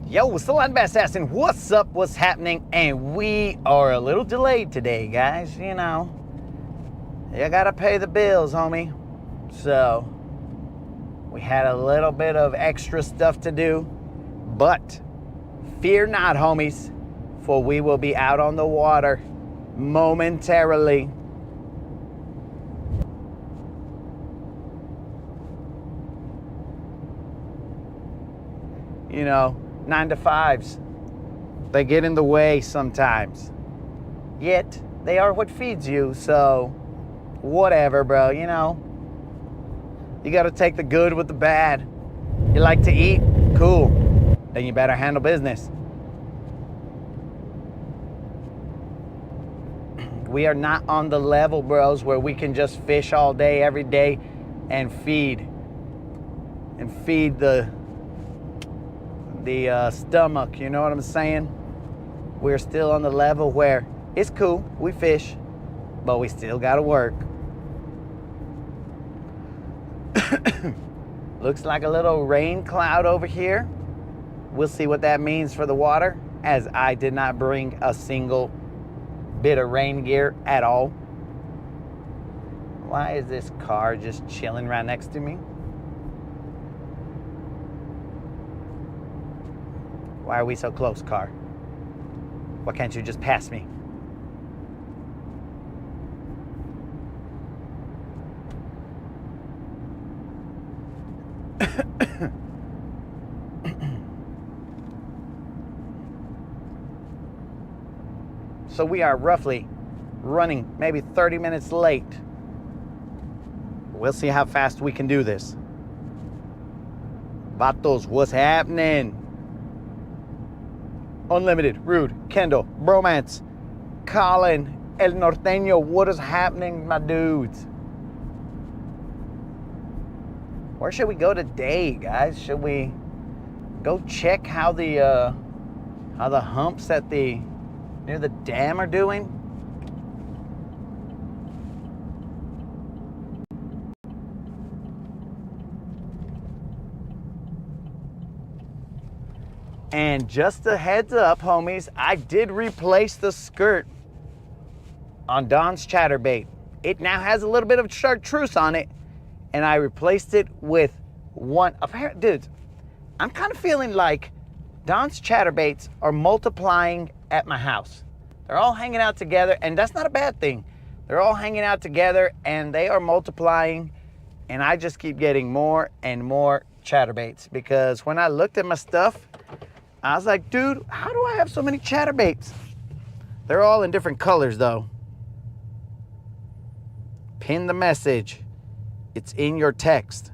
Yo, still on Bass Assassin. What's up? What's happening? And we are a little delayed today, guys. You know, you gotta pay the bills, homie. So, we had a little bit of extra stuff to do. But, fear not, homies, for we will be out on the water momentarily. You know, 9 to 5s, they get in the way sometimes. Yet, they are what feeds you, so whatever, bro, you know. You gotta take the good with the bad. You like to eat? Cool. Then you better handle business. We are not on the level, bros, where we can just fish all day, every day, and feed the stomach, you know what I'm saying? We're still on the level where it's cool, we fish, but we still gotta work. Looks like a little rain cloud over here. We'll see what that means for the water, as I did not bring a single bit of rain gear at all. Why is this car just chilling right next to me? Why are we so close, car? Why can't you just pass me? So we are roughly running maybe 30 minutes late. We'll see how fast we can do this. Vatos, what's happening? Unlimited, Rude, Kendall, Bromance, Colin, El Norteño, what is happening, my dudes? Where should we go today, guys? Should we go check how the humps at near the dam are doing? And just a heads up, homies, I did replace the skirt on Don's chatterbait. It now has a little bit of chartreuse on it, and I replaced it with one. Dude, I'm kind of feeling like Don's chatterbaits are multiplying at my house. They're all hanging out together, and that's not a bad thing. They're all hanging out together, and they are multiplying, and I just keep getting more and more chatterbaits, because when I looked at my stuff, I was like, dude, how do I have so many chatterbaits? They're all in different colors, though. Pin the message. It's in your text.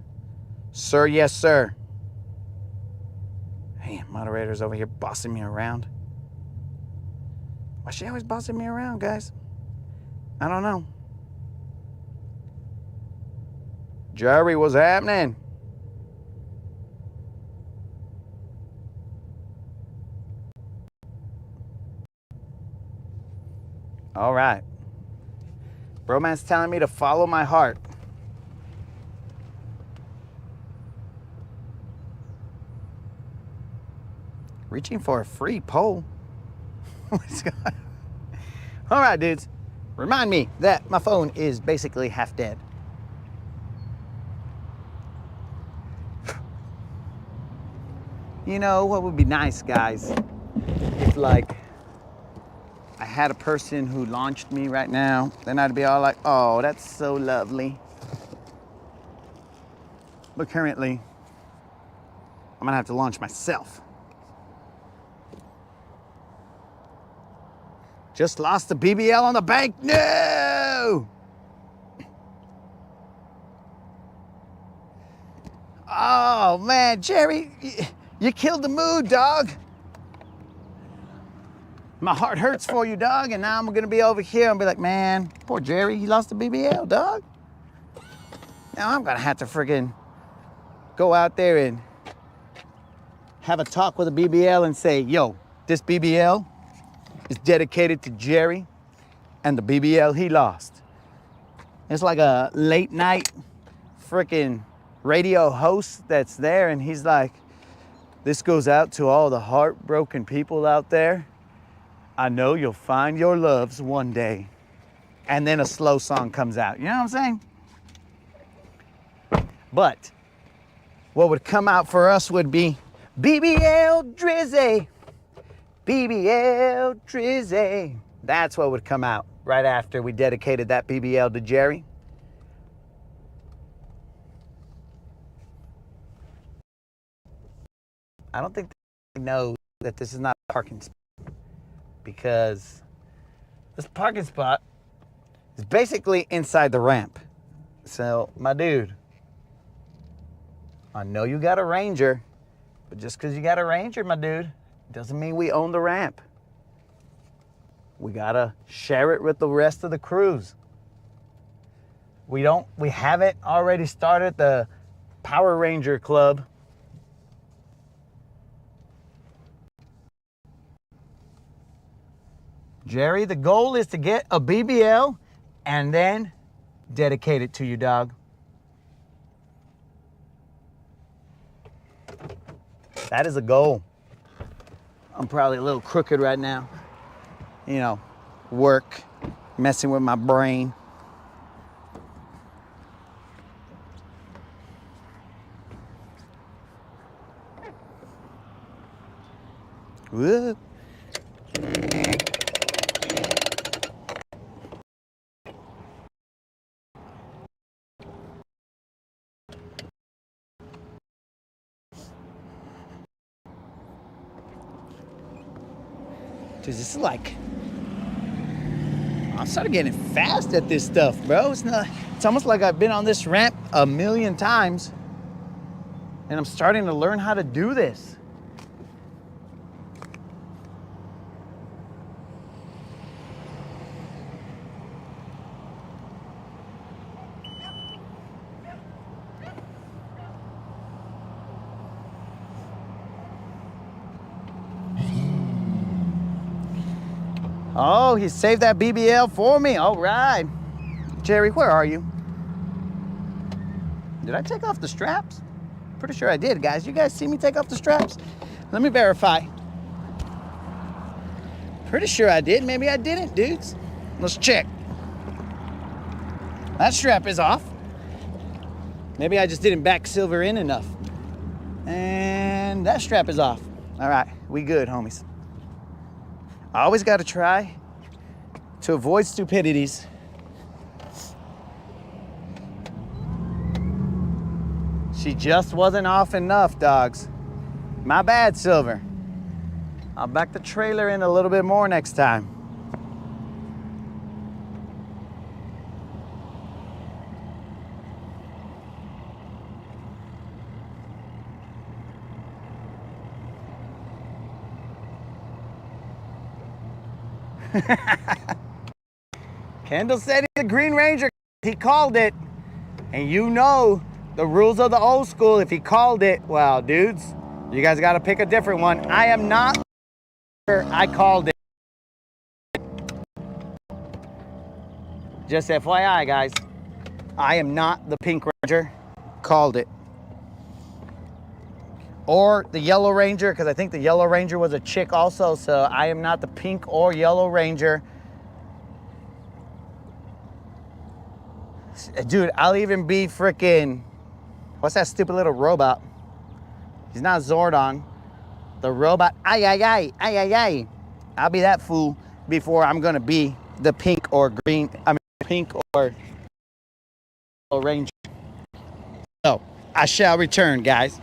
Sir, yes, sir. Hey, moderator's over here bossing me around. Why is she always bossing me around, guys? I don't know. Jerry, what's happening? All right. Broman's telling me to follow my heart. Reaching for a free pole. What's going on? All right, dudes. Remind me that my phone is basically half dead. You know what would be nice, guys? If like I had a person who launched me right now, then I'd be all like, oh, that's so lovely. But currently, I'm gonna have to launch myself. Just lost the BBL on the bank. No! Oh man, Jerry, you killed the mood, dog. My heart hurts for you, dog, and now I'm gonna be over here and be like, man, poor Jerry, he lost the BBL, dog. Now I'm gonna have to friggin' go out there and have a talk with a BBL and say, yo, this BBL is dedicated to Jerry and the BBL he lost. It's like a late night freaking radio host that's there, and he's like, This goes out to all the heartbroken people out there. I know you'll find your loves one day. And then a slow song comes out. You know what I'm saying? But what would come out for us would be BBL Drizzy. BBL Drizzy. That's what would come out right after we dedicated that BBL to Jerry. I don't think they know that this is not a parking spot, because this parking spot is basically inside the ramp. So, my dude, I know you got a Ranger, but just because you got a Ranger, my dude, doesn't mean we own the ramp. We gotta share it with the rest of the crews. We haven't already started the Power Ranger Club. Jerry, the goal is to get a BBL and then dedicate it to you, dog. That is a goal. I'm probably a little crooked right now. You know, work, messing with my brain. Whoop. Dude, this is like, I'm starting getting fast at this stuff, bro. It's almost like I've been on this ramp a million times and I'm starting to learn how to do this. Oh, he saved that BBL for me. All right. Jerry, where are you? Did I take off the straps? Pretty sure I did, guys. You guys see me take off the straps? Let me verify. Pretty sure I did. Maybe I didn't, dudes. Let's check. That strap is off. Maybe I just didn't back silver in enough. And that strap is off. All right, we good, homies. I always got to try to avoid stupidities. She just wasn't off enough, dogs. My bad, Silver. I'll back the trailer in a little bit more next time. Kendall said he's a Green Ranger. He called it. And you know the rules of the old school. If he called it, well, dudes, you guys got to pick a different one. I am not sure I called it. Just FYI, guys. I am not the Pink Ranger. Called it. Or the Yellow Ranger, because I think the Yellow Ranger was a chick also. So I am not the Pink or Yellow Ranger. Dude, I'll even be freaking, what's that stupid little robot? He's not Zordon. The robot, ay, ay, ay, ay, ay, ay. I'll be that fool before I'm gonna be the pink or green, pink or Yellow Ranger. So, I shall return, guys.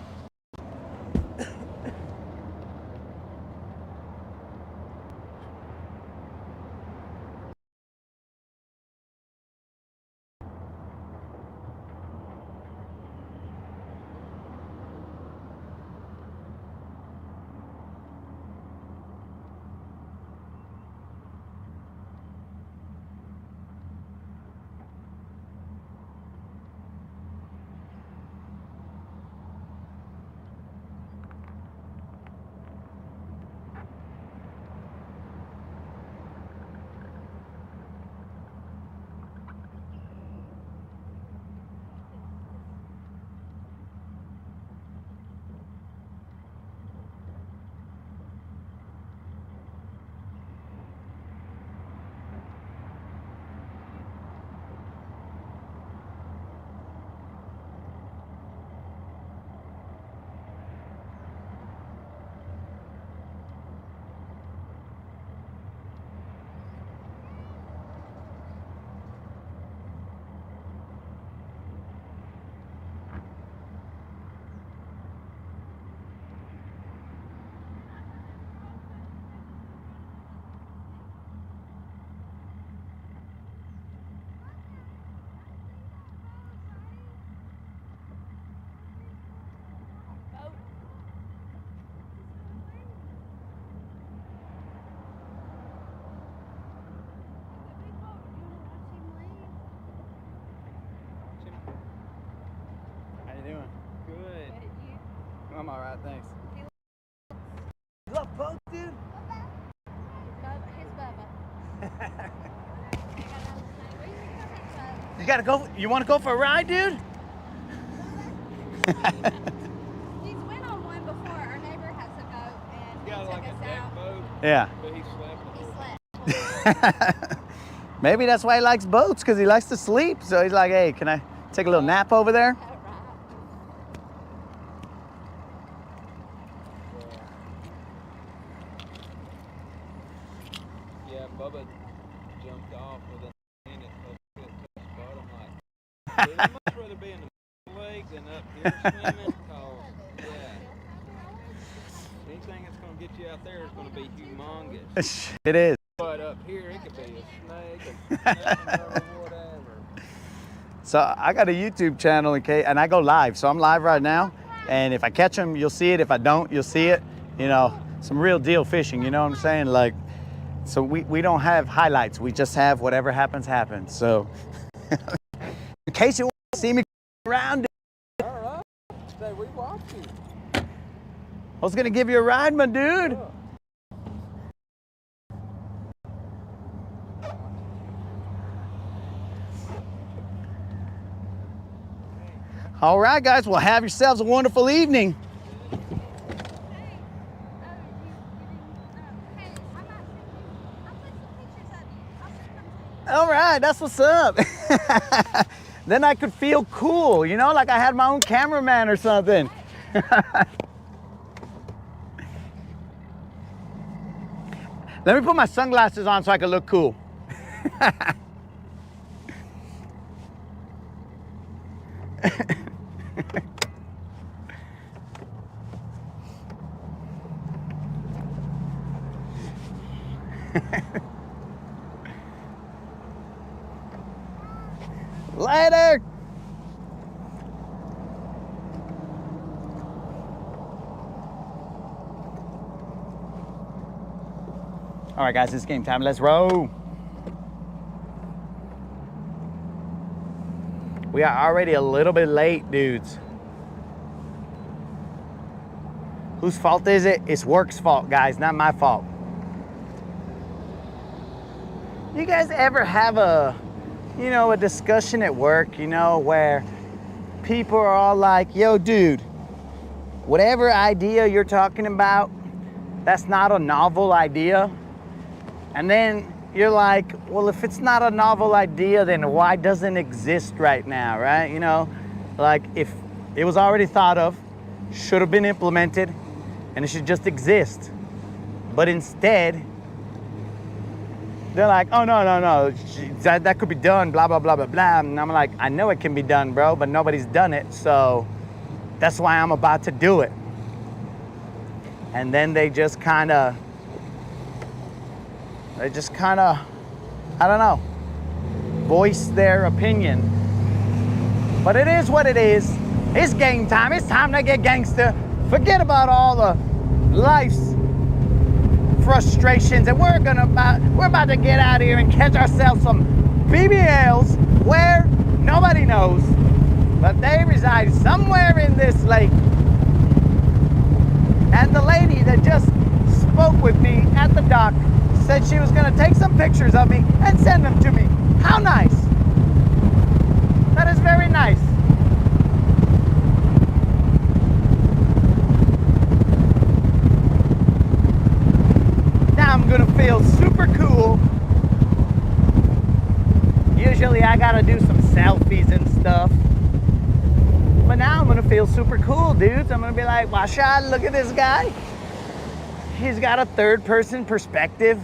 I'm all right, thanks. You love boats, dude? Here's Bubba. You gotta go. You want to go for a ride, dude? He's went on one before. Our neighbor has a boat, and he took us out. Boat, Yeah. but he slept. Maybe that's why he likes boats, because he likes to sleep. So he's like, hey, can I take a little nap over there? Yeah, Bubba jumped off within a minute of it touched bottom. Like, I'd much rather be in the lake than up here swimming. Cause, yeah, anything that's gonna get you out there is gonna be humongous. It is. But up here, it could be a snake, or whatever. So I got a YouTube channel, and I go live. So I'm live right now, and if I catch them, you'll see it. If I don't, you'll see it. You know, some real deal fishing. You know what I'm saying? Like, so we don't have highlights. We just have whatever happens, happens. So in case you want to see me around, All right, say we watch you. I was gonna give you a ride, my dude. Oh. All right, guys. Well, have yourselves a wonderful evening. All right, that's what's up. Then I could feel cool, you know, like I had my own cameraman or something. Let me put my sunglasses on so I can look cool. Later. All right, guys, it's game time. Let's roll. We are already a little bit late, dudes. Whose fault is it? It's work's fault, guys, not my fault. You guys ever have a discussion at work, where people are all like, yo, dude, whatever idea you're talking about, that's not a novel idea. And then you're like, well, if it's not a novel idea, then why doesn't it exist right now, right? Like if it was already thought of, should have been implemented, and it should just exist. But instead, they're like, oh, no, that could be done, blah, blah, blah, blah, blah. And I'm like, I know it can be done, bro, but nobody's done it, so that's why I'm about to do it. And then they just kind of, I don't know, voice their opinion. But it is what it is. It's game time. It's time to get gangster. Forget about all the life's frustrations, and we're about to get out of here and catch ourselves some BBLs where nobody knows, but they reside somewhere in this lake. And the lady that just spoke with me at the dock said she was going to take some pictures of me and send them to me. How nice. That is very nice. Now I'm going to feel super cool. Usually I got to do some selfies and stuff. But now I'm going to feel super cool, dudes. I'm going to be like, Washa, look at this guy. He's got a third person perspective.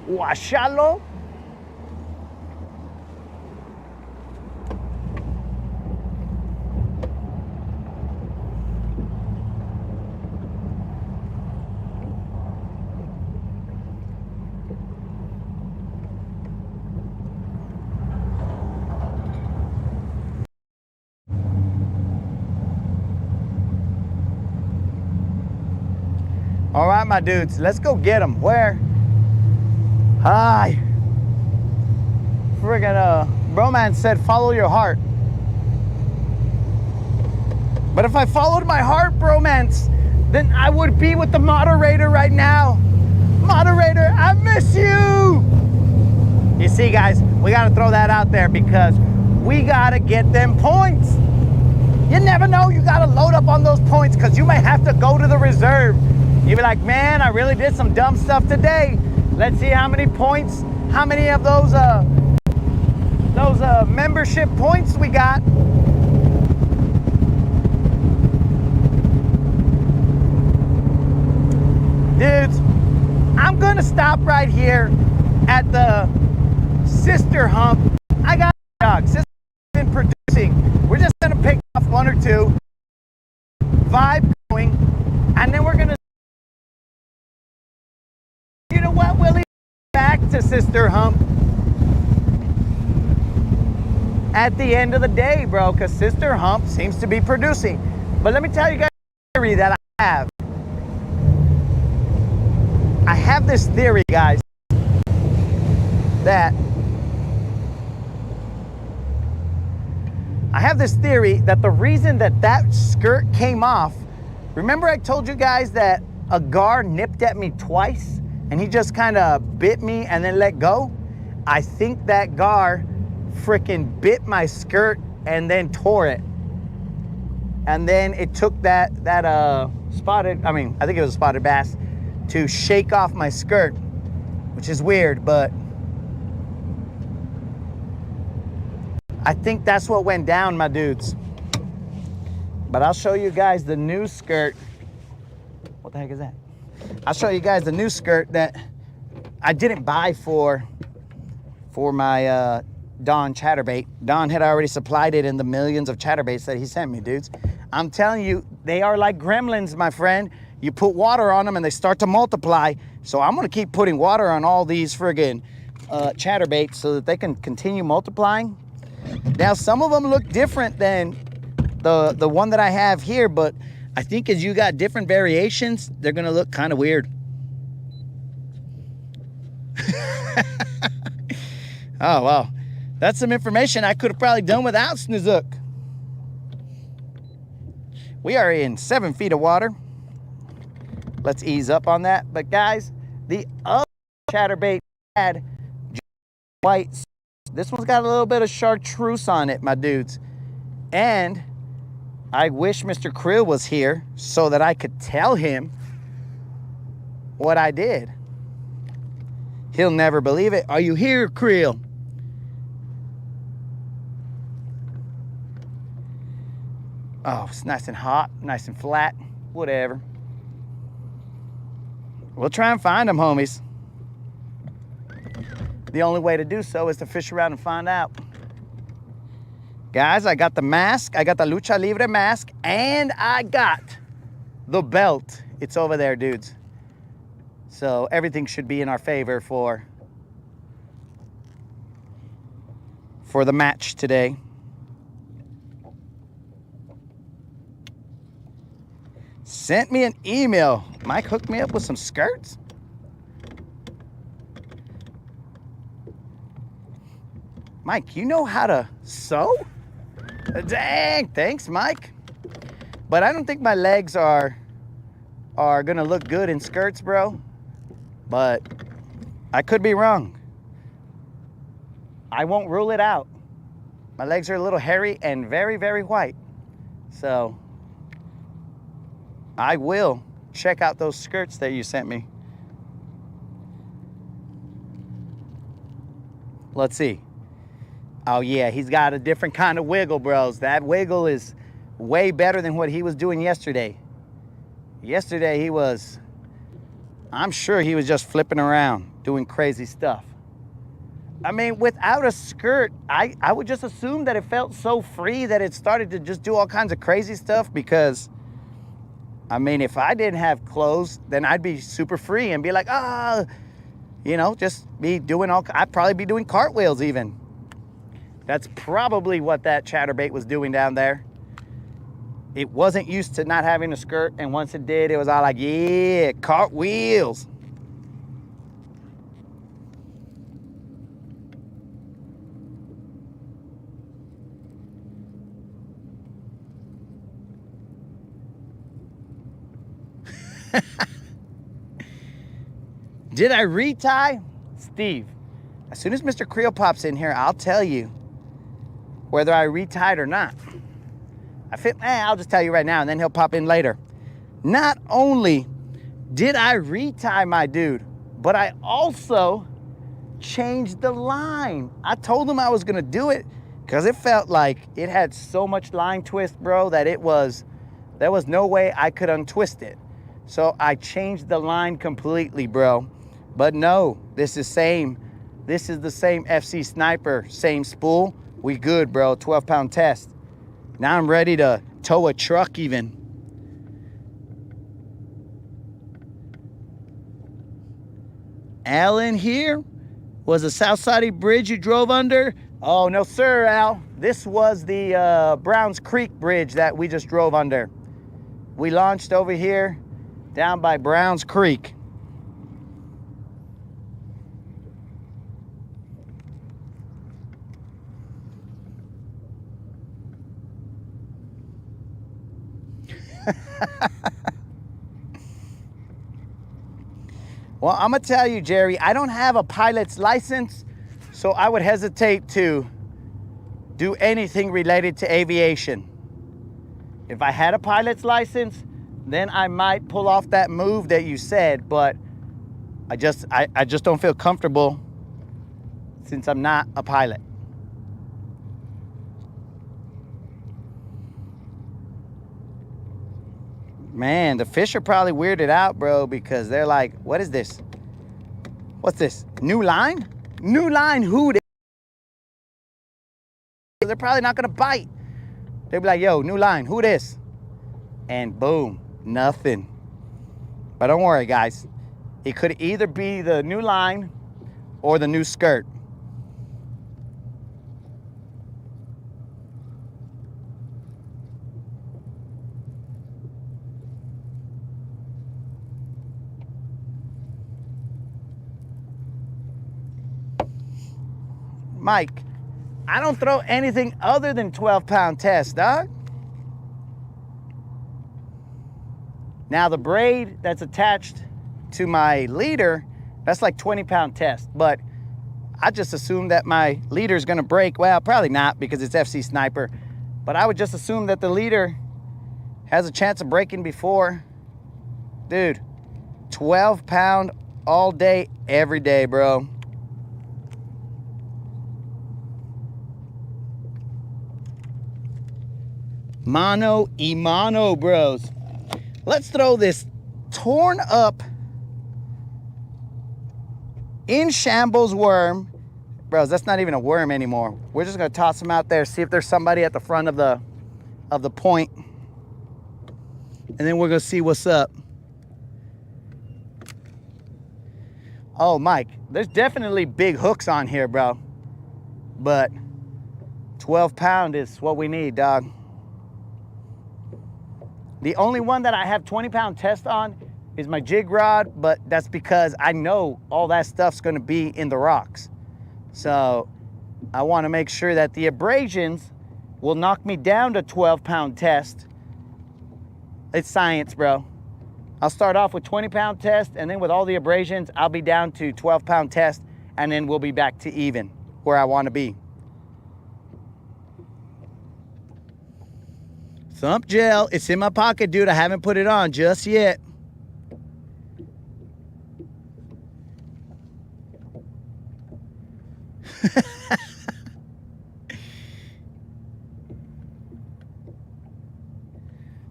Washalo. All right, my dudes, let's go get them. Where? Hi. Friggin' Broman said follow your heart. But if I followed my heart, bromance, then I would be with the moderator right now. Moderator, I miss you. You see, guys, we got to throw that out there because we got to get them points. You never know, you got to load up on those points because you may have to go to the reserve. You be like, man, I really did some dumb stuff today. Let's see how many points, how many of those membership points we got. Dudes, I'm gonna stop right here at the sister hump. I got a dog. Sister's been producing. We're just gonna pick off one or two, vibe going, and then we're gonna, you know what, Willie? Back to sister hump at the end of the day, bro, because sister hump seems to be producing. But let me tell you guys a theory that I have. I have this theory, guys, that the reason that that skirt came off, remember I told you guys that a gar nipped at me twice and he just kind of bit me and then let go? I think that gar freaking bit my skirt and then tore it. And then it took that spotted, I think it was a spotted bass, to shake off my skirt, which is weird, but I think that's what went down, my dudes. But I'll show you guys the new skirt. What the heck is that? I'll show you guys the new skirt that I didn't buy for my Don chatterbait. Don had already supplied it in the millions of chatterbaits that he sent me, dudes. I'm telling you, they are like gremlins, my friend. You put water on them and they start to multiply. So I'm gonna keep putting water on all these friggin' chatterbaits so that they can continue multiplying. Now, some of them look different than the one that I have here, but I think as you got different variations, they're gonna look kind of weird. Oh, wow. That's some information I could have probably done without Snoozuk. We are in 7 feet of water. Let's ease up on that. But guys, the other chatterbait had white. This one's got a little bit of chartreuse on it, my dudes. And I wish Mr. Krill was here so that I could tell him what I did. He'll never believe it. Are you here, Krill? Oh, it's nice and hot, nice and flat, whatever. We'll try and find them, homies. The only way to do so is to fish around and find out. Guys, I got the mask. I got the Lucha Libre mask. And I got the belt. It's over there, dudes. So everything should be in our favor for the match today. Sent me an email. Mike hooked me up with some skirts. Mike, you know how to sew? Dang, thanks, Mike. But I don't think my legs are gonna look good in skirts, bro. But I could be wrong. I won't rule it out. My legs are a little hairy and very, very white. So I will check out those skirts that you sent me. Let's see. Oh yeah, he's got a different kind of wiggle, bros. That wiggle is way better than what he was doing yesterday. Yesterday he was, I'm sure he was just flipping around, doing crazy stuff. I mean, without a skirt, I would just assume that it felt so free that it started to just do all kinds of crazy stuff because, I mean, if I didn't have clothes, then I'd be super free and be like, you know, just be doing I'd probably be doing cartwheels even. That's probably what that chatterbait was doing down there. It wasn't used to not having a skirt, and once it did, it was all like, yeah, cartwheels. Did I retie? Steve, as soon as Mr. Creel pops in here, I'll tell you whether I retied or not. I'll just tell you right now, and then he'll pop in later. Not only did I retie my dude, but I also changed the line. I told him I was gonna do it because it felt like it had so much line twist, bro, that there was no way I could untwist it. So I changed the line completely, bro. But no, this is the same FC Sniper, same spool. We good, bro. 12-pound test. Now I'm ready to tow a truck even. Alan here? Was the South Side Bridge you drove under? Oh, no, sir, Al. This was the Browns Creek Bridge that we just drove under. We launched over here down by Browns Creek. Well, I'm gonna tell you, Jerry, I don't have a pilot's license, so I would hesitate to do anything related to aviation. If I had a pilot's license, then I might pull off that move that you said, but I just don't feel comfortable since I'm not a pilot. Man, the fish are probably weirded out, bro, because they're like, what is this? What's this? New line? New line, who? They're probably not gonna bite. They'll be like, yo, new line, who this? And boom, nothing. But don't worry, guys. It could either be the new line or the new skirt. Mike, I don't throw anything other than 12-pound test, dog. Now the braid that's attached to my leader, that's like 20-pound test, but I just assume that my leader is gonna break. Well, probably not because it's FC Sniper, but I would just assume that the leader has a chance of breaking before. Dude, 12-pound all day, every day, bro. Mano y mano, bros. Let's throw this torn up, in shambles worm. Bros, that's not even a worm anymore. We're just gonna toss them out there, see if there's somebody at the front of the point. And then we're gonna see what's up. Oh, Mike, there's definitely big hooks on here, bro. But 12-pound is what we need, dog. The only one that I have 20-pound test on is my jig rod, but that's because I know all that stuff's gonna be in the rocks. So I wanna make sure that the abrasions will knock me down to 12-pound test. It's science, bro. I'll start off with 20-pound test, and then with all the abrasions, I'll be down to 12-pound test, and then we'll be back to even, where I wanna be. Thump gel, it's in my pocket, dude. I haven't put it on just yet.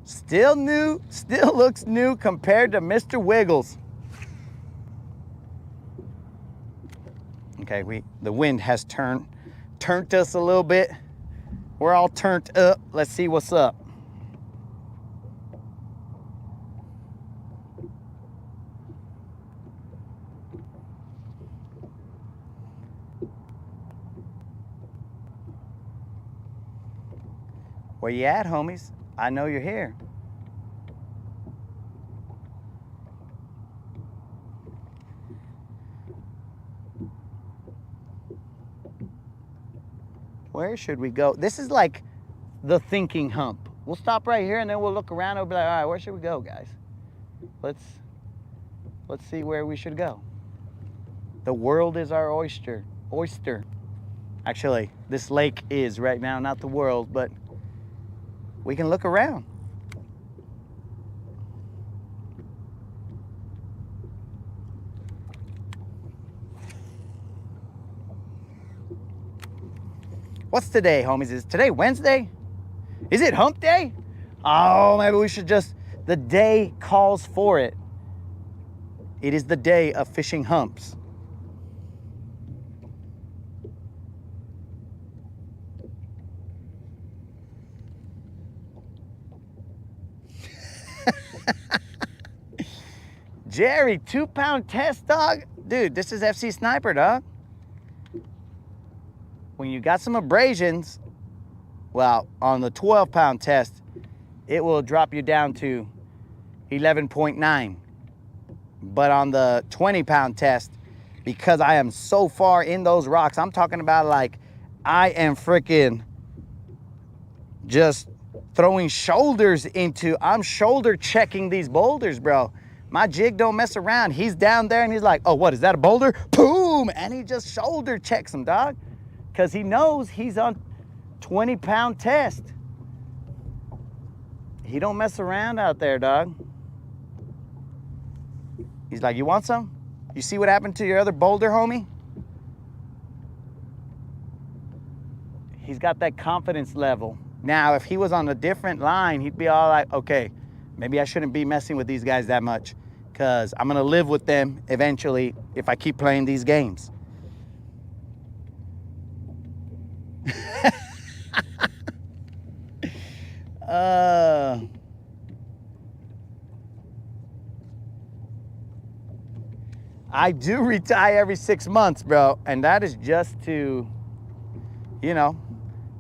Still new, still looks new compared to Mr. Wiggles. Okay, the wind has turned us a little bit. We're all turned up. Let's see what's up. Where you at, homies? I know you're here. Where should we go? This is like the thinking hump. We'll stop right here and then we'll look around and we'll be like, all right, where should we go, guys? let's see where we should go. The world is our oyster. Actually, this lake is right now, not the world, but we can look around. What's today, homies? Is today Wednesday? Is it hump day? Oh, maybe we should just, the day calls for it. It is the day of fishing humps. Jerry, 2-pound test, dog. Dude, this is FC Sniper, dog. When you got some abrasions, well, on the 12-pound test, it will drop you down to 11.9. But on the 20-pound test, because I am so far in those rocks, I'm talking about like I am freaking just throwing shoulders into, I'm shoulder checking these boulders, bro. My jig don't mess around. He's down there and he's like, oh, what, is that a boulder? Boom! And he just shoulder checks him, dog. Because he knows he's on 20-pound test. He don't mess around out there, dog. He's like, you want some? You see what happened to your other boulder, homie? He's got that confidence level. Now, if he was on a different line, he'd be all like, okay, maybe I shouldn't be messing with these guys that much because I'm going to live with them eventually if I keep playing these games. I do retie every 6 months, bro, and that is just to, you know,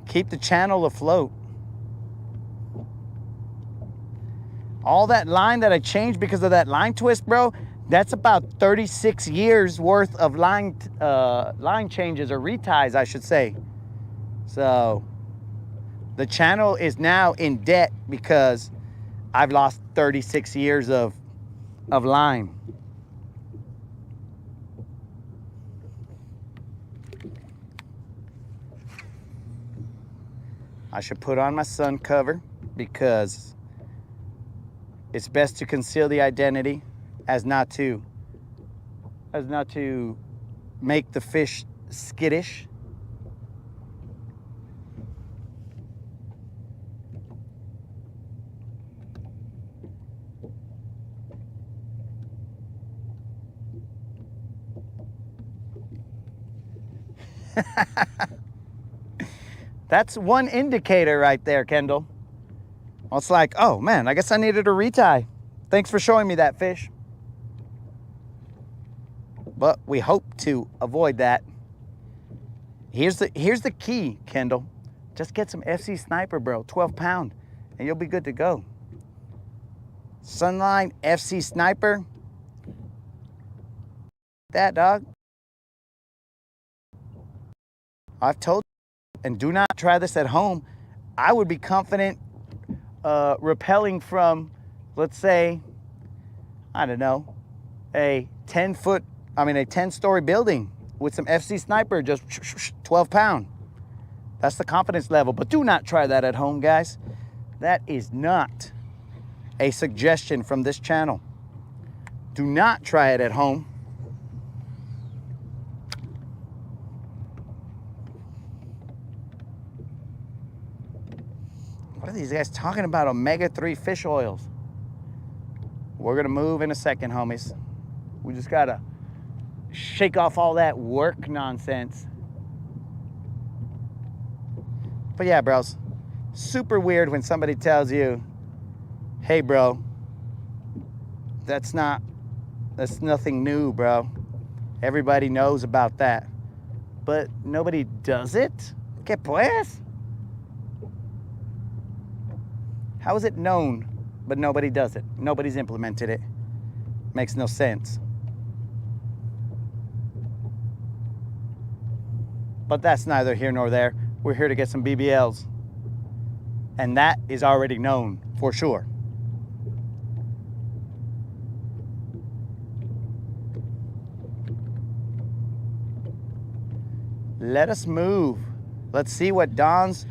keep the channel afloat. All that line that I changed because of that line twist, bro, that's about 36 years worth of line changes, or reties, I should say. So the channel is now in debt because I've lost 36 years of line. I should put on my sun cover because it's best to conceal the identity as not to make the fish skittish. That's one indicator right there, Kendall. Well, it's like, oh man, I guess I needed a retie. Thanks for showing me that, fish. But we hope to avoid that. Here's the key, Kendall. Just get some FC Sniper, bro, 12-pound, and you'll be good to go. Sunline FC Sniper. That, dog. I've told you, and do not try this at home. I would be confident rappelling from, let's say, I don't know, a 10-story building with some FC Sniper, just 12-pound. That's the confidence level. But do not try that at home, guys. That is not a suggestion from this channel. Do not try it at home. What are these guys talking about? Omega-3 fish oils. We're gonna move in a second, homies. We just gotta shake off all that work nonsense. But yeah, bros, super weird when somebody tells you, hey bro, that's nothing new, bro. Everybody knows about that. But nobody does it? ¿Qué pues? How is it known, but nobody does it? Nobody's implemented it. Makes no sense. But that's neither here nor there. We're here to get some BBLs. And that is already known for sure. Let us move. Let's see what Don's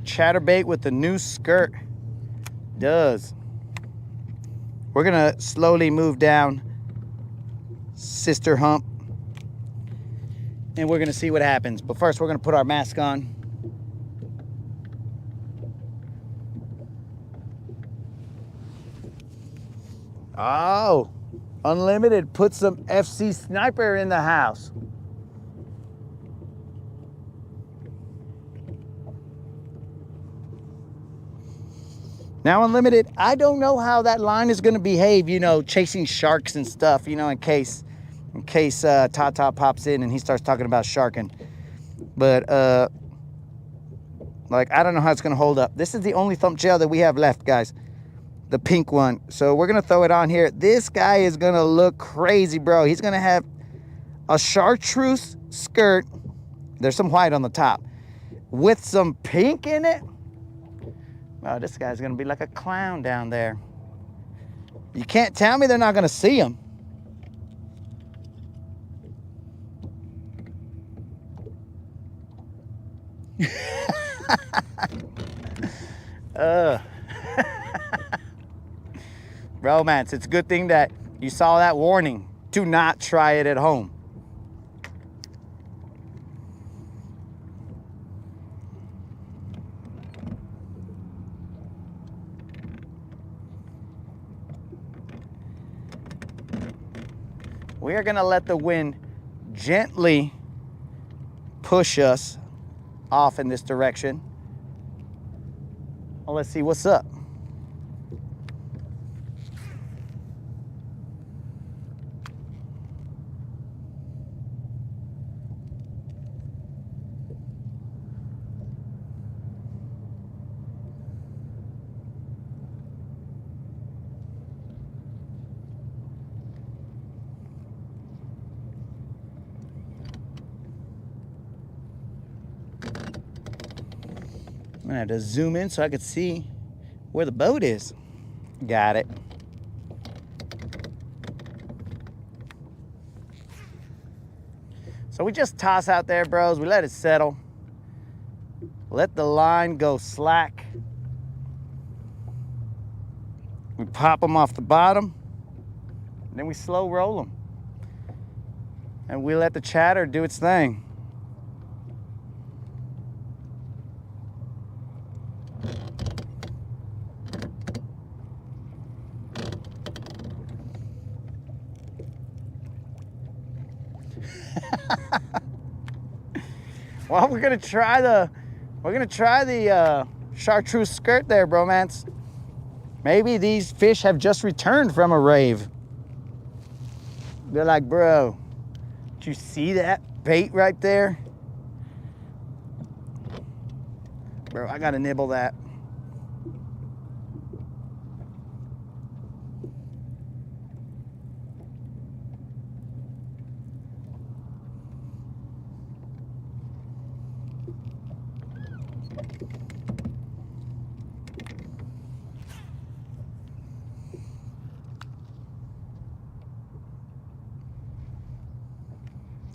chatterbait with the new skirt does. We're gonna slowly move down Sister Hump, and we're gonna see what happens. But first, we're gonna put our mask on. Oh, Unlimited put some FC Sniper in the house. Now, Unlimited, I don't know how that line is going to behave, you know, chasing sharks and stuff, you know, in case Tata pops in and he starts talking about sharking. But, like, I don't know how it's going to hold up. This is the only thump gel that we have left, guys. The pink one. So we're going to throw it on here. This guy is going to look crazy, bro. He's going to have a chartreuse skirt. There's some white on the top with some pink in it. Oh, this guy's gonna be like a clown down there. You can't tell me they're not gonna see him. Romance, it's a good thing that you saw that warning. Do not try it at home. We are gonna let the wind gently push us off in this direction. Well, let's see what's up. I'm gonna have to zoom in so I could see where the boat is. Got it. So we just toss out there, bros. We let it settle. Let the line go slack. We pop them off the bottom. And then we slow roll them. And we let the chatter do its thing. Well, we're gonna try the chartreuse skirt there, bromance. Maybe these fish have just returned from a rave. They're like, bro, did you see that bait right there? Bro, I gotta nibble that.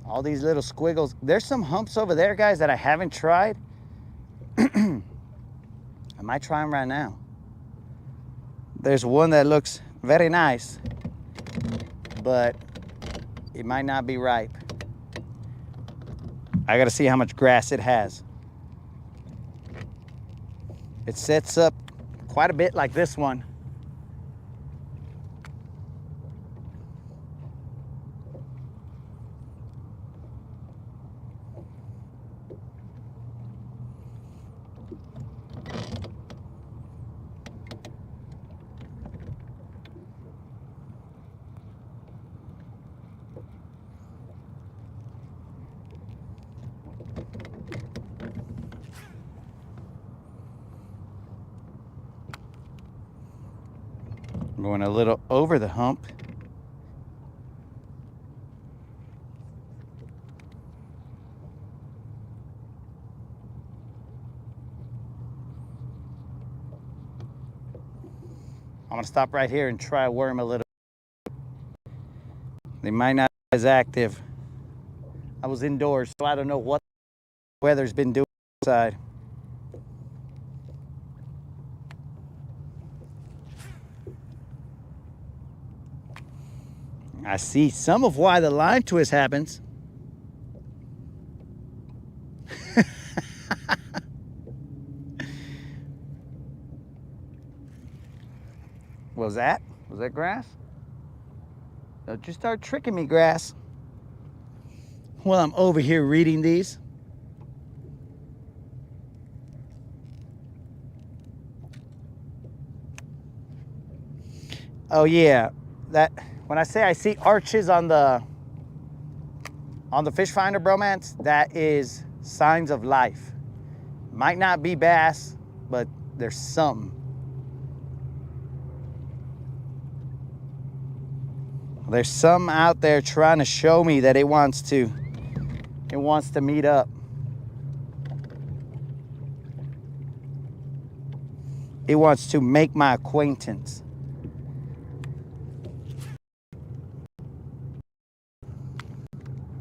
All these little squiggles. There's some humps over there, guys, that I haven't tried. I might try them right now. There's one that looks very nice, but it might not be ripe. I gotta see how much grass it has. It sets up quite a bit like this one. I'm going a little over the hump. I'm gonna stop right here and try a worm a little. They might not be as active. I was indoors, so I don't know what weather's been doing outside. I see some of why the line twist happens. Was that grass? Don't you start tricking me, grass. Well, I'm over here reading these. Oh yeah, that when I say I see arches on the fish finder, bromance, that is signs of life. Might not be bass, but there's something. There's some out there trying to show me that it wants to meet up. It wants to make my acquaintance.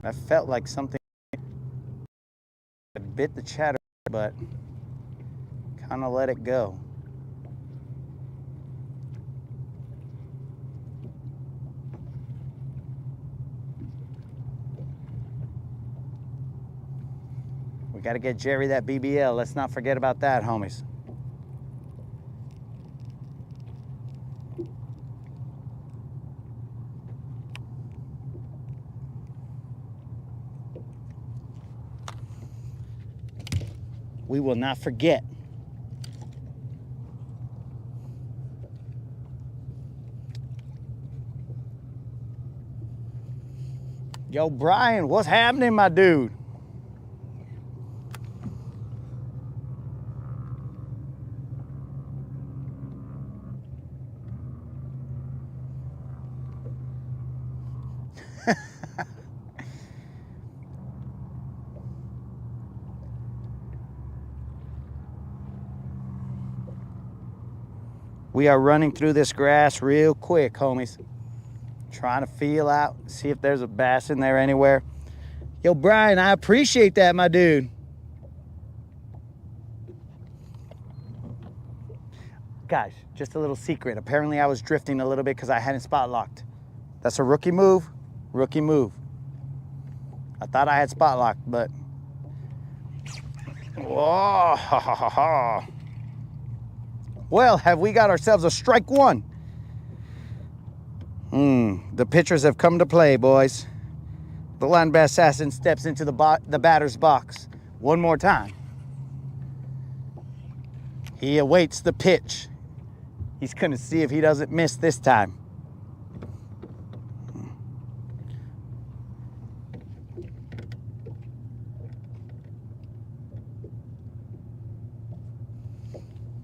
I felt like something bit the chatter, but kind of let it go. We got to get Jerry that BBL. Let's not forget about that, homies. We will not forget. Yo, Brian, what's happening, my dude? We are running through this grass real quick, homies. Trying to feel out, see if there's a bass in there anywhere. Yo, Brian, I appreciate that, my dude. Guys, just a little secret. Apparently I was drifting a little bit because I hadn't spot locked. That's a rookie move, rookie move. I thought I had spot locked, but... Whoa, ha, ha, ha, ha. Well, have we got ourselves a strike one? The pitchers have come to play, boys. The land bass assassin steps into the batter's box one more time. He awaits the pitch. He's gonna see if he doesn't miss this time.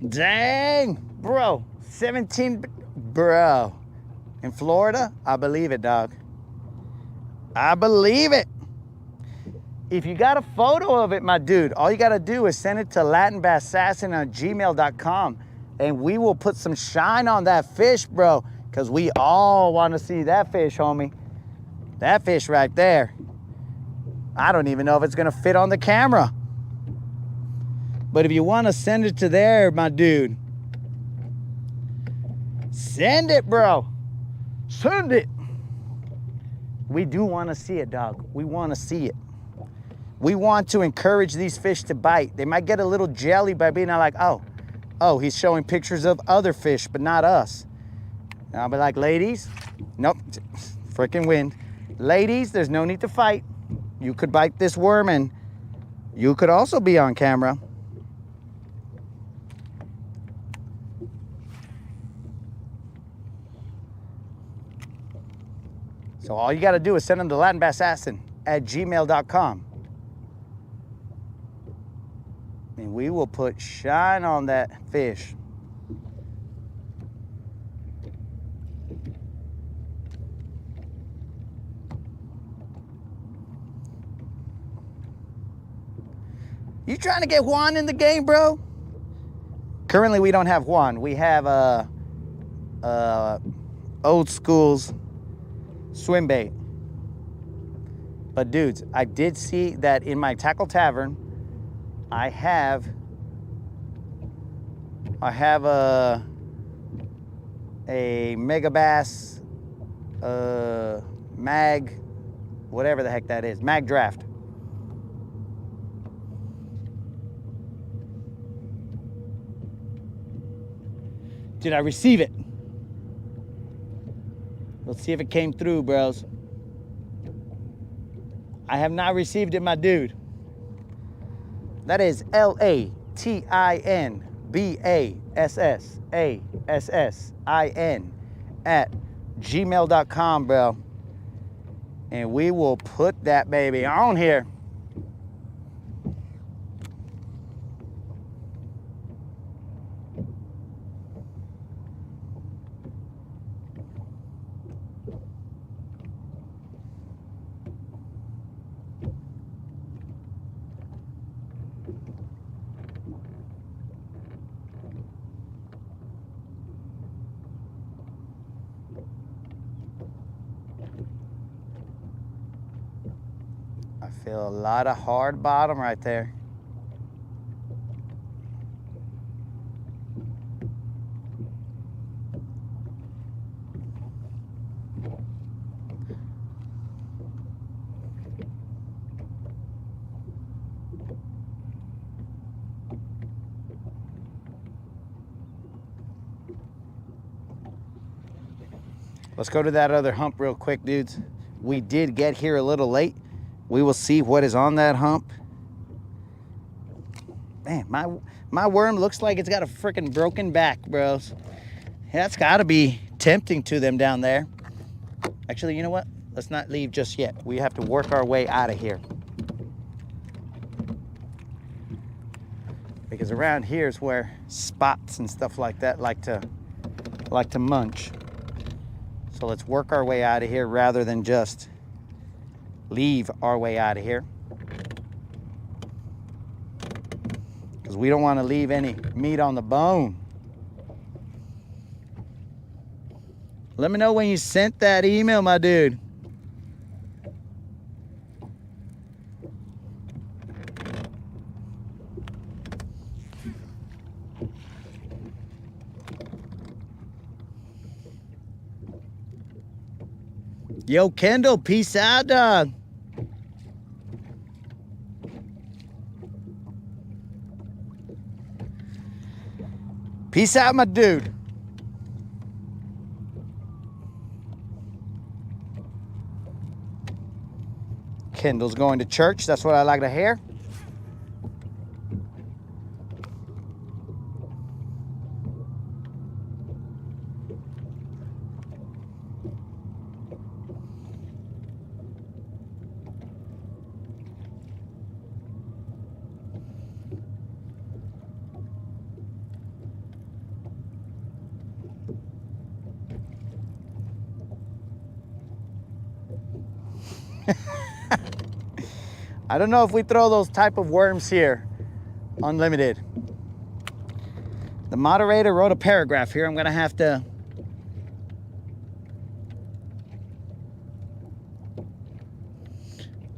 Dang, bro, 17, bro. In Florida, I believe it, dog. I believe it. If you got a photo of it, my dude, all you gotta do is send it to latinbassassassin@gmail.com and we will put some shine on that fish, bro, because we all wanna see that fish, homie. That fish right there. I don't even know if it's gonna fit on the camera. But if you wanna send it to there, my dude, send it, bro. Send it. We do want to see it, dog. We want to see it. We want to encourage these fish to bite. They might get a little jelly by being like, oh, he's showing pictures of other fish, but not us. And I'll be like, ladies, nope, freaking wind. Ladies, there's no need to fight. You could bite this worm and you could also be on camera. So all you got to do is send them to latinbassassassin@gmail.com. And we will put shine on that fish. You trying to get Juan in the game, bro? Currently, we don't have Juan. We have old school's swim bait. But dudes, I did see that in my tackle tavern, I have a Mega Bass mag, whatever the heck that is, mag draft. Did I receive it? Let's see if it came through, bros. I have not received it, my dude. That is LATINBASSASSIN at gmail.com, bro. And we will put that baby on here. I feel a lot of hard bottom right there. Let's go to that other hump real quick, dudes. We did get here a little late. We will see what is on that hump. Man, my worm looks like it's got a freaking broken back, bros. That's gotta be tempting to them down there. Actually, you know what? Let's not leave just yet. We have to work our way out of here. Because around here is where spots and stuff like that like to munch. So let's work our way out of here rather than just leave our way out of here. Because we don't want to leave any meat on the bone. Let me know when you sent that email, my dude. Yo, Kendall, peace out, dog. Peace out, my dude. Kendall's going to church. That's what I like to hear. I don't know if we throw those type of worms here unlimited. The moderator wrote a paragraph here. I'm gonna have to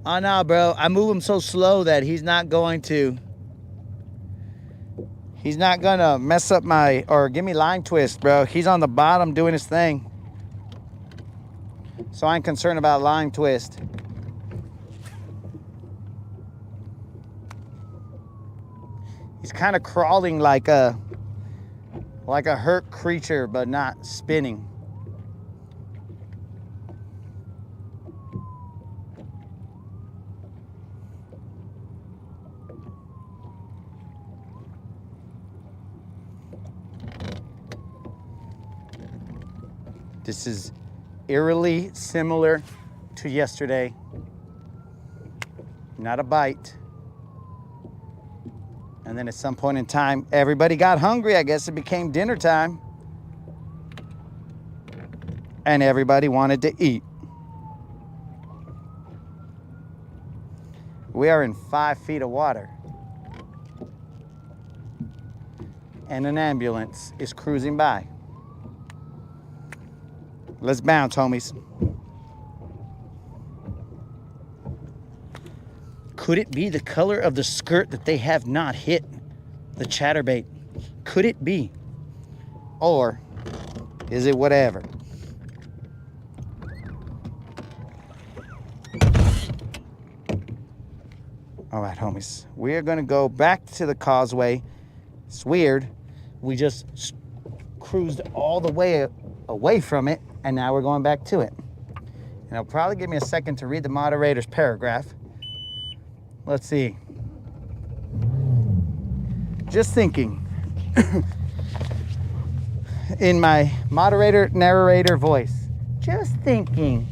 oh no, bro, I move him so slow that he's not gonna mess up my or give me line twist, bro. He's on the bottom doing his thing, so I'm concerned about line twist. He's kind of crawling like a hurt creature, but not spinning. This is eerily similar to yesterday. Not a bite. And then at some point in time, everybody got hungry. I guess it became dinner time. And everybody wanted to eat. We are in 5 feet of water. And an ambulance is cruising by. Let's bounce, homies. Could it be the color of the skirt that they have not hit the chatterbait? Could it be? Or is it whatever? All right, homies. We're going to go back to the causeway. It's weird. We just cruised all the way away from it, and now we're going back to it. And it'll probably give me a second to read the moderator's paragraph. Let's see. Just thinking. In my moderator narrator voice. Just thinking.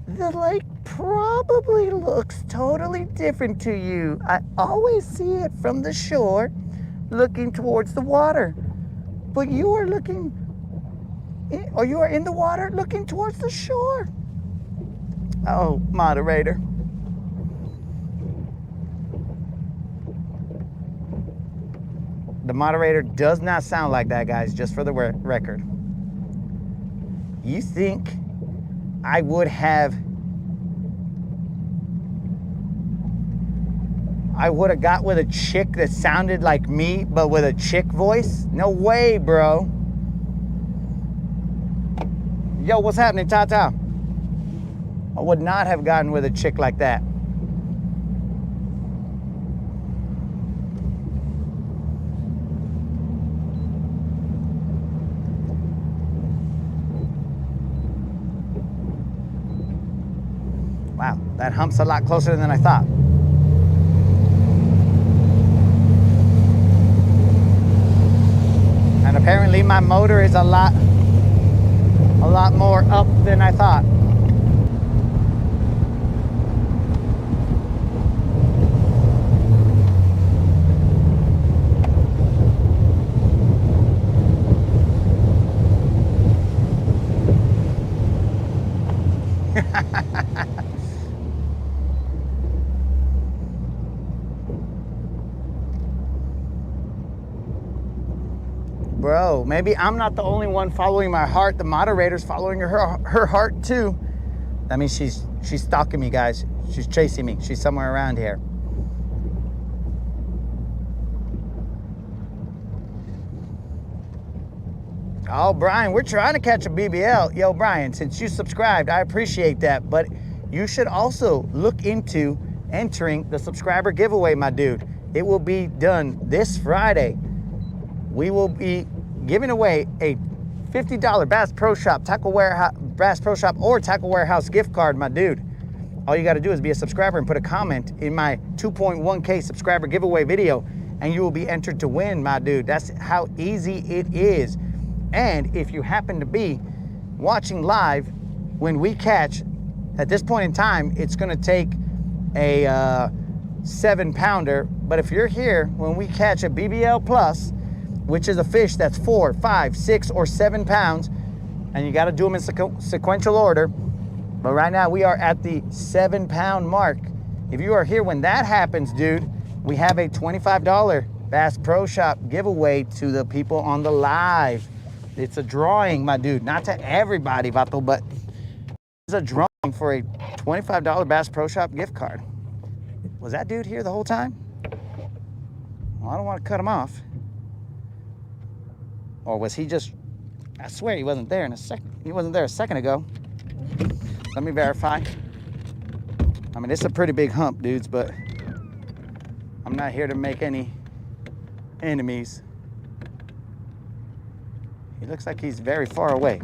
The lake probably looks totally different to you. I always see it from the shore, looking towards the water. But you are looking, or you are in the water looking towards the shore. Oh, moderator. The moderator does not sound like that, guys, just for the record. You think I would have got with a chick that sounded like me, but with a chick voice? No way, bro. Yo, what's happening, Tata? I would not have gotten with a chick like that. Wow, that hump's a lot closer than I thought. And apparently my motor is a lot more up than I thought. Bro, maybe I'm not the only one following my heart. The moderator's following her heart too. That means she's stalking me, guys. She's chasing me. She's somewhere around here. Oh, Brian, we're trying to catch a BBL. Yo, Brian, since you subscribed, I appreciate that. But you should also look into entering the subscriber giveaway, my dude. It will be done this Friday. We will be giving away a $50 Bass Pro Shop, Bass Pro Shop or Tackle Warehouse gift card, my dude. All you got to do is be a subscriber and put a comment in my 2.1K subscriber giveaway video, and you will be entered to win, my dude. That's how easy it is. And if you happen to be watching live when we catch, at this point in time, it's going to take a 7-pounder. But if you're here when we catch a BBL Plus, which is a fish that's 4, 5, 6, or 7 pounds, and you got to do them in sequential order. But right now we are at the 7-pound mark. If you are here when that happens, dude, we have a $25 Bass Pro Shop giveaway to the people on the live. It's a drawing, my dude. Not to everybody, Vato, but it's a drawing for a $25 Bass Pro Shop gift card. Was that dude here the whole time? Well, I don't want to cut him off. Or was he just, I swear he wasn't there he wasn't there a second ago. Let me verify. I mean, it's a pretty big hump, dudes, but I'm not here to make any enemies. He looks like he's very far away.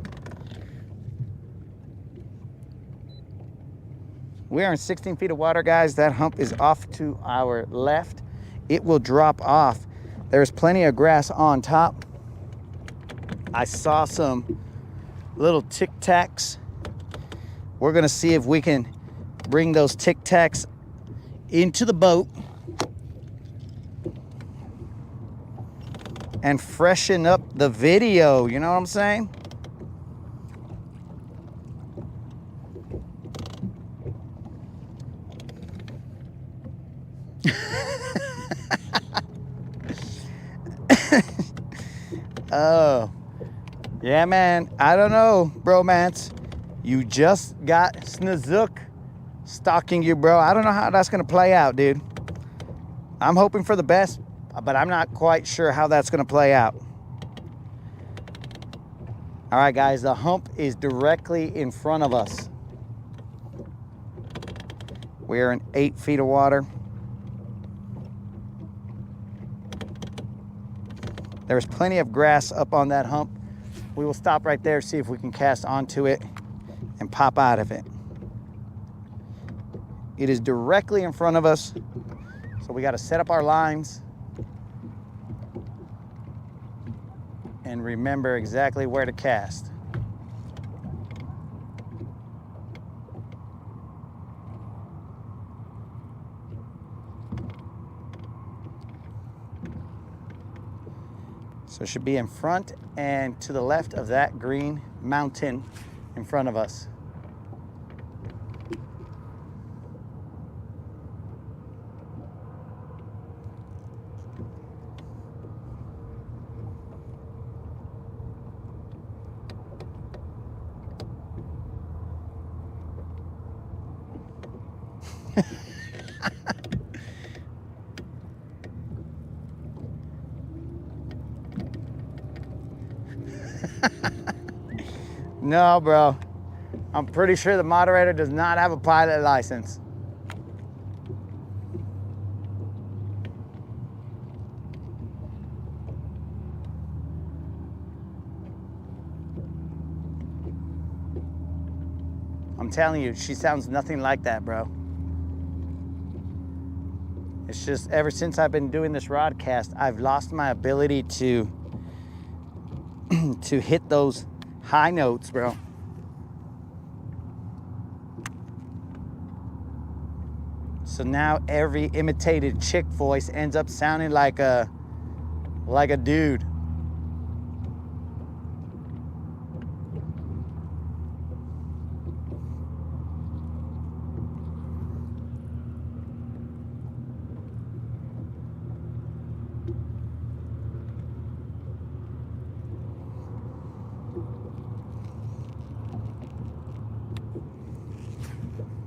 We are in 16 feet of water, guys. That hump is off to our left. It will drop off. There's plenty of grass on top. I saw some little Tic Tacs. We're gonna see if we can bring those Tic Tacs into the boat and freshen up the video, you know what I'm saying? Oh. Yeah, man, I don't know, bromance. You just got snook stalking you, bro. I don't know how that's gonna play out, dude. I'm hoping for the best, but I'm not quite sure how that's gonna play out. All right, guys, the hump is directly in front of us. We're in 8 feet of water. There's plenty of grass up on that hump. We will stop right there, see if we can cast onto it and pop out of it. It is directly in front of us, so we got to set up our lines and remember exactly where to cast. So it should be in front and to the left of that green mountain in front of us. No, bro. I'm pretty sure the moderator does not have a pilot license. I'm telling you, she sounds nothing like that, bro. It's just ever since I've been doing this Rodcast, I've lost my ability to hit those high notes, bro. So now every imitated chick voice ends up sounding like a dude.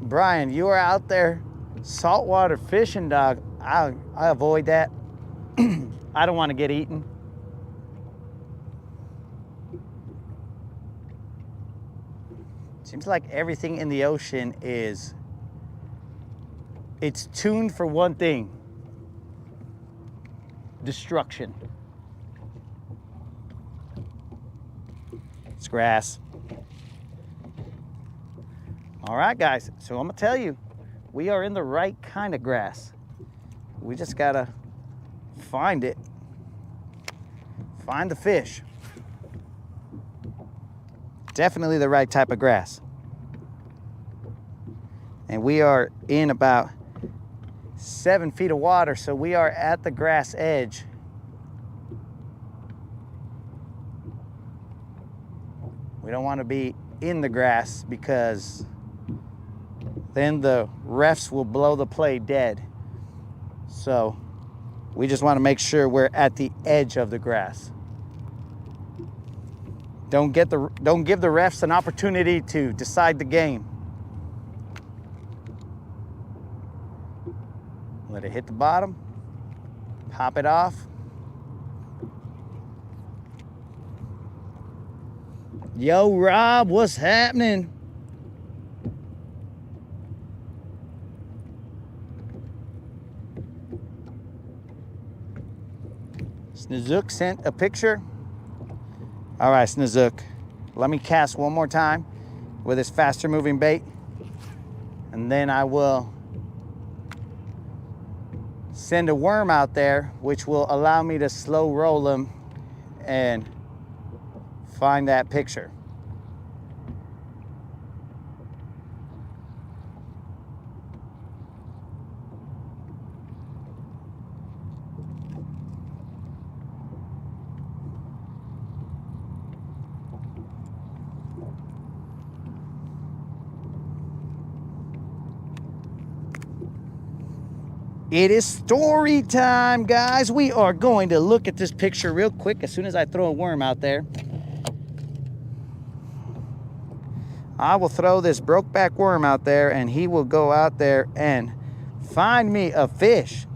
Brian, you are out there saltwater fishing, dog. I avoid that. I don't want to get eaten. Seems like everything in the ocean it's tuned for one thing: destruction. It's grass. All right, guys, so I'm gonna tell you, we are in the right kind of grass. We just gotta find it, find the fish. Definitely the right type of grass. And we are in about 7 feet of water, so we are at the grass edge. We don't want to be in the grass because then the refs will blow the play dead. So we just want to make sure we're at the edge of the grass. Don't give the refs an opportunity to decide the game. Let it hit the bottom, pop it off. Yo, Rob, what's happening? Snazook sent a picture. All right, Snazook, let me cast one more time with this faster moving bait, and then I will send a worm out there, which will allow me to slow roll them and find that picture. It is story time, guys. We are going to look at this picture real quick as soon as I throw a worm out there. I will throw this brokeback worm out there and he will go out there and find me a fish.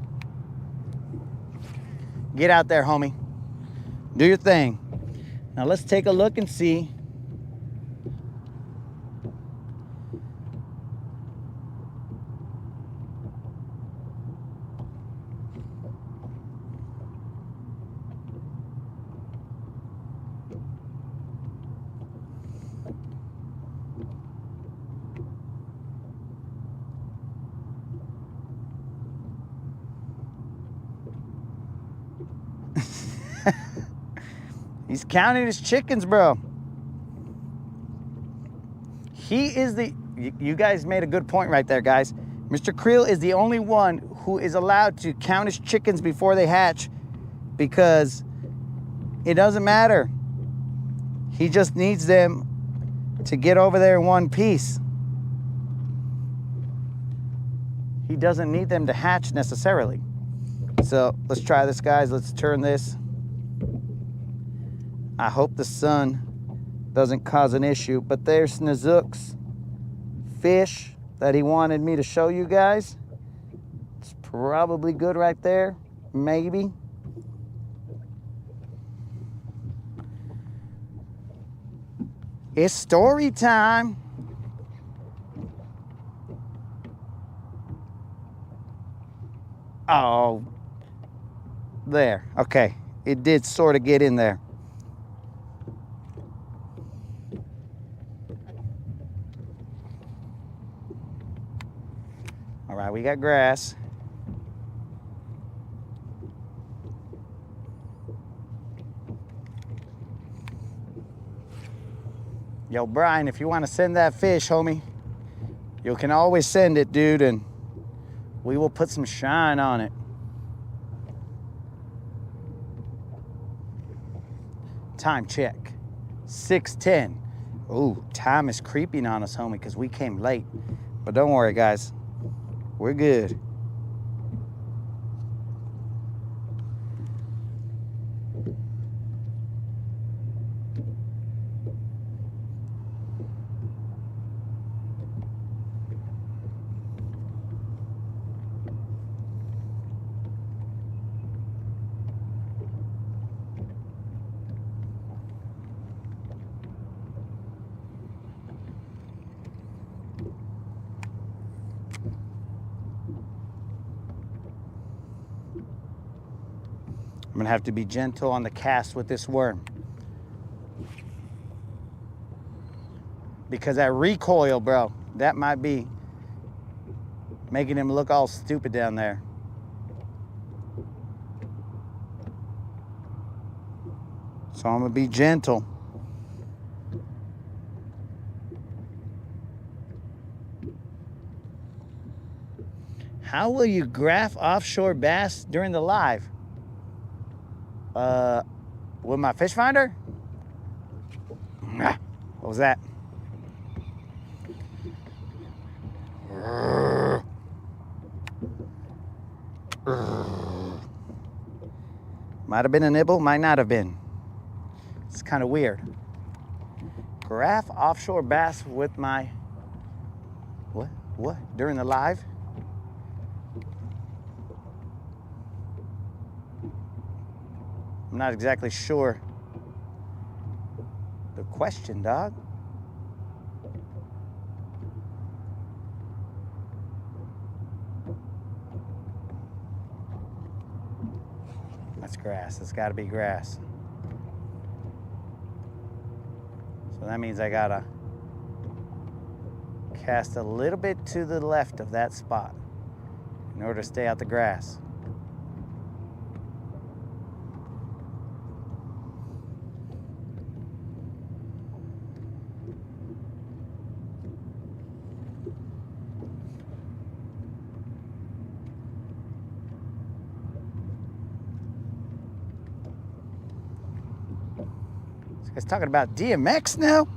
Get out there, homie. Do your thing. Now let's take a look and see. He's counting his chickens, bro. He is the, you guys made a good point right there, guys. Mr. Creel is the only one who is allowed to count his chickens before they hatch because it doesn't matter. He just needs them to get over there in one piece. He doesn't need them to hatch necessarily. So let's try this, guys. Let's turn this. I hope the sun doesn't cause an issue, but there's Nazook's fish that he wanted me to show you guys. It's probably good right there, maybe. It's story time. Oh, there, okay. It did sort of get in there. All right, we got grass. Yo, Brian, if you want to send that fish, homie, you can always send it, dude, and we will put some shine on it. Time check, 6:10. Ooh, time is creeping on us, homie, because we came late. But don't worry, guys. We're good. I'm gonna have to be gentle on the cast with this worm. Because that recoil, bro, that might be making him look all stupid down there. So I'm gonna be gentle. How will you graph offshore bass during the live? With my fish finder? What was that? Might have been a nibble, might not have been. It's kind of weird. Graph offshore bass with my, what? During the live? I'm not exactly sure the question, dog. That's grass. It's got to be grass. So that means I gotta cast a little bit to the left of that spot in order to stay out the grass. This guy's talking about DMX now?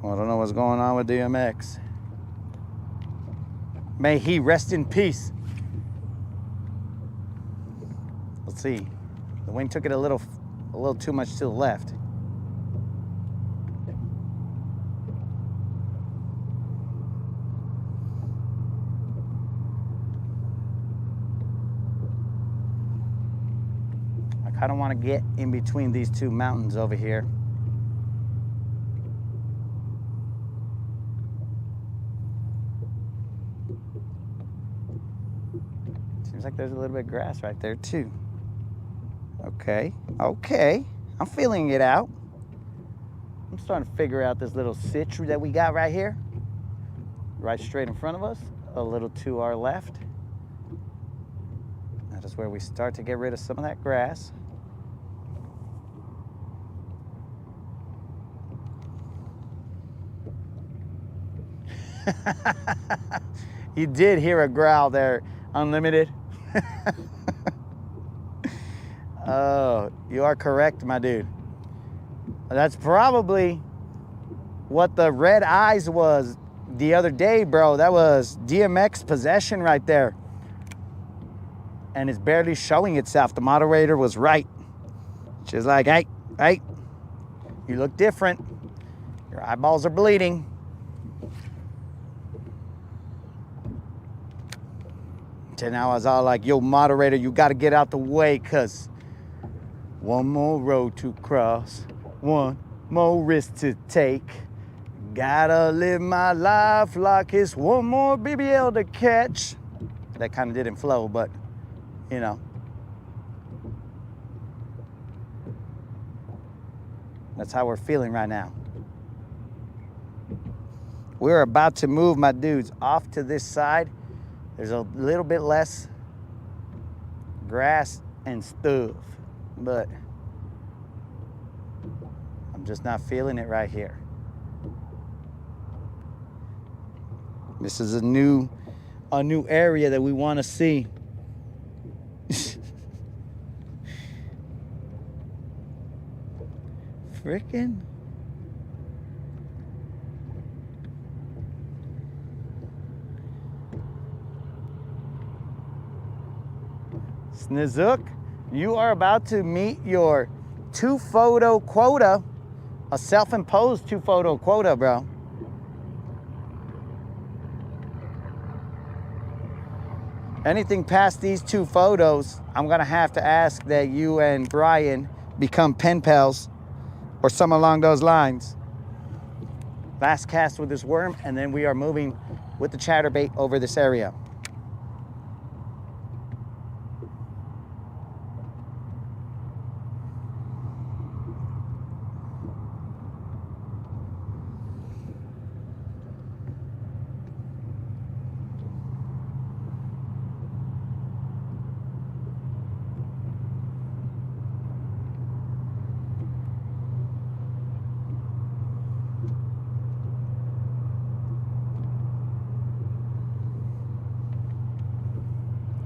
Well, I don't know what's going on with DMX. May he rest in peace. Let's see. The wind took it a little a little too much to the left. I kind of want to get in between these two mountains over here. Seems like there's a little bit of grass right there too. Okay, okay, I'm feeling it out. I'm starting to figure out this little sitch that we got right here. Right straight in front of us, a little to our left. That is where we start to get rid of some of that grass. You did hear a growl there, Unlimited. Oh, you are correct, my dude. That's probably what the red eyes was the other day, bro. That was DMX possession right there. And it's barely showing itself. The moderator was right. She's like, hey, hey, you look different. Your eyeballs are bleeding. So now I was all like, yo, moderator, you got to get out the way, because one more road to cross, one more risk to take. Gotta live my life like it's one more BBL to catch. That kind of didn't flow, but, you know. That's how we're feeling right now. We're about to move, my dudes, off to this side. There's a little bit less grass and stuff, but I'm just not feeling it right here. This is a new area that we want to see. Frickin'. Snizook, you are about to meet your 2-photo quota, a self-imposed 2-photo quota, bro. Anything past these 2 photos, I'm gonna have to ask that you and Brian become pen pals or something along those lines. Last cast with this worm, and then we are moving with the chatterbait over this area.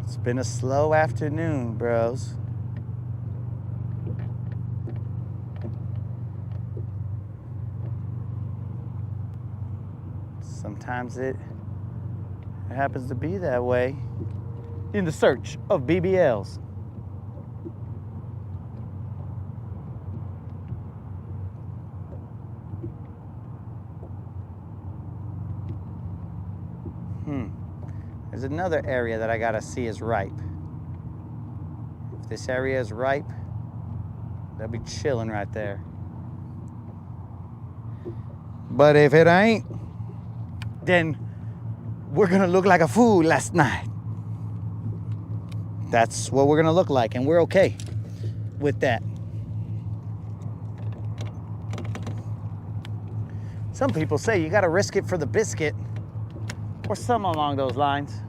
It's been a slow afternoon, bros. Sometimes it happens to be that way in the search of BBLs. There's another area that I gotta see is ripe. If this area is ripe, they'll be chilling right there. But if it ain't, then we're gonna look like a fool last night. That's what we're gonna look like, and we're okay with that. Some people say you gotta risk it for the biscuit, or something along those lines.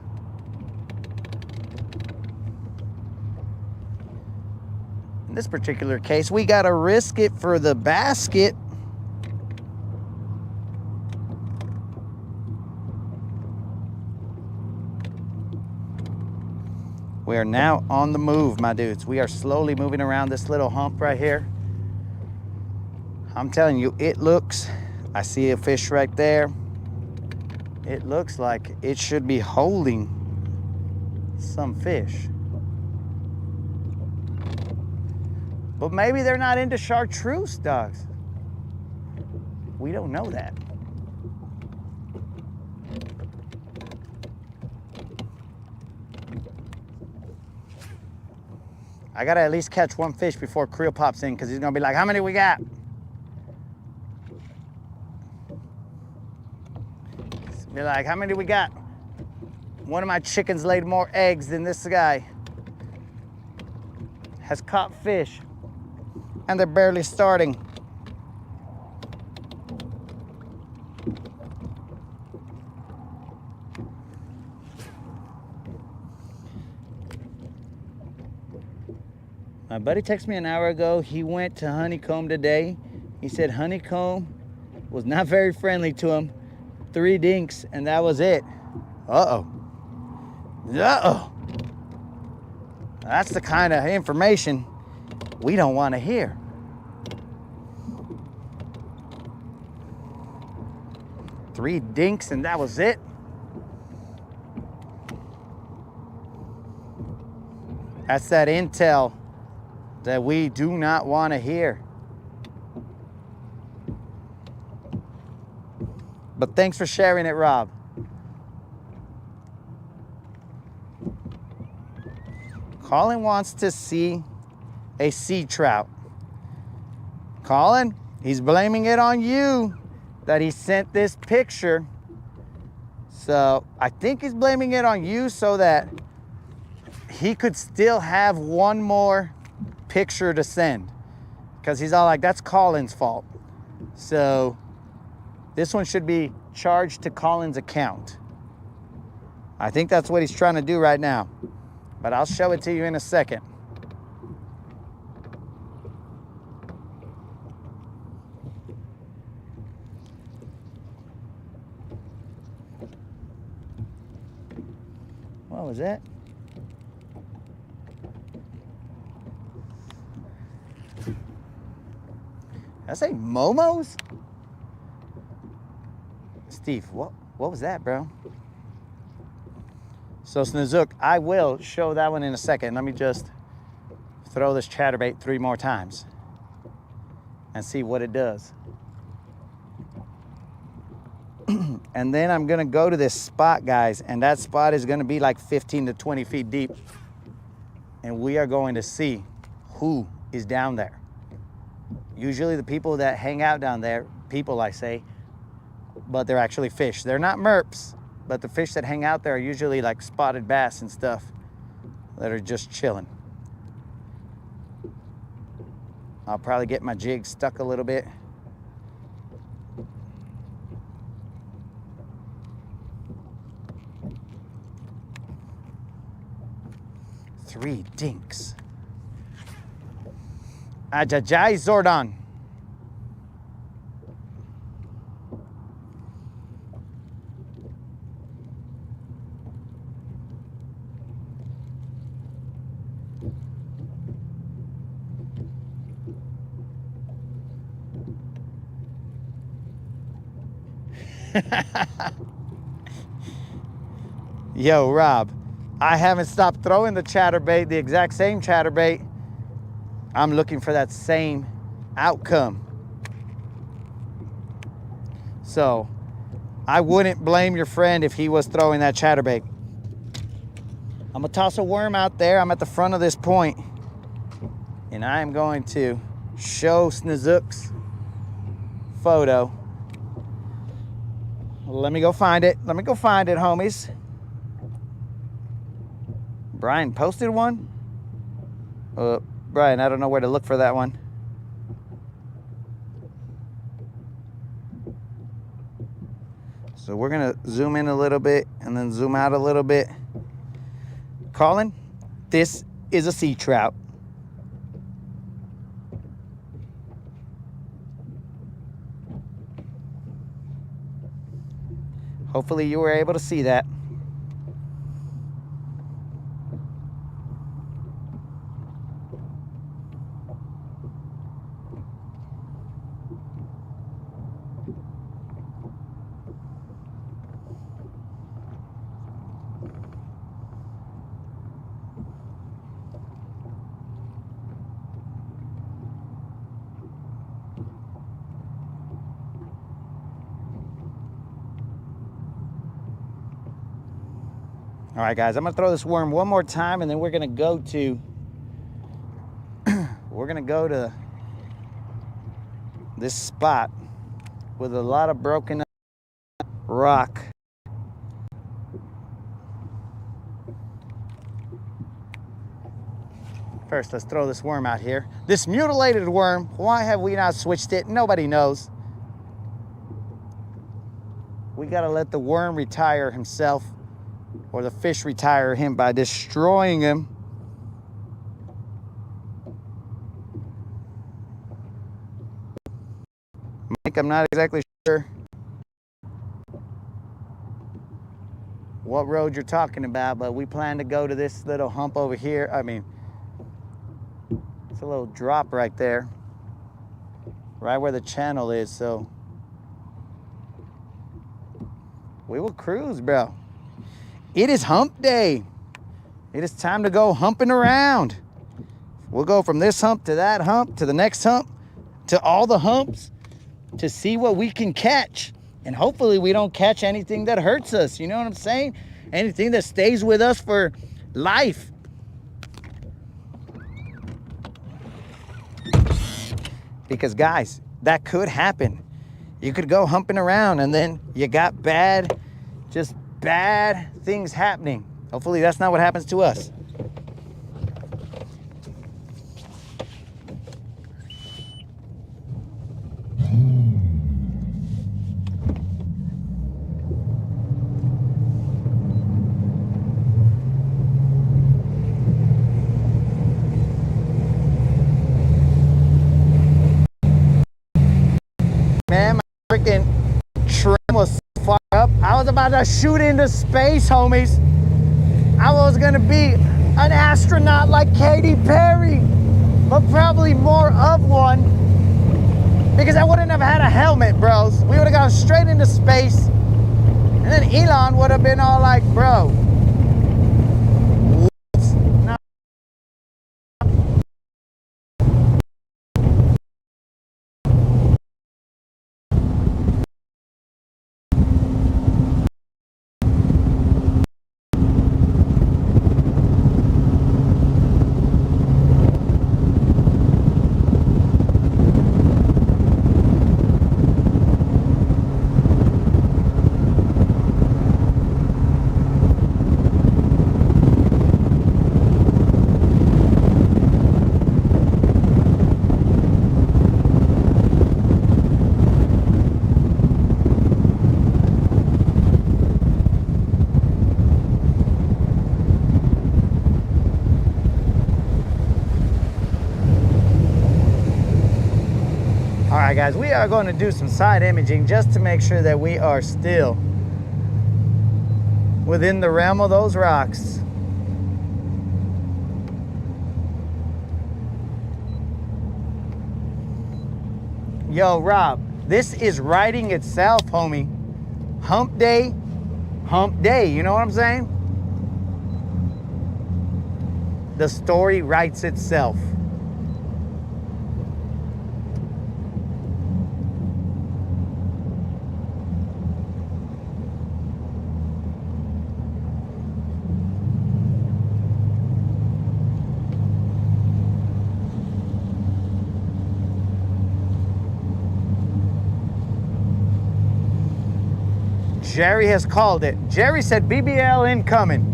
In this particular case, we gotta risk it for the basket. We are now on the move, my dudes. We are slowly moving around this little hump right here. I'm telling you, it looks, I see a fish right there. It looks like it should be holding some fish. But maybe they're not into chartreuse, dogs. We don't know that. I gotta at least catch one fish before Creel pops in, because he's gonna be like, how many we got? Be like, how many we got? One of my chickens laid more eggs than this guy has caught fish, and they're barely starting. My buddy texted me an hour ago. He went to Honeycomb today. He said Honeycomb was not very friendly to him. 3 dinks, and that was it. Uh-oh. Uh-oh. That's the kind of information we don't want to hear. Three dinks, and that was it. That's that intel that we do not want to hear. But thanks for sharing it, Rob. Colin wants to see a sea trout. Colin, he's blaming it on you that he sent this picture. So I think he's blaming it on you so that he could still have one more picture to send, because he's all like, that's Colin's fault. So this one should be charged to Colin's account. I think that's what he's trying to do right now, but I'll show it to you in a second. What was that? Did I say Momos? Steve, what was that, bro? So Snozook, I will show that one in a second. Let me just throw this chatterbait 3 more times and see what it does. And then I'm gonna go to this spot, guys, and that spot is gonna be like 15 to 20 feet deep. And we are going to see who is down there. Usually the people that hang out down there, people I say, but they're actually fish. They're not merps, but the fish that hang out there are usually like spotted bass and stuff that are just chilling. I'll probably get my jig stuck a little bit. Three dinks. Ajajai Zordan. Yo, Rob, I haven't stopped throwing the chatterbait, the exact same chatterbait. I'm looking for that same outcome. So I wouldn't blame your friend if he was throwing that chatterbait. I'm gonna toss a worm out there. I'm at the front of this point, and I am going to show Snozook's photo. Let me go find it. Let me go find it, homies. Brian posted one? Brian, I don't know where to look for that one. So we're gonna zoom in a little bit and then zoom out a little bit. Colin, this is a sea trout. Hopefully you were able to see that. All right, guys, I'm gonna throw this worm one more time, and then we're gonna go to this spot with a lot of broken rock. First, let's throw this worm out here. This mutilated worm, why have we not switched it? Nobody knows. We gotta let the worm retire himself, or the fish retire him by destroying him. Mike, I'm not exactly sure what road you're talking about, but we plan to go to this little hump over here. I mean, it's a little drop right there, right where the channel is, so we will cruise, bro. It is hump day. It is time to go humping around. We'll go from this hump to that hump to the next hump to all the humps to see what we can catch. And hopefully we don't catch anything that hurts us. You know what I'm saying? Anything that stays with us for life. Because guys, that could happen. You could go humping around and then you got bad things happening. Hopefully that's not what happens to us. Man, my freaking trim was so far up. I was about to shoot into space, homies. I was gonna be an astronaut like Katy Perry, but probably more of one, because I wouldn't have had a helmet, bros. We would have gone straight into space, and then Elon would have been all like, bro, all right, guys, we are going to do some side imaging just to make sure that we are still within the realm of those rocks. Yo, Rob, this is writing itself, homie. Hump day, you know what I'm saying? The story writes itself. Jerry has called it. Jerry said BBL incoming.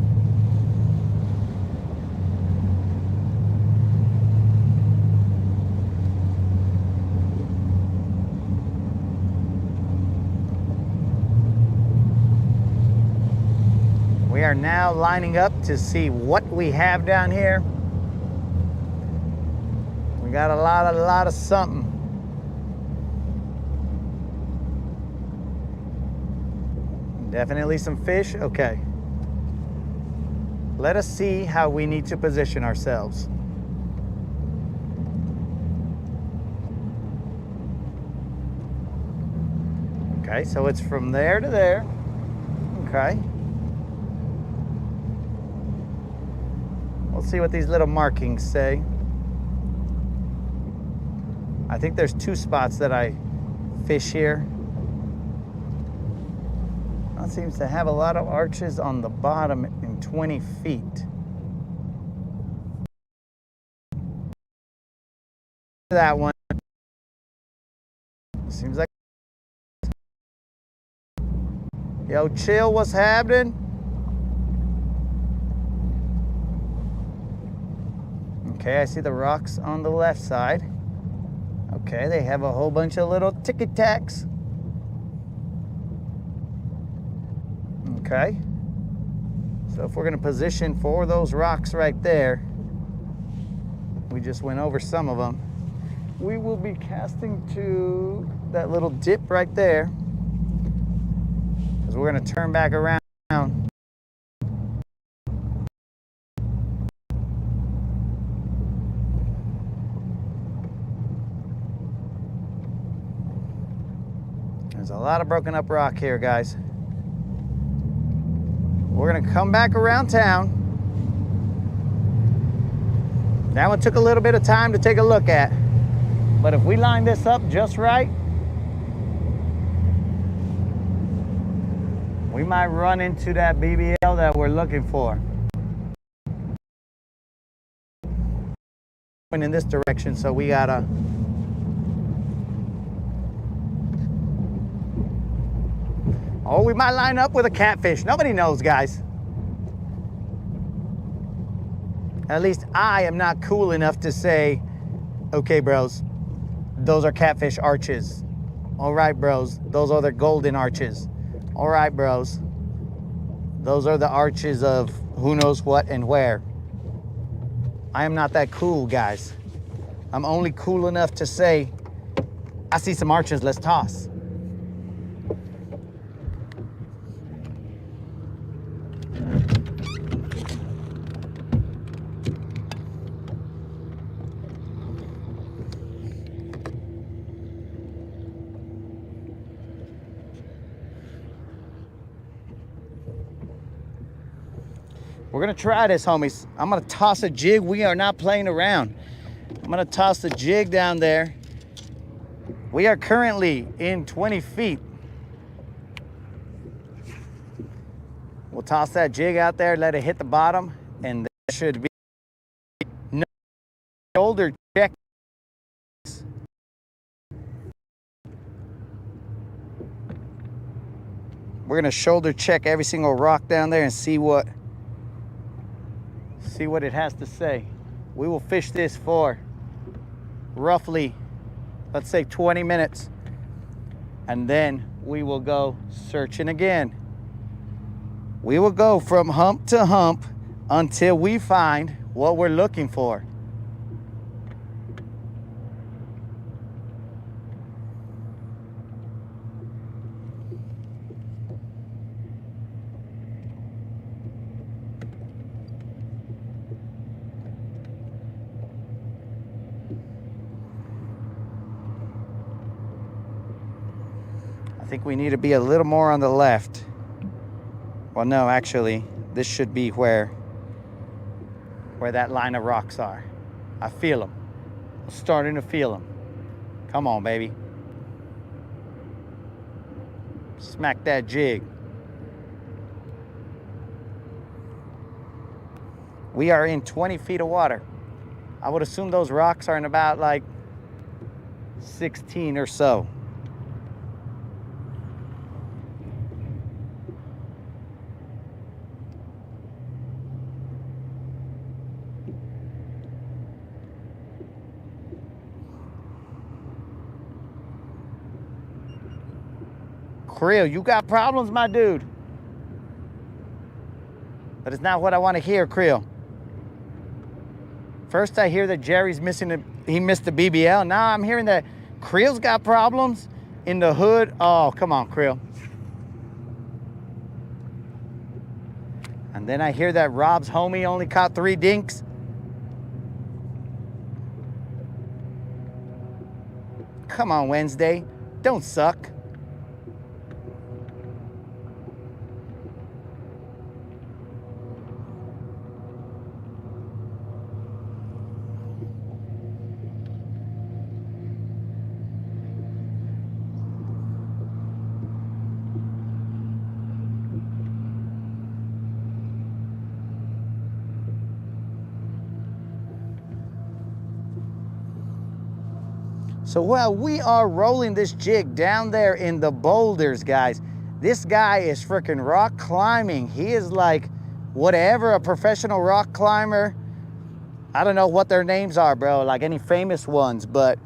We are now lining up to see what we have down here. We got a lot of something. Definitely some fish. Okay. Let us see how we need to position ourselves. Okay, so it's from there to there. Okay. We'll see what these little markings say. I think there's two spots that I fish here. It seems to have a lot of arches on the bottom in in 20 feet. That one. Seems like. Yo, chill, what's happening? Okay, I see the rocks on the left side. Okay, they have a whole bunch of little ticket tacks. Okay. So if we're gonna position for those rocks right there, we just went over some of them. We will be casting to that little dip right there, because we're gonna turn back around. There's a lot of broken up rock here, guys. We're gonna come back around town. That one took a little bit of time to take a look at, but if we line this up just right, we might run into that BBL that we're looking for. In this direction, so we gotta oh, we might line up with a catfish. Nobody knows, guys. At least I am not cool enough to say, okay, bros, those are catfish arches. All right, bros, those are the golden arches. All right, bros, those are the arches of who knows what and where. I am not that cool, guys. I'm only cool enough to say, I see some arches, let's toss. We're gonna try this, homies. I'm gonna toss a jig. We are not playing around. I'm gonna toss the jig down there. We are currently in 20 feet. We'll toss that jig out there, let it hit the bottom, and there should be no shoulder check. We're gonna shoulder check every single rock down there and see what it has to say. We will fish this for roughly, let's say 20 minutes, and then we will go searching again. We will go from hump to hump until we find what we're looking for. I think we need to be a little more on the left. Well, no, actually, this should be where that line of rocks are. I feel them. I'm starting to feel them. Come on, baby. Smack that jig. We are in 20 feet of water. I would assume those rocks are in about like 16 or so. Creel, you got problems, my dude. But it's not what I want to hear, Creel. First I hear that Jerry's he missed the BBL. Now I'm hearing that Creel's got problems in the hood. Oh, come on, Creel. And then I hear that Rob's homie only caught 3 dinks. Come on, Wednesday. Don't suck. So while we are rolling this jig down there in the boulders, guys, this guy is freaking rock climbing. He is like whatever, a professional rock climber. I don't know what their names are, bro, like any famous ones, but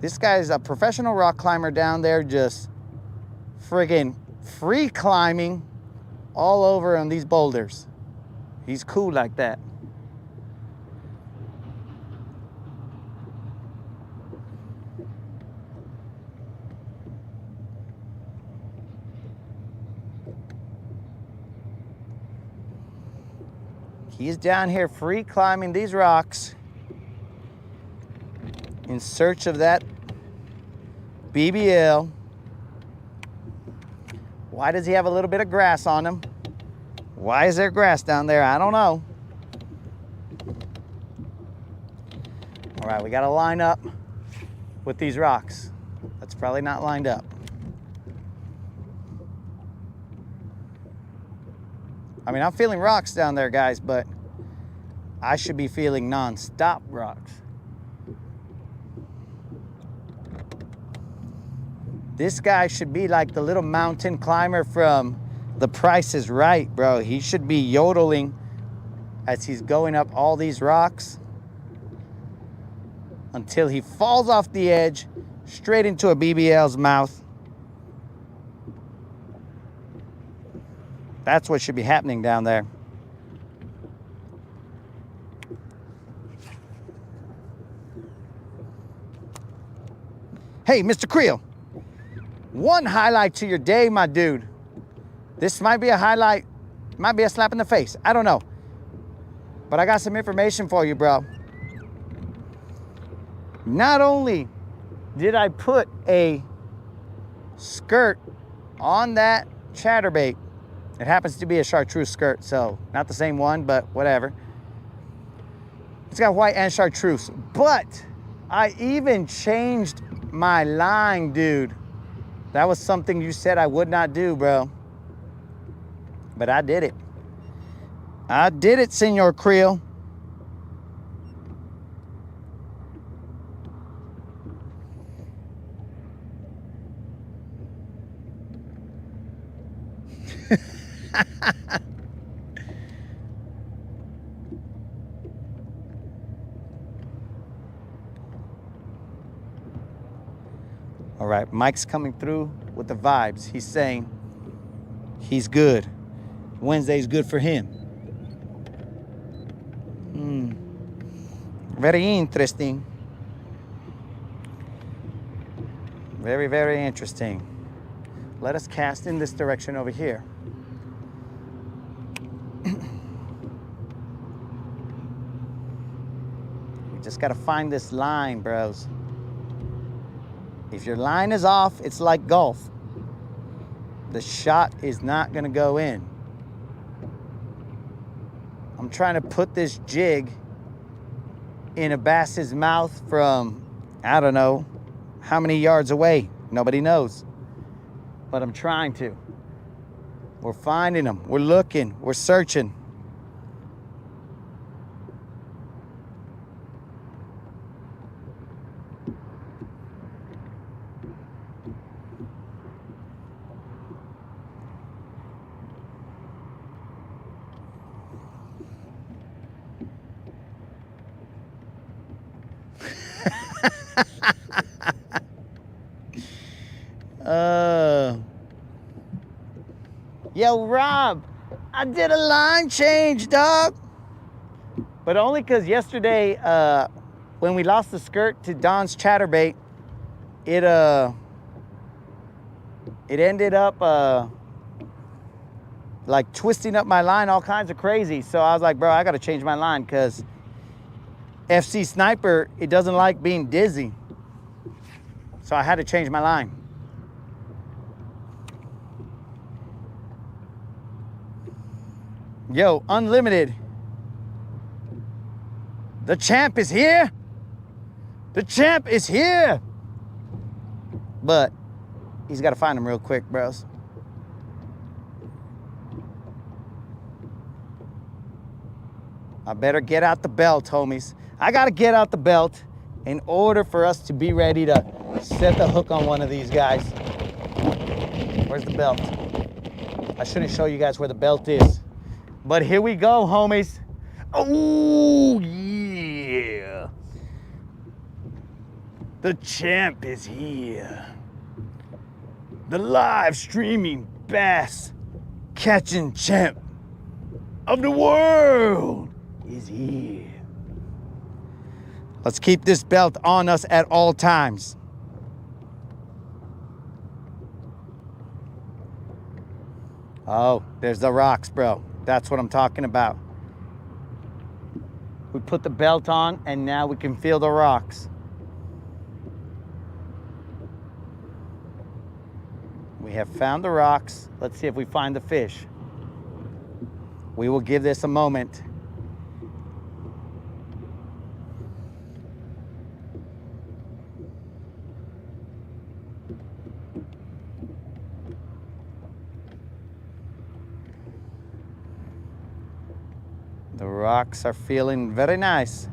this guy is a professional rock climber down there just friggin' free climbing all over on these boulders. He's cool like that. He's down here free climbing these rocks in search of that BBL. Why does he have a little bit of grass on him? Why is there grass down there? I don't know. All right, we got to line up with these rocks. That's probably not lined up. I mean, I'm feeling rocks down there, guys, but I should be feeling non-stop rocks. This guy should be like the little mountain climber from The Price is Right, bro. He should be yodeling as he's going up all these rocks until he falls off the edge straight into a BBL's mouth. That's what should be happening down there. Hey, Mr. Creel, one highlight to your day, my dude. This might be a highlight, might be a slap in the face. I don't know. But I got some information for you, bro. Not only did I put a skirt on that chatterbait, it happens to be a chartreuse skirt, so not the same one, but whatever. It's got white and chartreuse, but I even changed my line, dude. That was something you said I would not do, bro. But I did it. I did it, Senor Creel. All right, Mike's coming through with the vibes. He's saying he's good. Wednesday's good for him. Very interesting. Very, very interesting. Let us cast in this direction over here. We just gotta find this line, bros. If your line is off, it's like golf. The shot is not gonna go in. I'm trying to put this jig in a bass's mouth from, I don't know, how many yards away. Nobody knows. But I'm trying to. We're finding them. We're looking. We're searching. Yo, Rob, I did a line change, dog. But only because yesterday, when we lost the skirt to Don's chatterbait, it ended up like twisting up my line all kinds of crazy. So I was like, bro, I got to change my line because FC Sniper, it doesn't like being dizzy. So I had to change my line. Yo, Unlimited. The champ is here. The champ is here. But he's got to find him real quick, bros. I better get out the belt, homies. I got to get out the belt in order for us to be ready to set the hook on one of these guys. Where's the belt? I shouldn't show you guys where the belt is. But here we go, homies. Oh, yeah. The champ is here. The live streaming bass catching champ of the world is here. Let's keep this belt on us at all times. Oh, there's the rocks, bro. That's what I'm talking about. We put the belt on and now we can feel the rocks. We have found the rocks. Let's see if we find the fish. We will give this a moment. The rocks are feeling very nice.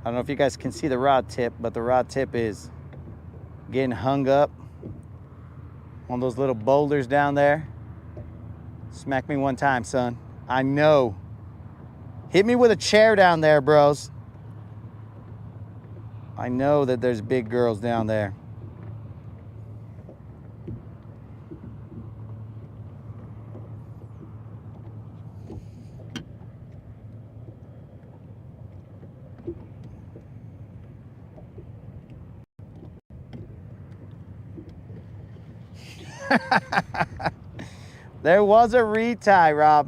I don't know if you guys can see the rod tip, but the rod tip is getting hung up on those little boulders down there. Smack me one time, son. I know. Hit me with a chair down there, bros. I know that there's big girls down there. There was a retie, Rob.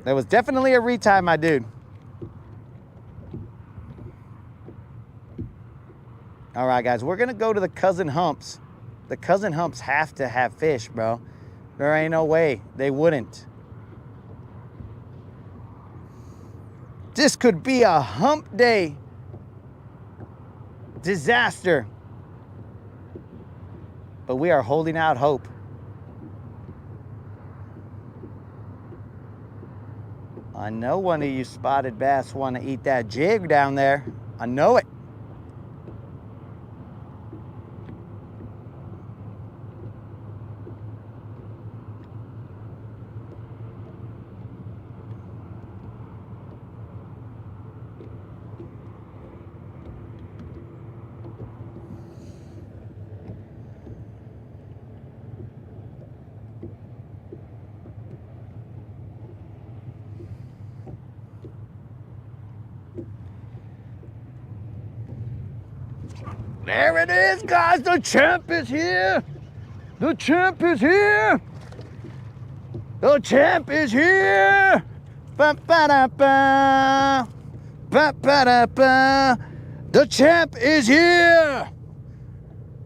There was definitely a retie, my dude. All right, guys, we're gonna go to the cousin humps. The cousin humps have to have fish, bro. There ain't no way they wouldn't. This could be a hump day disaster. But we are holding out hope. I know one of you spotted bass want to eat that jig down there. I know it. There it is, guys. The champ is here. The champ is here. The champ is here. Ba-ba-da-ba. Ba-ba-da-ba. The champ is here.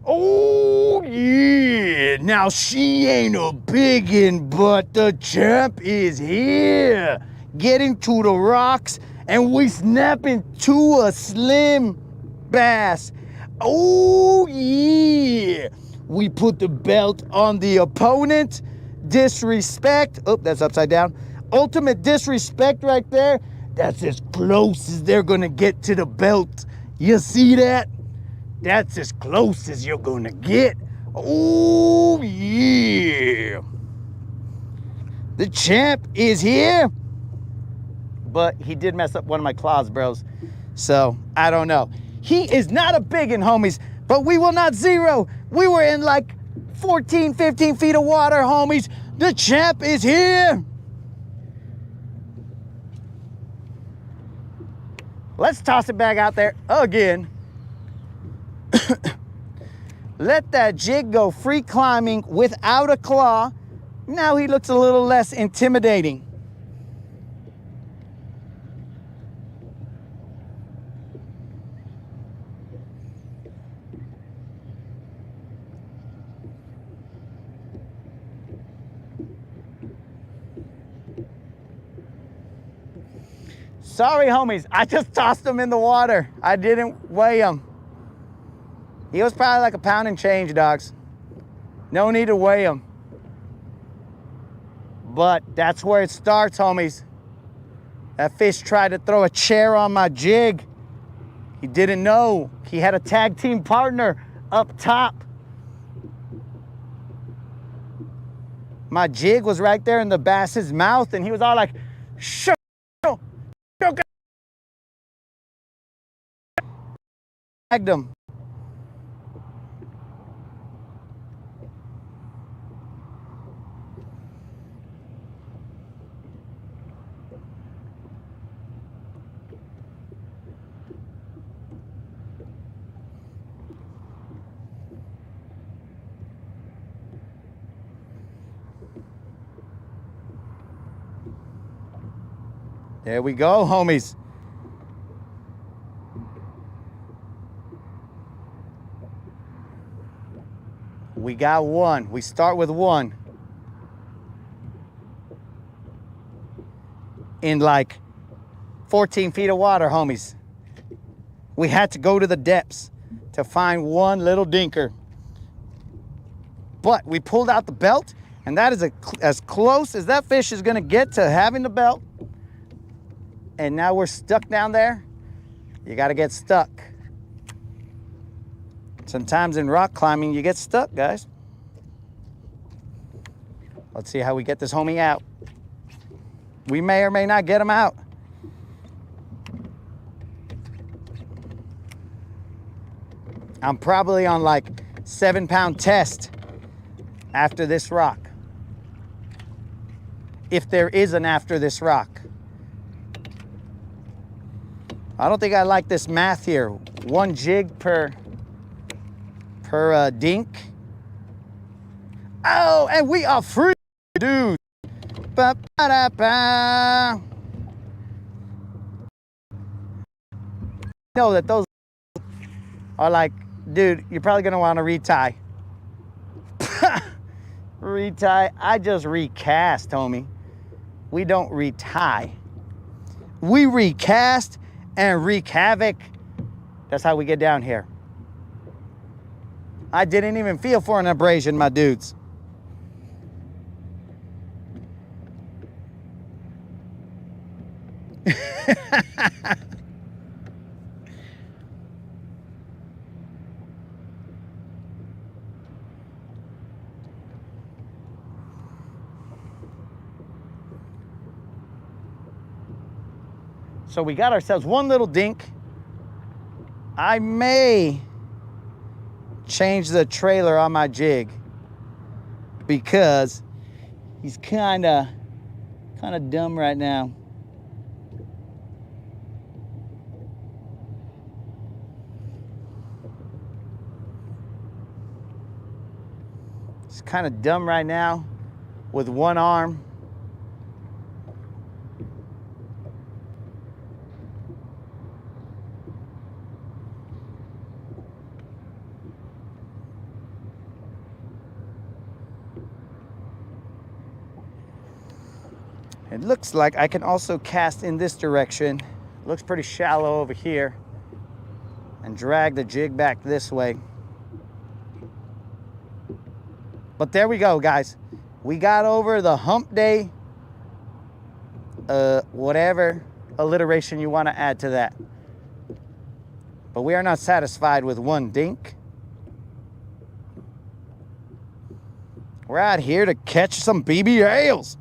Oh, yeah. Now, she ain't a biggin', but the champ is here. Getting to the rocks, and we snapping to a slim bass. Oh, yeah. We put the belt on the opponent. Disrespect. Oh, that's upside down. Ultimate disrespect right there. That's as close as they're going to get to the belt. You see that? That's as close as you're going to get. Oh, yeah. The champ is here. But he did mess up one of my claws, bros. So, I don't know. He is not a biggin', homies, but we will not zero. We were in like 14, 15 feet of water, homies. The champ is here. Let's toss it back out there again. Let that jig go free climbing without a claw. Now he looks a little less intimidating. Sorry, homies, I just tossed him in the water. I didn't weigh him. He was probably like a pound and change, dogs. No need to weigh him. But that's where it starts, homies. That fish tried to throw a chair on my jig. He didn't know. He had a tag team partner up top. My jig was right there in the bass's mouth, and he was all like, "Shoo, shoo, shoo." Tagged him. There we go, homies. We got one. We start with one. In like 14 feet of water, homies. We had to go to the depths to find one little dinker. But we pulled out the belt, and that is as close as that fish is gonna get to having the belt. And now we're stuck down there. You gotta get stuck. Sometimes in rock climbing, you get stuck, guys. Let's see how we get this homie out. We may or may not get him out. I'm probably on like 7-pound test after this rock. If there is an after this rock. I don't think I like this math here. 1 jig per dink. Oh, and we are free, dude. Ba-ba-da-ba. Know that those are like, dude, you're probably gonna want to retie. Retie. I just recast, homie. We don't retie. We recast and wreak havoc. That's how we get down here. I didn't even feel for an abrasion, my dudes. So we got ourselves one little dink. I may change the trailer on my jig because he's kind of dumb right now. He's kind of dumb right now with one arm. It looks like I can also cast in this direction. Looks pretty shallow over here. And drag the jig back this way. But there we go, guys. We got over the hump day, whatever alliteration you want to add to that. But we are not satisfied with one dink. We're out here to catch some BBAs.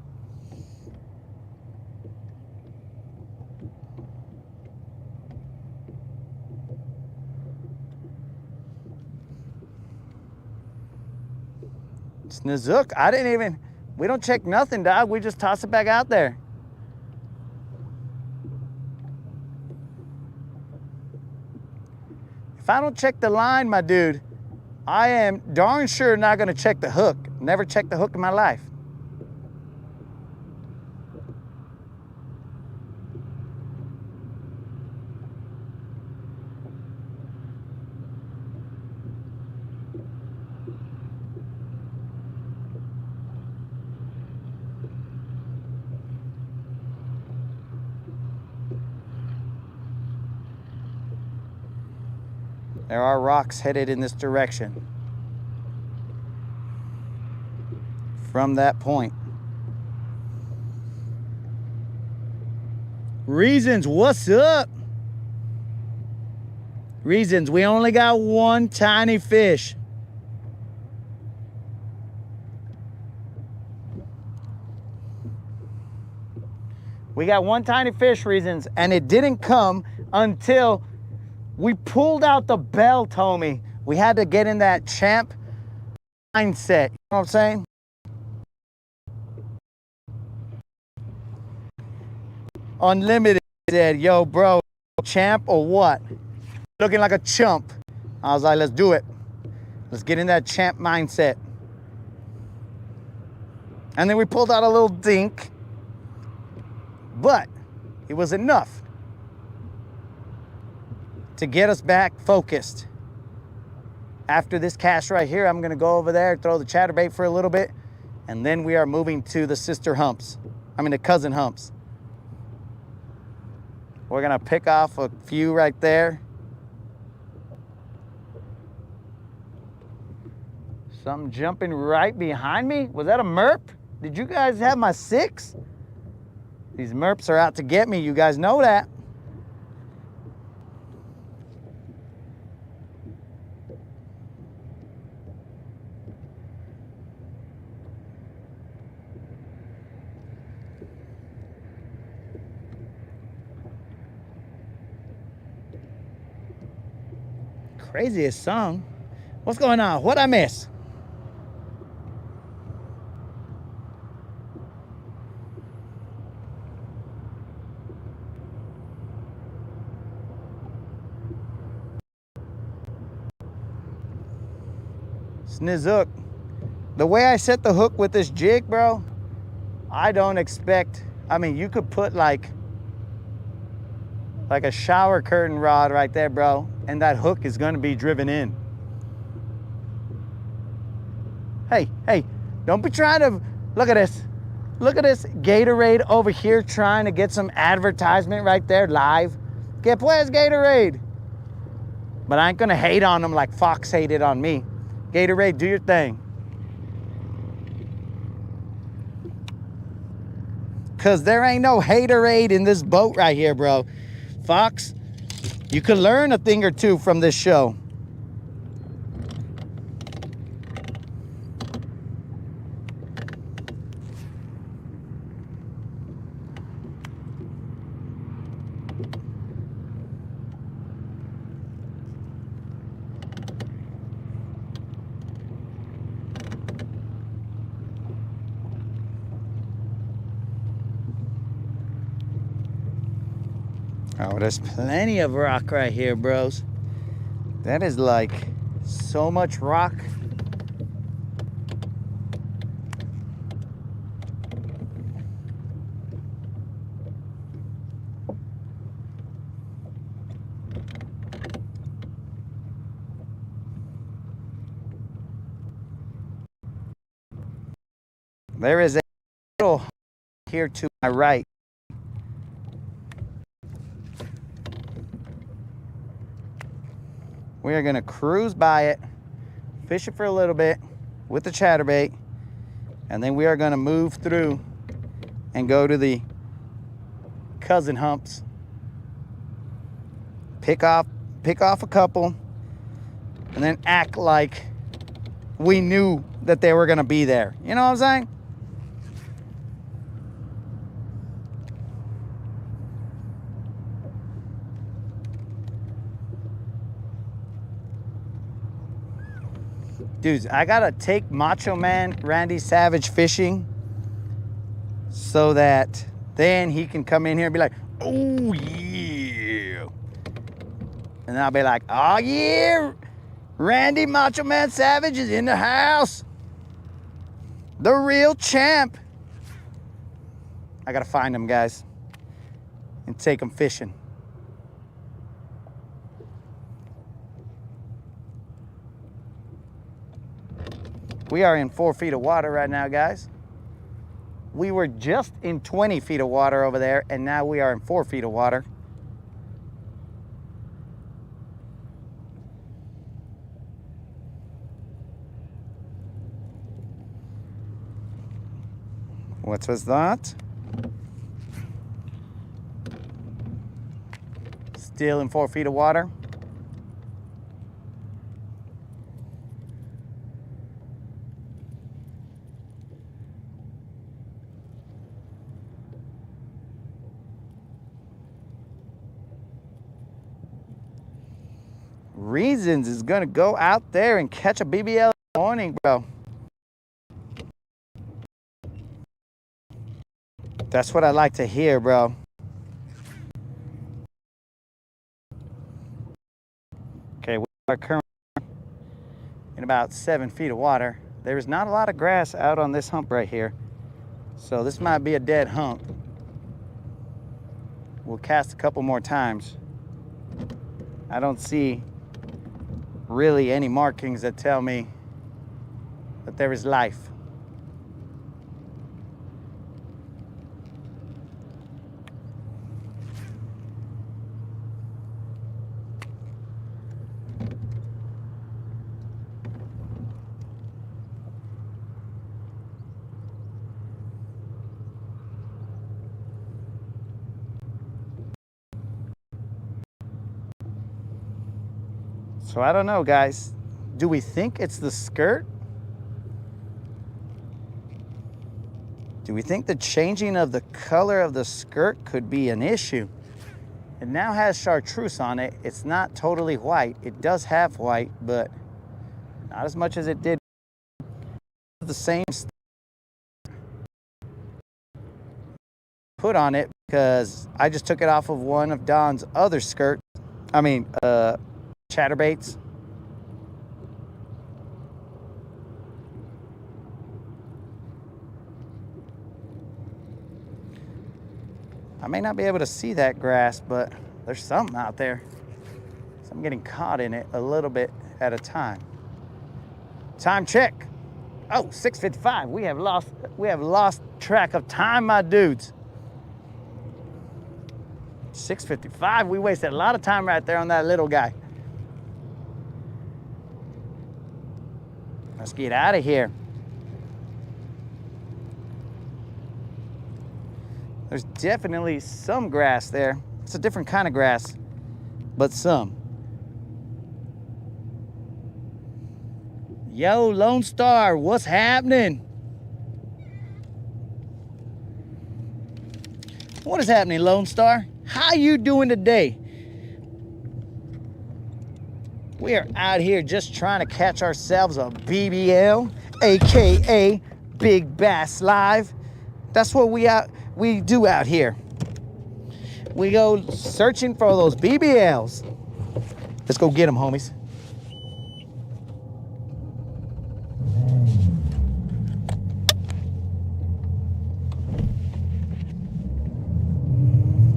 Snazook, we don't check nothing, dog. We just toss it back out there. If I don't check the line, my dude, I am darn sure not gonna check the hook. Never checked the hook in my life. There are rocks headed in this direction. From that point. Reasons, what's up? Reasons, we only got one tiny fish. We got one tiny fish, Reasons, and it didn't come until we pulled out the belt, homie. We had to get in that champ mindset. You know what I'm saying? Unlimited said, yo, bro, champ or what? Looking like a chump. I was like, let's do it. Let's get in that champ mindset. And then we pulled out a little dink, but it was enough to get us back focused. After this cast right here, I'm gonna go over there, throw the chatterbait for a little bit, and then we are moving to the sister humps. The cousin humps. We're gonna pick off a few right there. Something jumping right behind me. Was that a merp? Did you guys have my 6? These merps are out to get me. You guys know that. Craziest song. What's going on? What'd I miss? Snizook. The way I set the hook with this jig, bro, I don't expect, you could put like a shower curtain rod right there, bro, and that hook is gonna be driven in. Hey, don't be trying to, look at this. Look at this Gatorade over here trying to get some advertisement right there live. Que pues, Gatorade? But I ain't gonna hate on them like Fox hated on me. Gatorade, do your thing. Cause there ain't no haterade in this boat right here, bro. Fox, you could learn a thing or two from this show. Oh, there's plenty of rock right here, bros. That is like so much rock. There is a little here to my right. We are gonna cruise by it, fish it for a little bit with the chatterbait, and then we are gonna move through and go to the cousin humps. Pick off a couple, and then act like we knew that they were gonna be there. You know what I'm saying? Dudes, I gotta take Macho Man Randy Savage fishing so that then he can come in here and be like, oh yeah. And I'll be like, oh yeah, Randy Macho Man Savage is in the house. The real champ. I gotta find him, guys, and take him fishing. We are in 4 feet of water right now, guys. We were just in 20 feet of water over there, and now we are in 4 feet of water. What was that? Still in 4 feet of water. Reasons is gonna go out there and catch a BBL in the morning, bro. That's what I like to hear, bro. Okay, we are currently in about 7 feet of water. There is not a lot of grass out on this hump right here, so this might be a dead hump. We'll cast a couple more times. I don't see really any markings that tell me that there is life. So I don't know, guys. Do we think it's the skirt? Do we think the changing of the color of the skirt could be an issue? It now has chartreuse on it. It's not totally white. It does have white, but not as much as it did. The same put on it because I just took it off of one of Don's other skirts. Chatterbaits. I may not be able to see that grass, but there's something out there. So I'm getting caught in it a little bit at a time. Time check. Oh, 6:55. We have lost track of time, my dudes. 6:55. We wasted a lot of time right there on that little guy. Let's get out of here. There's definitely some grass there. It's a different kind of grass, but some. Yo, Lone Star, what's happening? What is happening, Lone Star? How you doing today? We are out here just trying to catch ourselves a BBL, AKA Big Bass Live. That's what we do out here. We go searching for those BBLs. Let's go get them, homies.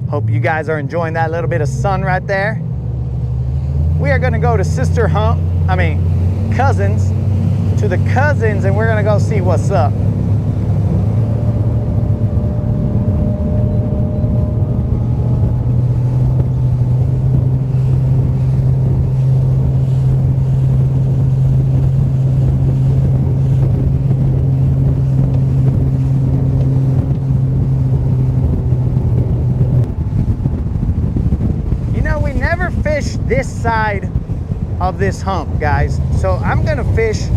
Hope you guys are enjoying that little bit of sun right there. We are gonna go to cousins, to the cousins, and we're gonna go see what's up. This side of this hump, guys. So I'm gonna fish,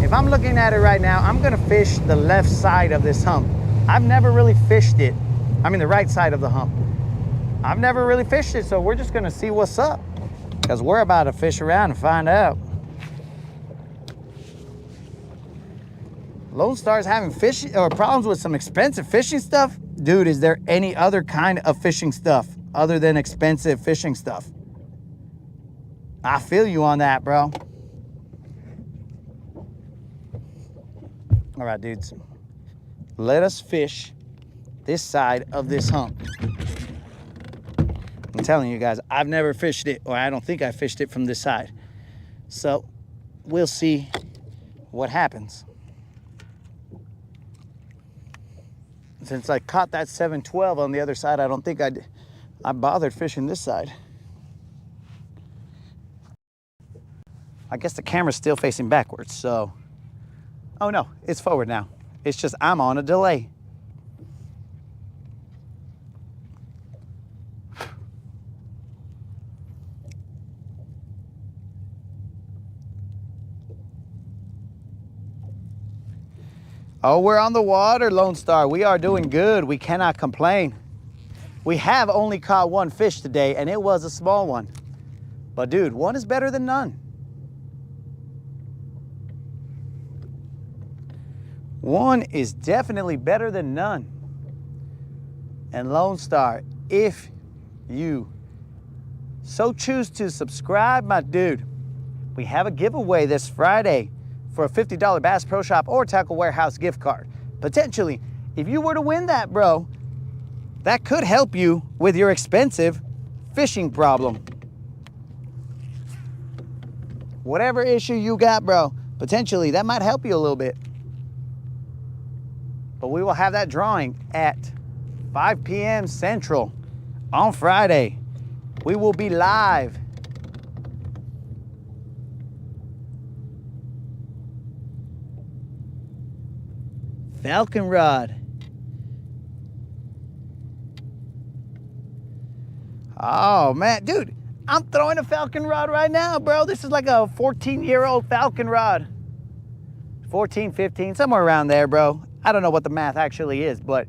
if I'm looking at it right now, I'm gonna fish the left side of this hump. I've never really fished it. The right side of the hump. I've never really fished it, so we're just gonna see what's up, because we're about to fish around and find out. Lone Star's having fishing or problems with some expensive fishing stuff. Dude, is there any other kind of fishing stuff other than expensive fishing stuff? I feel you on that, bro. All right, dudes. Let us fish this side of this hump. I'm telling you guys, I've never fished it, or I don't think I fished it from this side. So we'll see what happens. Since I caught that 712 on the other side, I don't think I bothered fishing this side. I guess the camera's still facing backwards, so. Oh no, it's forward now. It's just I'm on a delay. Oh, we're on the water, Lone Star. We are doing good. We cannot complain. We have only caught one fish today, and it was a small one. But dude, one is better than none. One is definitely better than none. And Lone Star, if you so choose to subscribe, my dude, we have a giveaway this Friday for a $50 Bass Pro Shop or Tackle Warehouse gift card. Potentially, if you were to win that, bro, that could help you with your expensive fishing problem. Whatever issue you got, bro, potentially that might help you a little bit. But we will have that drawing at 5 p.m. Central on Friday. We will be live. Falcon rod. Oh man, dude, I'm throwing a falcon rod right now, bro. This is like a 14-year-old falcon rod. 14, 15, somewhere around there, bro. I don't know what the math actually is, but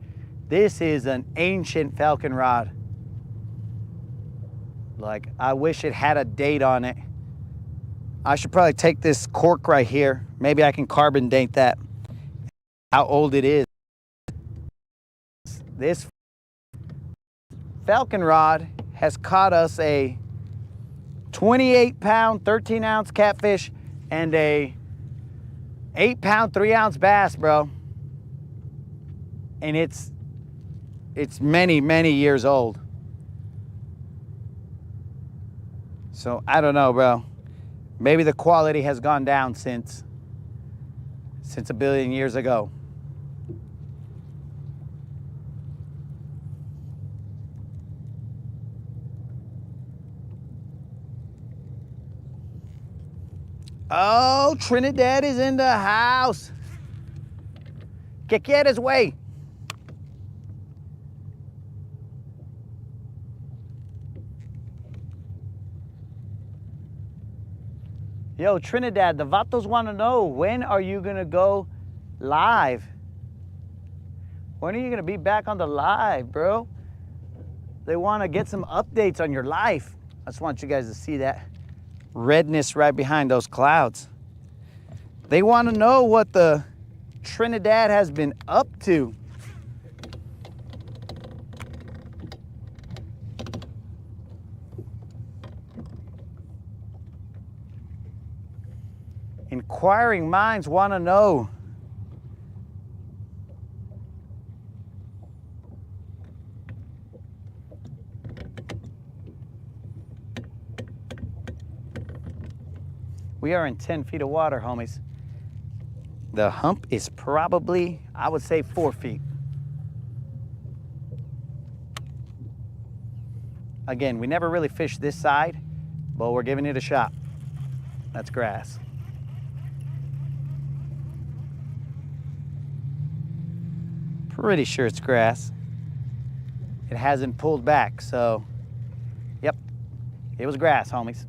this is an ancient falcon rod. Like, I wish it had a date on it. I should probably take this cork right here. Maybe I can carbon date that, how old it is. This falcon rod has caught us a 28-pound, 13-ounce catfish and a 8-pound, 3-ounce bass, bro. And it's many, many years old. So I don't know, bro. Maybe the quality has gone down since a billion years ago. Oh, Trinidad is in the house. Que quieres, way? Yo, Trinidad, the Vatos want to know, when are you going to go live? When are you going to be back on the live, bro? They want to get some updates on your life. I just want you guys to see that redness right behind those clouds. They want to know what the Trinidad has been up to. Inquiring minds want to know. We are in 10 feet of water, homies. The hump is probably, I would say, 4 feet. Again, we never really fished this side, but we're giving it a shot. That's grass. Pretty sure it's grass. It hasn't pulled back, so yep, it was grass, homies.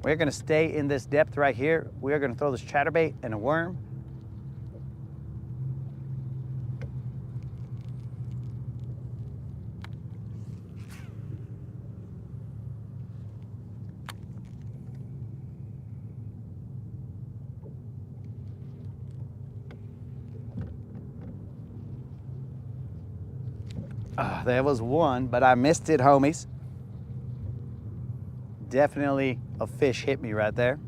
We're gonna stay in this depth right here. We're gonna throw this chatterbait and a worm. There was one, but I missed it, homies. Definitely a fish hit me right there.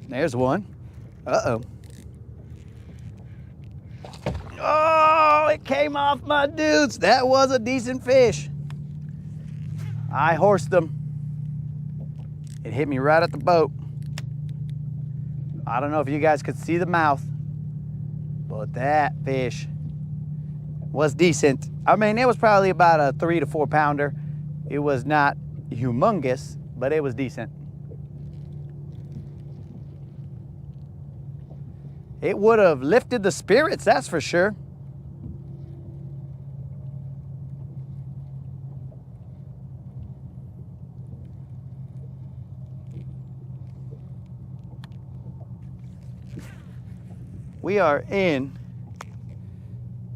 There's one. Uh-oh. Oh, it came off my dudes. That was a decent fish. I horsed them. It hit me right at the boat. I don't know if you guys could see the mouth, But that fish was decent. I mean, it was probably about a 3 to 4 pounder. It was not humongous, but it was decent. It would have lifted the spirits, that's for sure. We are in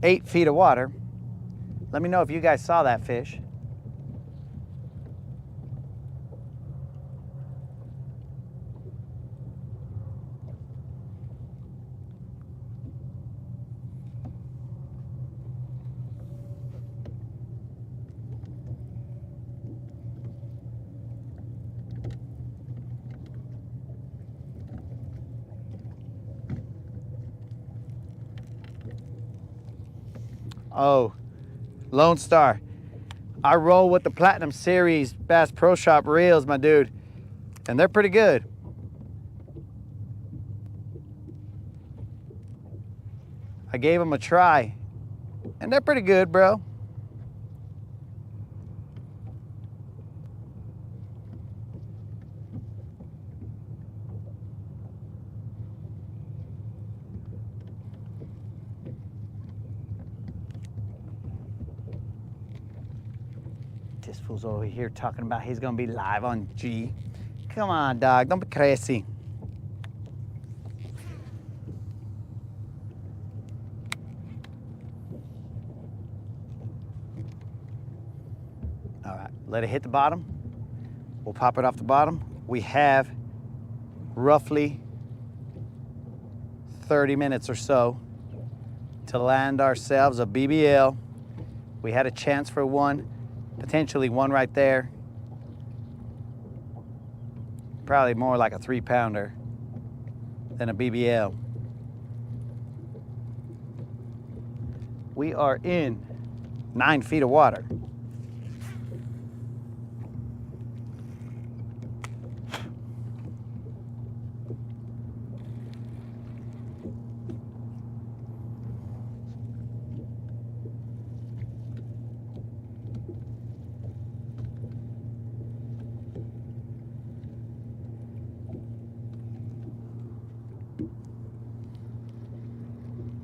8 feet of water. Let me know if you guys saw that fish. Oh, Lone Star. I roll with the Platinum Series Bass Pro Shop reels, my dude, and they're pretty good. I gave them a try, and they're pretty good, bro. This fool's over here talking about he's gonna be live on G. Come on, dog, don't be crazy. All right, let it hit the bottom. We'll pop it off the bottom. We have roughly 30 minutes or so to land ourselves a BBL. We had a chance for one, potentially one right there. Probably more like a 3 pounder than a BBL. We are in 9 feet of water.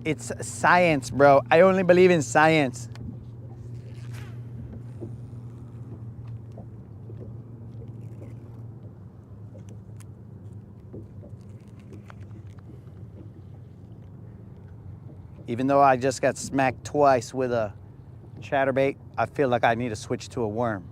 It's science, bro. I only believe in science. Even though I just got smacked twice with a chatterbait, I feel like I need to switch to a worm.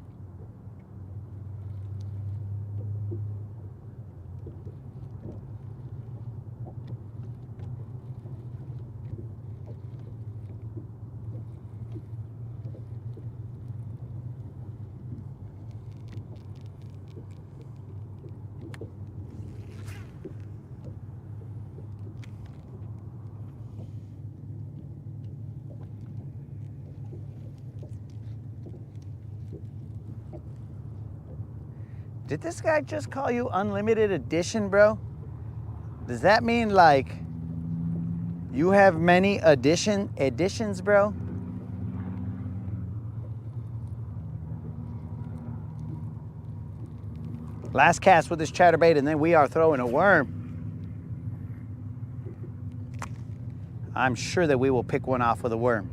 Did this guy just call you unlimited edition, bro? Does that mean like you have many editions, bro? Last cast with this chatterbait, and then we are throwing a worm. I'm sure that we will pick one off with a worm.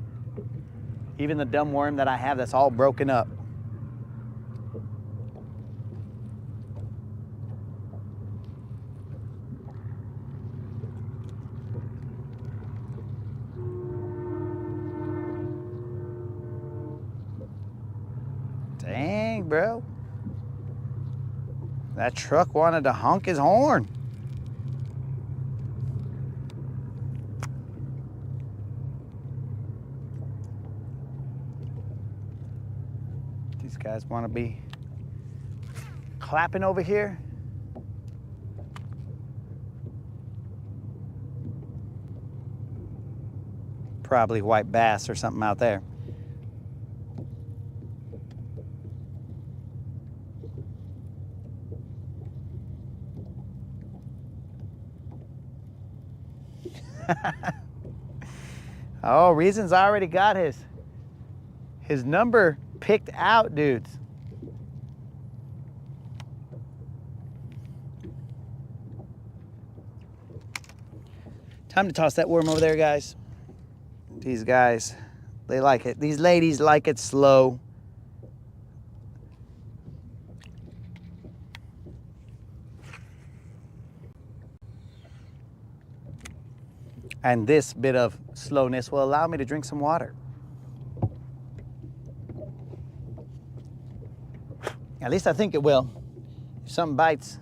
Even the dumb worm that I have that's all broken up. Dang, bro. That truck wanted to honk his horn. These guys want to be clapping over here. Probably white bass or something out there. Oh, Reason's already got his number picked out, dudes. Time to toss that worm over there, guys. These guys, they like it. These ladies like it slow. And this bit of slowness will allow me to drink some water. At least I think it will. If something bites,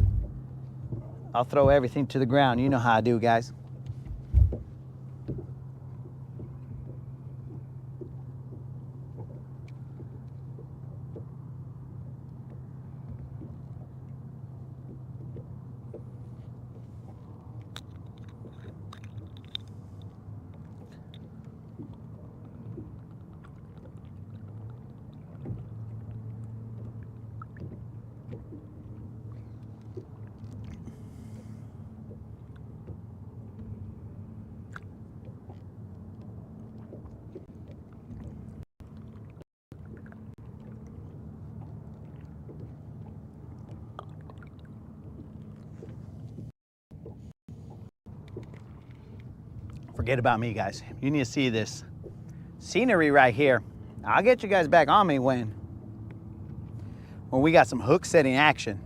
I'll throw everything to the ground. You know how I do, guys. Forget about me, guys. You need to see this scenery right here. I'll get you guys back on me when we got some hook setting action.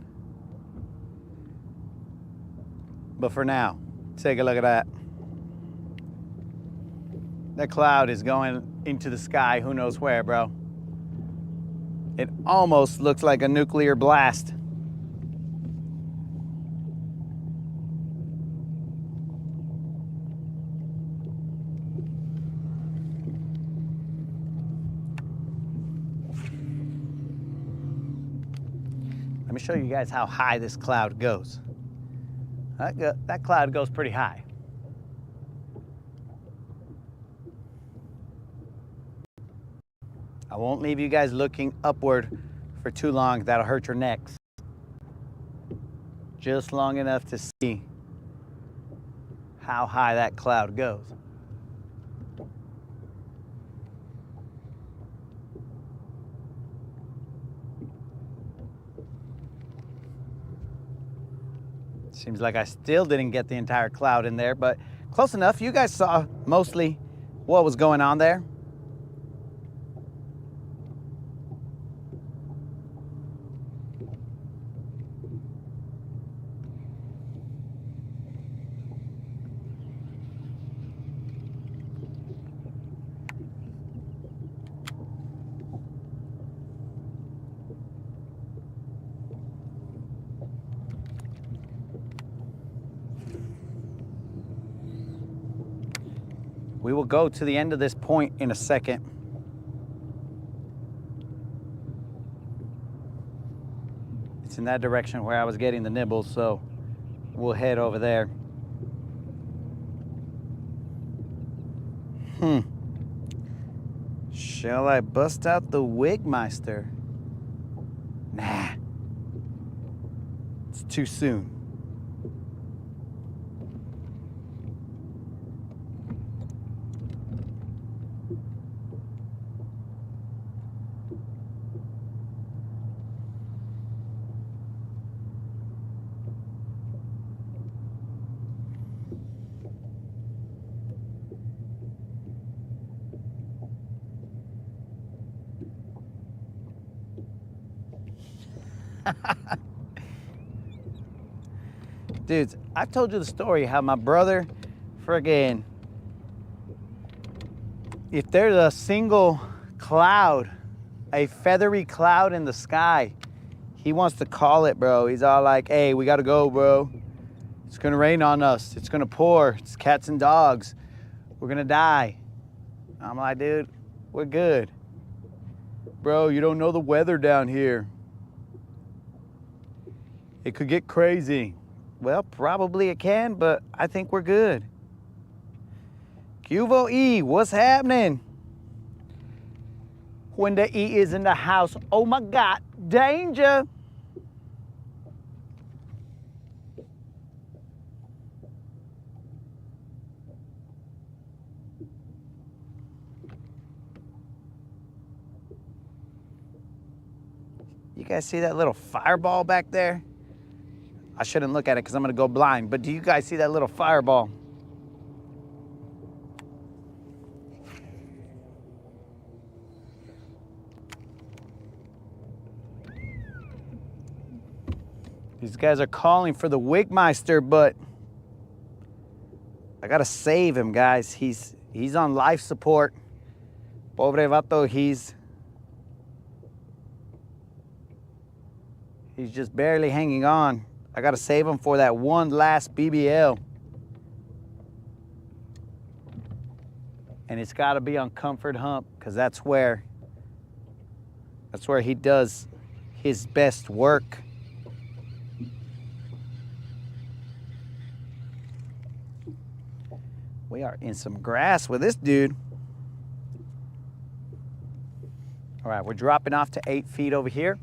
But for now, take a look at that. That cloud is going into the sky, who knows where, bro. It almost looks like a nuclear blast. Let me show you guys how high this cloud goes. That cloud goes pretty high. I won't leave you guys looking upward for too long. That'll hurt your necks. Just long enough to see how high that cloud goes. Seems like I still didn't get the entire cloud in there, but close enough. You guys saw mostly what was going on there. We will go to the end of this point in a second. It's in that direction where I was getting the nibbles, so we'll head over there. Shall I bust out the Wigmeister? Nah. It's too soon. Dudes, I've told you the story how my brother, friggin', if there's a single cloud, a feathery cloud in the sky, he wants to call it, bro. He's all like, hey, we gotta go, bro. It's gonna rain on us. It's gonna pour. It's cats and dogs. We're gonna die. I'm like, dude, we're good. Bro, you don't know the weather down here. It could get crazy. Well, probably it can, but I think we're good. Cuvo E, what's happening? When the E is in the house, oh my God, danger. You guys see that little fireball back there? I shouldn't look at it because I'm gonna go blind, but do you guys see that little fireball? These guys are calling for the Wigmeister, but I gotta save him, guys. He's on life support. Pobre vato, he's just barely hanging on. I gotta save him for that one last BBL. And it's gotta be on Comfort Hump, because that's where he does his best work. We are in some grass with this dude. All right, we're dropping off to 8 feet over here.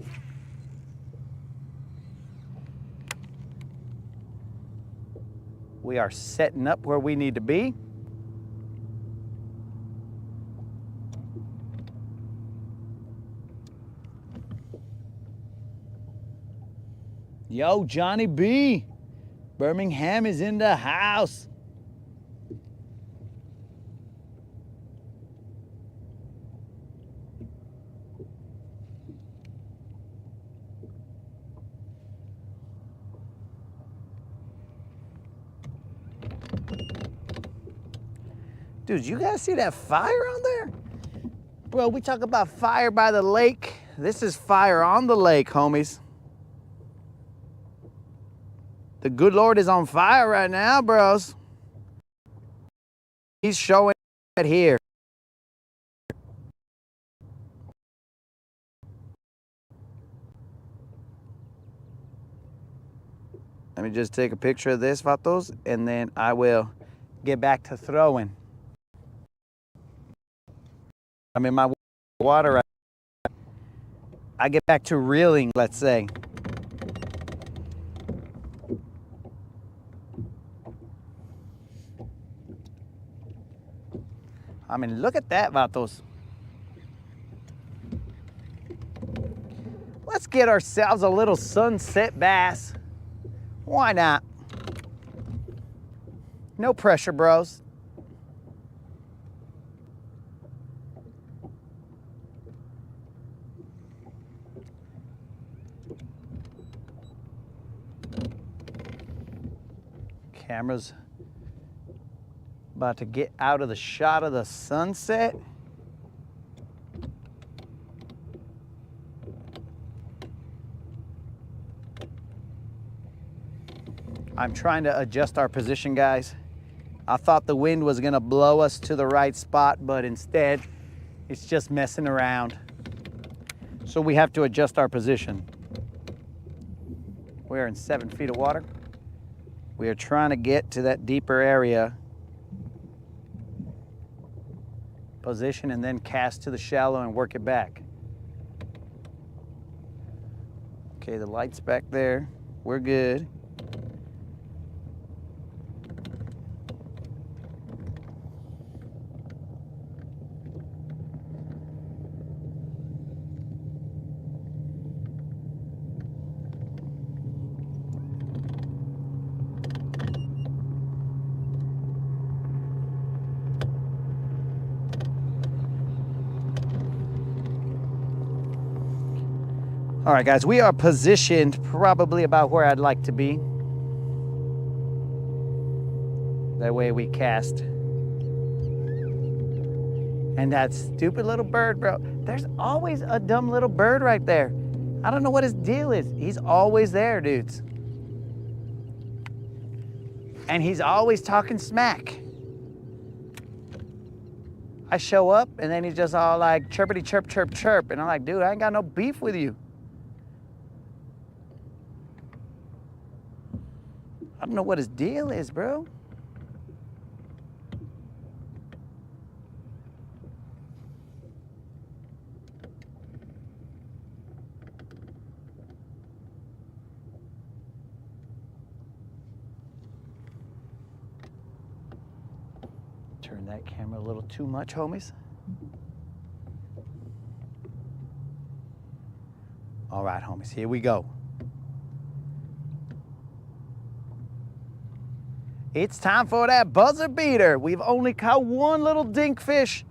We are setting up where we need to be. Yo, Johnny B. Birmingham is in the house. Dude, you guys see that fire on there? Bro, we talk about fire by the lake. This is fire on the lake, homies. The good Lord is on fire right now, bros. He's showing it here. Let me just take a picture of this, vatos, and then I will get back to throwing. I'm in my water right now. I get back to reeling, let's say. I mean, look at that, vatos. Let's get ourselves a little sunset bass. Why not? No pressure, bros. Camera's about to get out of the shot of the sunset. I'm trying to adjust our position, guys. I thought the wind was gonna blow us to the right spot, but instead, it's just messing around. So we have to adjust our position. We're in 7 feet of water. We are trying to get to that deeper area. Position and then cast to the shallow and work it back. Okay, the light's back there. We're good. All right, guys, we are positioned probably about where I'd like to be. That way we cast. And that stupid little bird, bro. There's always a dumb little bird right there. I don't know what his deal is. He's always there, dudes. And he's always talking smack. I show up and then he's just all like chirpity chirp, chirp, chirp. And I'm like, dude, I ain't got no beef with you. I don't know what his deal is, bro. Turn that camera a little too much, homies. All right, homies, here we go. It's time for that buzzer beater. We've only caught one little dink fish.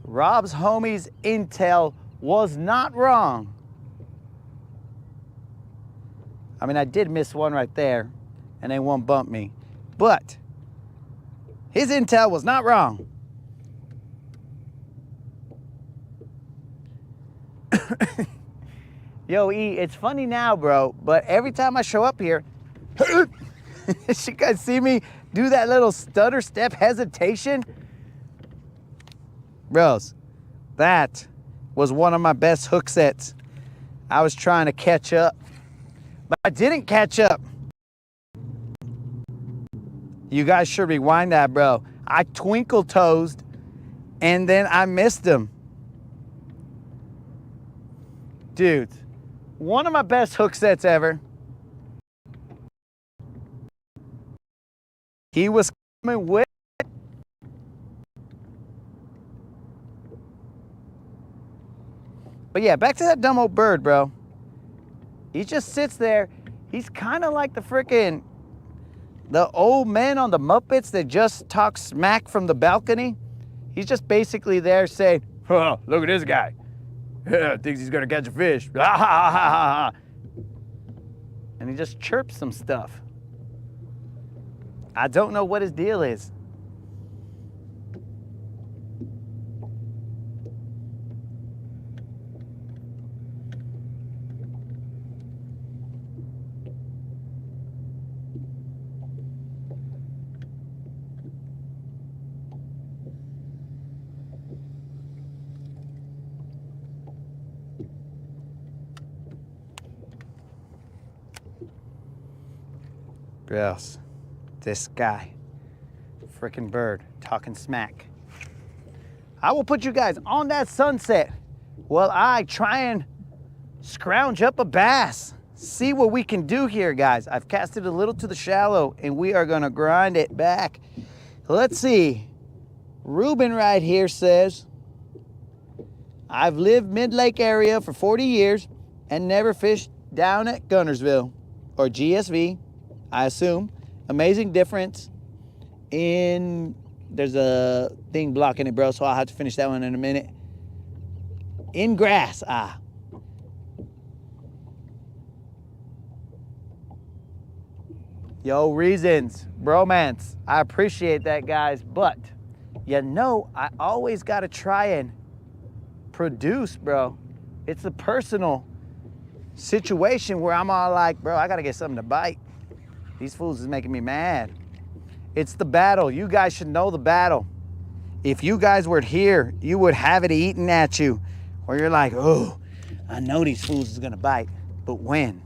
Rob's homie's intel was not wrong. I mean, I did miss one right there, and they won't bump me. But his intel was not wrong. Yo, E, it's funny now, bro, but every time I show up here, you guys see me do that little stutter step hesitation? Bros, that was one of my best hook sets. I was trying to catch up, but I didn't catch up. You guys should rewind that, bro. I twinkle toesed and then I missed him. Dude, one of my best hook sets ever. He was coming with. But yeah, back to that dumb old bird, bro. He just sits there. He's kind of like the old man on the Muppets that just talk smack from the balcony. He's just basically there saying, oh, look at this guy. Thinks he's gonna catch a fish. And he just chirps some stuff. I don't know what his deal is. Yes, this guy, freaking bird, talking smack. I will put you guys on that sunset while I try and scrounge up a bass. See what we can do here, guys. I've cast it a little to the shallow and we are gonna grind it back. Let's see. Ruben right here says, I've lived mid-lake area for 40 years and never fished down at Guntersville or GSV. I assume. Amazing difference in, there's a thing blocking it, bro, so I'll have to finish that one in a minute. In grass, Yo, reasons, bromance. I appreciate that, guys, but you know, I always gotta try and produce, bro. It's a personal situation where I'm all like, bro, I gotta get something to bite. These fools is making me mad. It's the battle. You guys should know the battle. If you guys were here, you would have it eaten at you. Where you're like, oh, I know these fools is gonna bite, but when?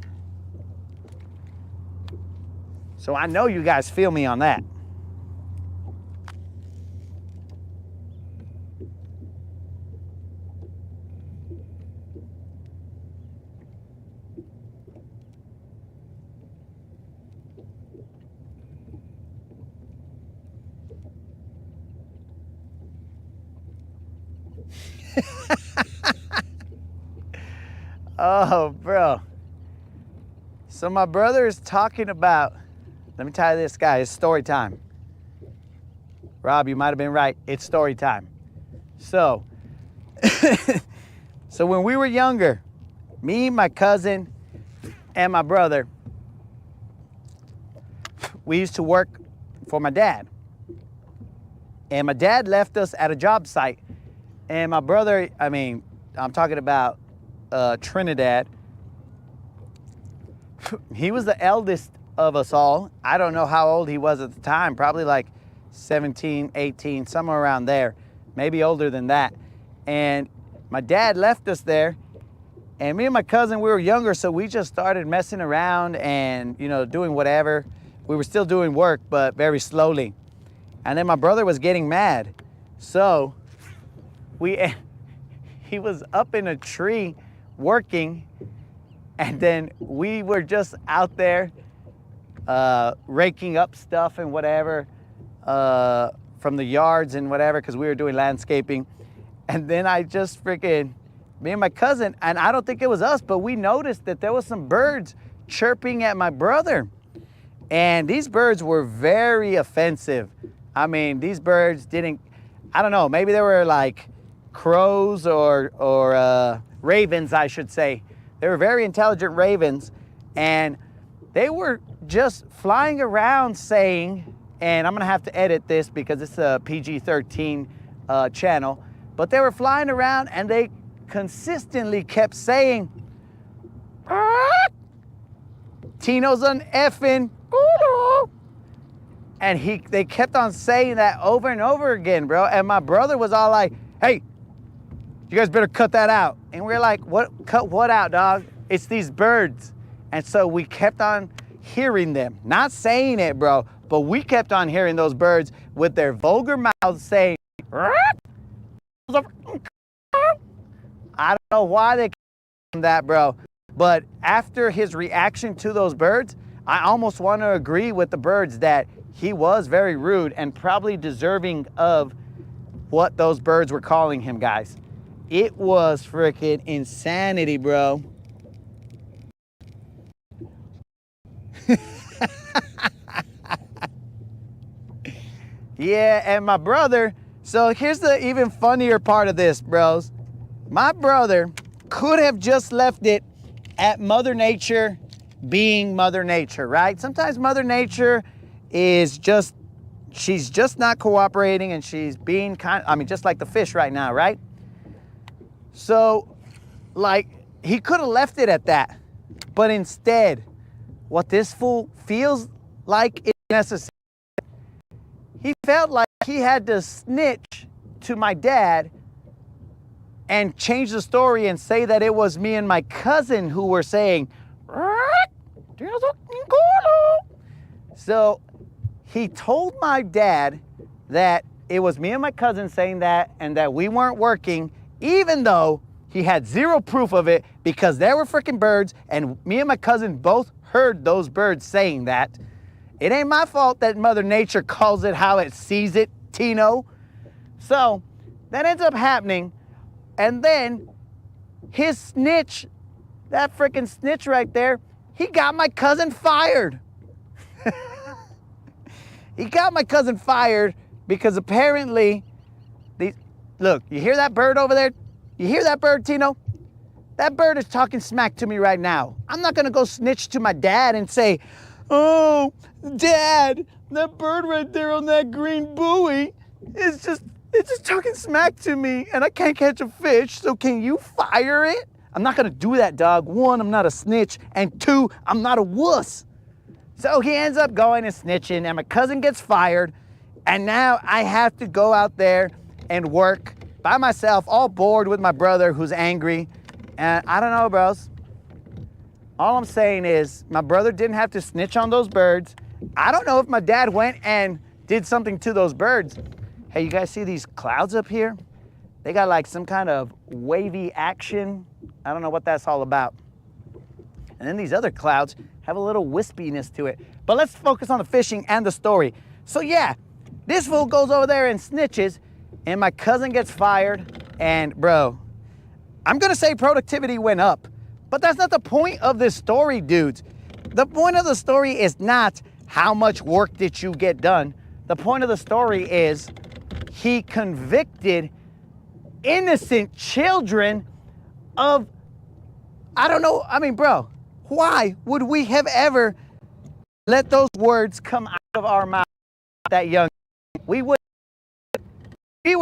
So I know you guys feel me on that. Oh, bro. So my brother is talking about, let me tell you this, guy, it's story time. Rob, you might have been right. It's story time. So, so when we were younger, me, my cousin, and my brother, we used to work for my dad. And my dad left us at a job site. And my brother, I mean, I'm talking about Trinidad. He was the eldest of us all. I don't know how old he was at the time, probably like 17, 18, somewhere around there, maybe older than that. And my dad left us there, and me and my cousin, we were younger, so we just started messing around and, you know, doing whatever. We were still doing work, but very slowly. And then my brother was getting mad. So he was up in a tree working, and then we were just out there raking up stuff and whatever from the yards and whatever, because we were doing landscaping. And then I just freaking, me and my cousin, and I don't think it was us, but we noticed that there was some birds chirping at my brother. And these birds were very offensive. I mean, these birds didn't, I don't know, maybe they were like crows or ravens, I should say. They were very intelligent ravens, and they were just flying around saying, and I'm gonna have to edit this because it's a PG-13 channel, but they were flying around and they consistently kept saying, Tino's an effing Gulu. And they kept on saying that over and over again, bro. And my brother was all like, hey, you guys better cut that out. And we're like, what? Cut what out, dog? It's these birds. And so we kept on hearing them. Not saying it, bro, but we kept on hearing those birds with their vulgar mouths saying, I don't know why they kept that, bro. But after his reaction to those birds, I almost want to agree with the birds that he was very rude and probably deserving of what those birds were calling him, guys. It was freaking insanity, bro. Yeah, and my brother, so here's the even funnier part of this, bros. My brother could have just left it at Mother Nature being Mother Nature, right? Sometimes Mother Nature is just, she's just not cooperating, and she's being just like the fish right now, right? So, like, he could have left it at that. But instead, what this fool feels like is necessary. He felt like he had to snitch to my dad and change the story and say that it was me and my cousin who were saying, so he told my dad that it was me and my cousin saying that and that we weren't working, even though he had zero proof of it because there were freaking birds and me and my cousin both heard those birds saying that. It ain't my fault that Mother Nature calls it how it sees it, Tino. So that ends up happening. And then his snitch, that freaking snitch right there, he got my cousin fired. He got my cousin fired because apparently, look, you hear that bird over there? You hear that bird, Tino? That bird is talking smack to me right now. I'm not gonna go snitch to my dad and say, oh, Dad, that bird right there on that green buoy it's just talking smack to me and I can't catch a fish, so can you fire it? I'm not gonna do that, dog. One, I'm not a snitch, and two, I'm not a wuss. So he ends up going and snitching, and my cousin gets fired, and now I have to go out there and work by myself, all bored with my brother who's angry. And I don't know, bros. All I'm saying is my brother didn't have to snitch on those birds. I don't know if my dad went and did something to those birds. Hey, you guys see these clouds up here? They got like some kind of wavy action. I don't know what that's all about. And then these other clouds have a little wispiness to it. But let's focus on the fishing and the story. So yeah, this fool goes over there and snitches, and my cousin gets fired. And bro, I'm gonna say productivity went up, but that's not the point of this story, dudes. The point of the story is not how much work did you get done. The point of the story is he convicted innocent children of, I don't know, I mean, bro, why would we have ever let those words come out of our mouth that young? We were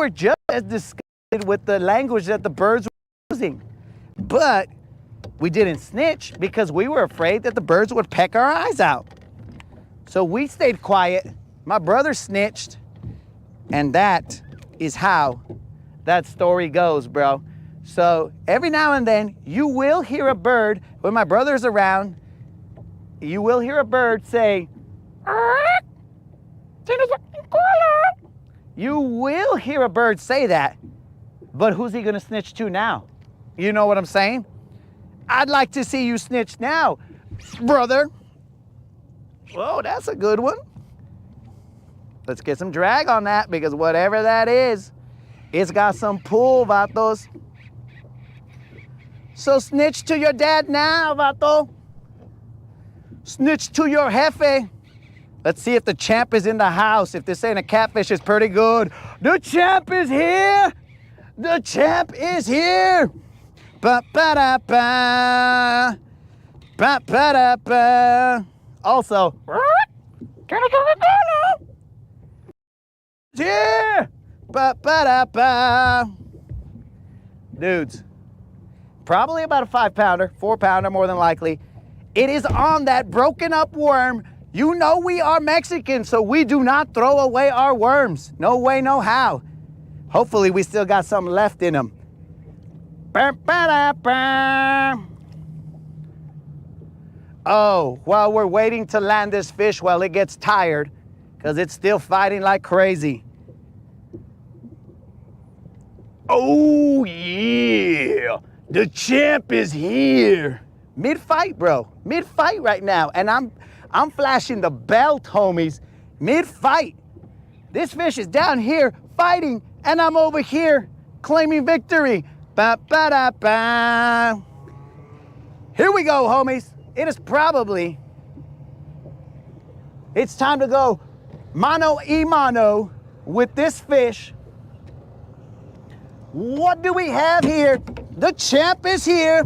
just as disgusted with the language that the birds were using, but we didn't snitch because we were afraid that the birds would peck our eyes out. So we stayed quiet. My brother snitched, and that is how that story goes, bro. So every now and then you will hear a bird, when my brother's around, you will hear a bird say, you will hear a bird say that, but who's he gonna snitch to now? You know what I'm saying? I'd like to see you snitch now, brother. Whoa, that's a good one. Let's get some drag on that, because whatever that is, it's got some pull, vatos. So snitch to your dad now, vato. Snitch to your jefe. Let's see if the champ is in the house. If this ain't a catfish, it's pretty good. The champ is here. The champ is here. Ba-ba-da-ba. Ba-ba-da-ba. Also, here. Ba-ba-da-ba. Dudes, probably about a 5-pounder, 4-pounder more than likely. It is on that broken up worm. You know we are Mexican, so we do not throw away our worms. No way, no how. Hopefully we still got some left in them. Oh, while we're waiting to land this fish while it gets tired, because it's still fighting like crazy. Oh yeah, the champ is here. Mid-fight, bro, mid-fight right now. And I'm flashing the belt, homies, mid-fight. This fish is down here fighting, and I'm over here claiming victory. Ba-ba-da-ba. Here we go, homies. It is probably, it's time to go mano a mano with this fish. What do we have here? The champ is here.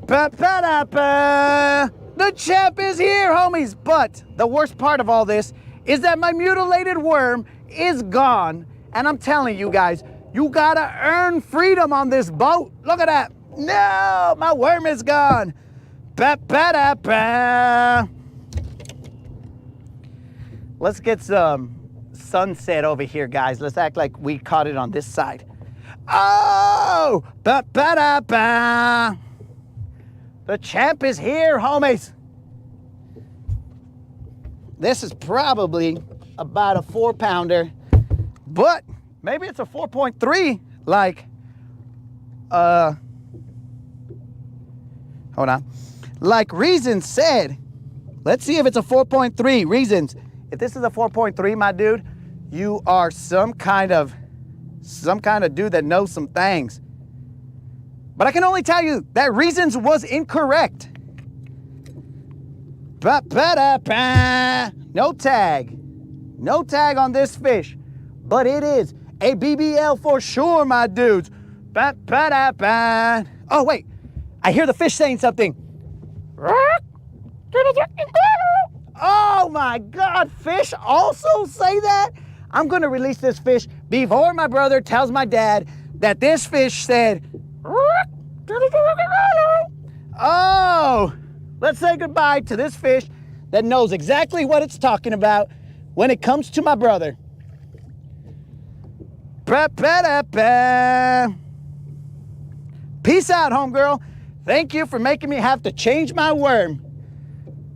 Ba-ba-da-ba. The champ is here, homies. But the worst part of all this is that my mutilated worm is gone. And I'm telling you guys, you gotta earn freedom on this boat. Look at that. No, my worm is gone. Ba-ba-da-ba. Let's get some sunset over here, guys. Let's act like we caught it on this side. Oh, ba-ba-da-ba. The champ is here, homies. This is probably about a 4-pounder, but maybe it's a 4.3, like, hold on. Like Reason said. Let's see if it's a 4.3. Reasons. If this is a 4.3, my dude, you are some kind of dude that knows some things. But I can only tell you that Reasons was incorrect. Ba-ba-da-ba. No tag. No tag on this fish. But it is a BBL for sure, my dudes. Ba-ba-da-ba. Oh, wait. I hear the fish saying something. Oh, my God. Fish also say that? I'm going to release this fish before my brother tells my dad that this fish said, oh, let's say goodbye to this fish that knows exactly what it's talking about when it comes to my brother. Peace out, homegirl. Thank you for making me have to change my worm.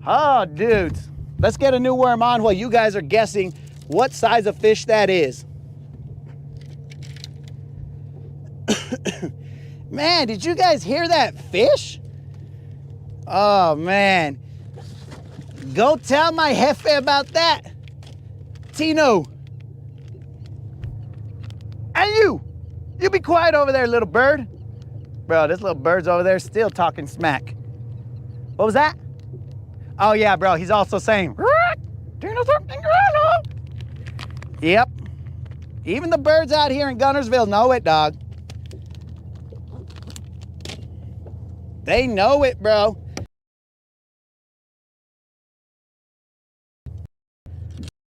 Oh, dudes, let's get a new worm on while you guys are guessing what size of fish that is. Man, did you guys hear that fish? Oh, man. Go tell my jefe about that. Tino. And you be quiet over there, little bird. Bro, this little bird's over there still talking smack. What was that? Oh, yeah, bro, he's also saying, yep. Even the birds out here in Guntersville know it, dog. They know it, bro.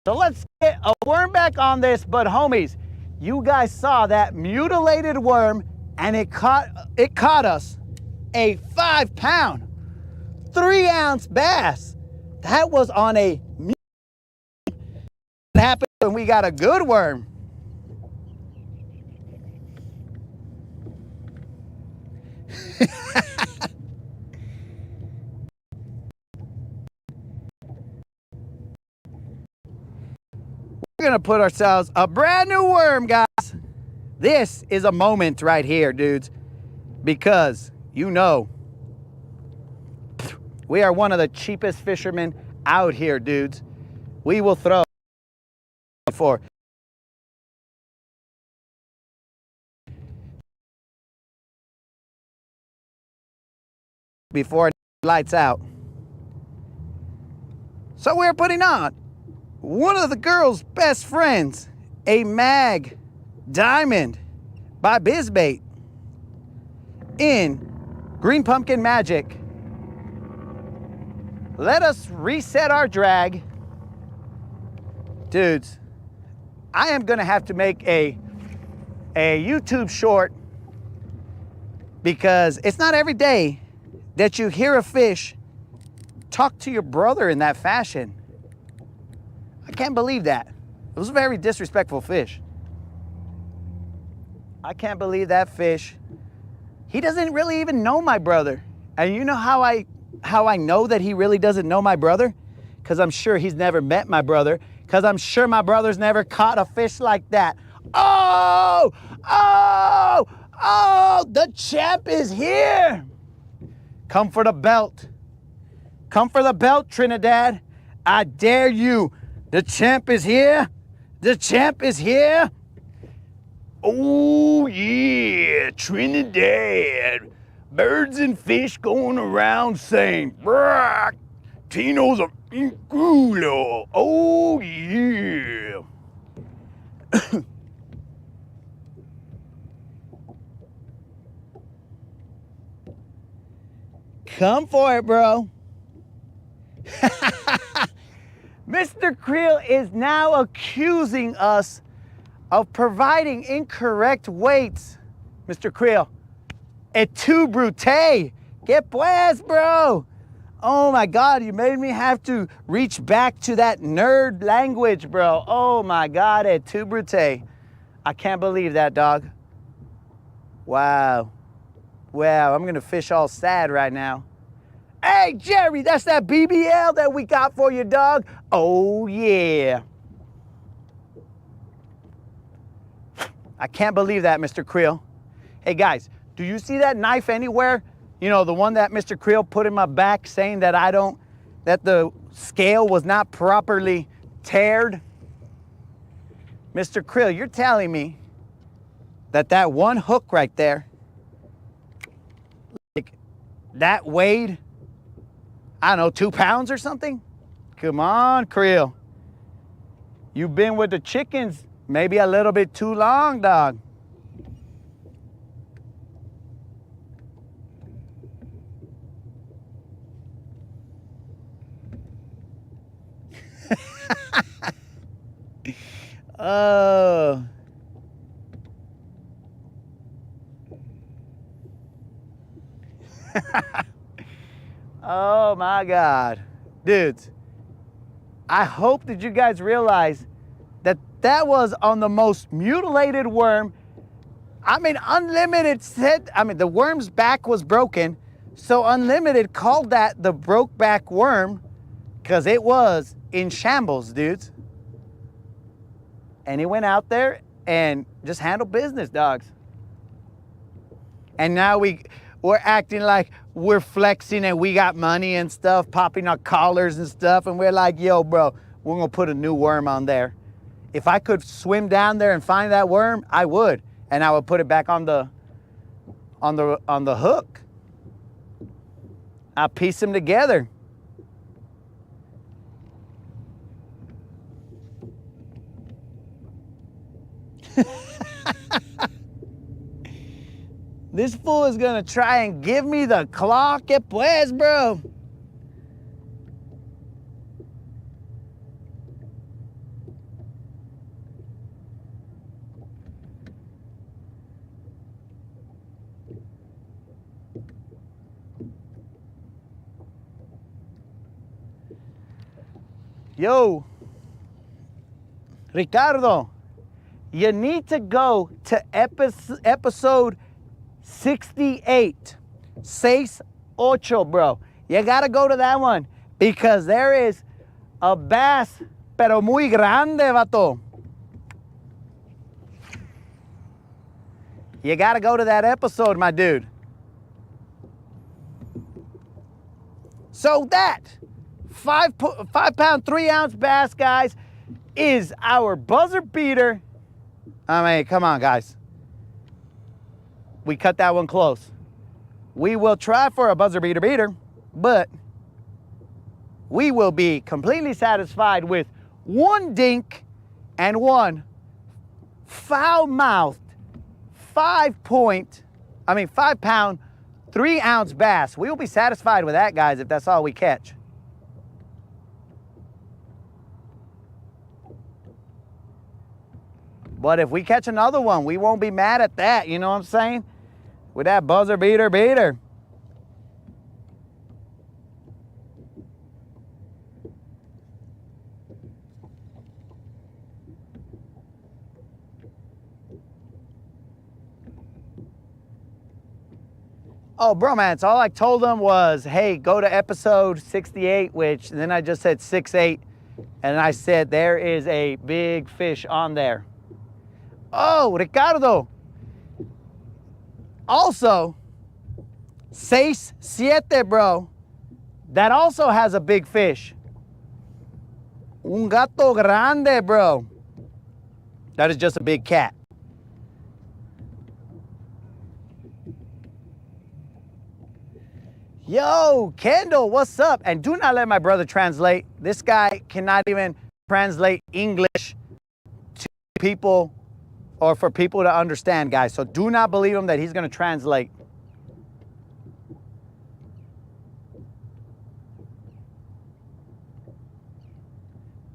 So let's get a worm back on this, but homies, you guys saw that mutilated worm, and it caught us a 5-pound, 3-ounce bass. That was on a that happened when we got a good worm. We're gonna put ourselves a brand new worm, guys. This is a moment right here, dudes, because you know we are one of the cheapest fishermen out here, dudes. We will throw before. Before it lights out. So we're putting on one of the girls' best friends, a Mag Diamond by Bizbait in Green Pumpkin Magic. Let us reset our drag. Dudes, I am gonna have to make a YouTube short because it's not every day that you hear a fish talk to your brother in that fashion. I can't believe that. It was a very disrespectful fish. I can't believe that fish. He doesn't really even know my brother. And you know how I know that he really doesn't know my brother? Because I'm sure he's never met my brother. Because I'm sure my brother's never caught a fish like that. Oh! Oh! Oh! The champ is here! Come for the belt. Come for the belt, Trinidad. I dare you. The champ is here. The champ is here. Oh, yeah, Trinidad. Birds and fish going around saying, "Brah, Tino's a culo." Oh, yeah. Come for it, bro. Mr. Creel is now accusing us of providing incorrect weights. Mr. Creel, et tu brute? Que pues, bro? Oh my God, you made me have to reach back to that nerd language, bro. Oh my God, et tu brute? I can't believe that, dog. Wow. Wow, I'm gonna fish all sad right now. Hey, Jerry, that's that BBL that we got for you, dog. Oh, yeah. I can't believe that, Mr. Creel. Hey, guys, do you see that knife anywhere? You know, the one that Mr. Creel put in my back saying that that the scale was not properly tared? Mr. Creel, you're telling me that one hook right there, like, that weighed, I don't know, 2 pounds or something? Come on, Creel. You've been with the chickens maybe a little bit too long, dog. Oh. Oh my God. Dudes, I hope that you guys realize that was on the most mutilated worm. I mean, Unlimited said, the worm's back was broken, so Unlimited called that the broke back worm because it was in shambles, dudes. And he went out there and just handled business, dogs. And now we're acting like we're flexing and we got money and stuff, popping our collars and stuff, and we're like, yo, bro, we're gonna put a new worm on there. If I could swim down there and find that worm, I would, and I would put it back on the hook. I'll piece them together. This fool is gonna try and give me the claw. Que pues, bro? Yo, Ricardo, you need to go to episode 68, 68, bro. You gotta go to that one because there is a bass, pero muy grande, vato. You gotta go to that episode, my dude. So that 5 pound, 3 ounce bass, guys, is our buzzer beater. I mean, come on, guys. We cut that one close. We will try for a buzzer beater, but we will be completely satisfied with one dink and one foul-mouthed 5 pound, 3 ounce bass. We will be satisfied with that, guys, if that's all we catch. But if we catch another one, we won't be mad at that, you know what I'm saying? With that buzzer beater. Oh, bromance, all I told them was, hey, go to episode 68, which then I just said 68, and I said there is a big fish on there. Oh, Ricardo. Also, 6-7, bro. That also has a big fish. Un gato grande, bro. That is just a big cat. Yo, Kendall, what's up? And do not let my brother translate. This guy cannot even translate English to people or for people to understand, guys. So do not believe him that he's going to translate.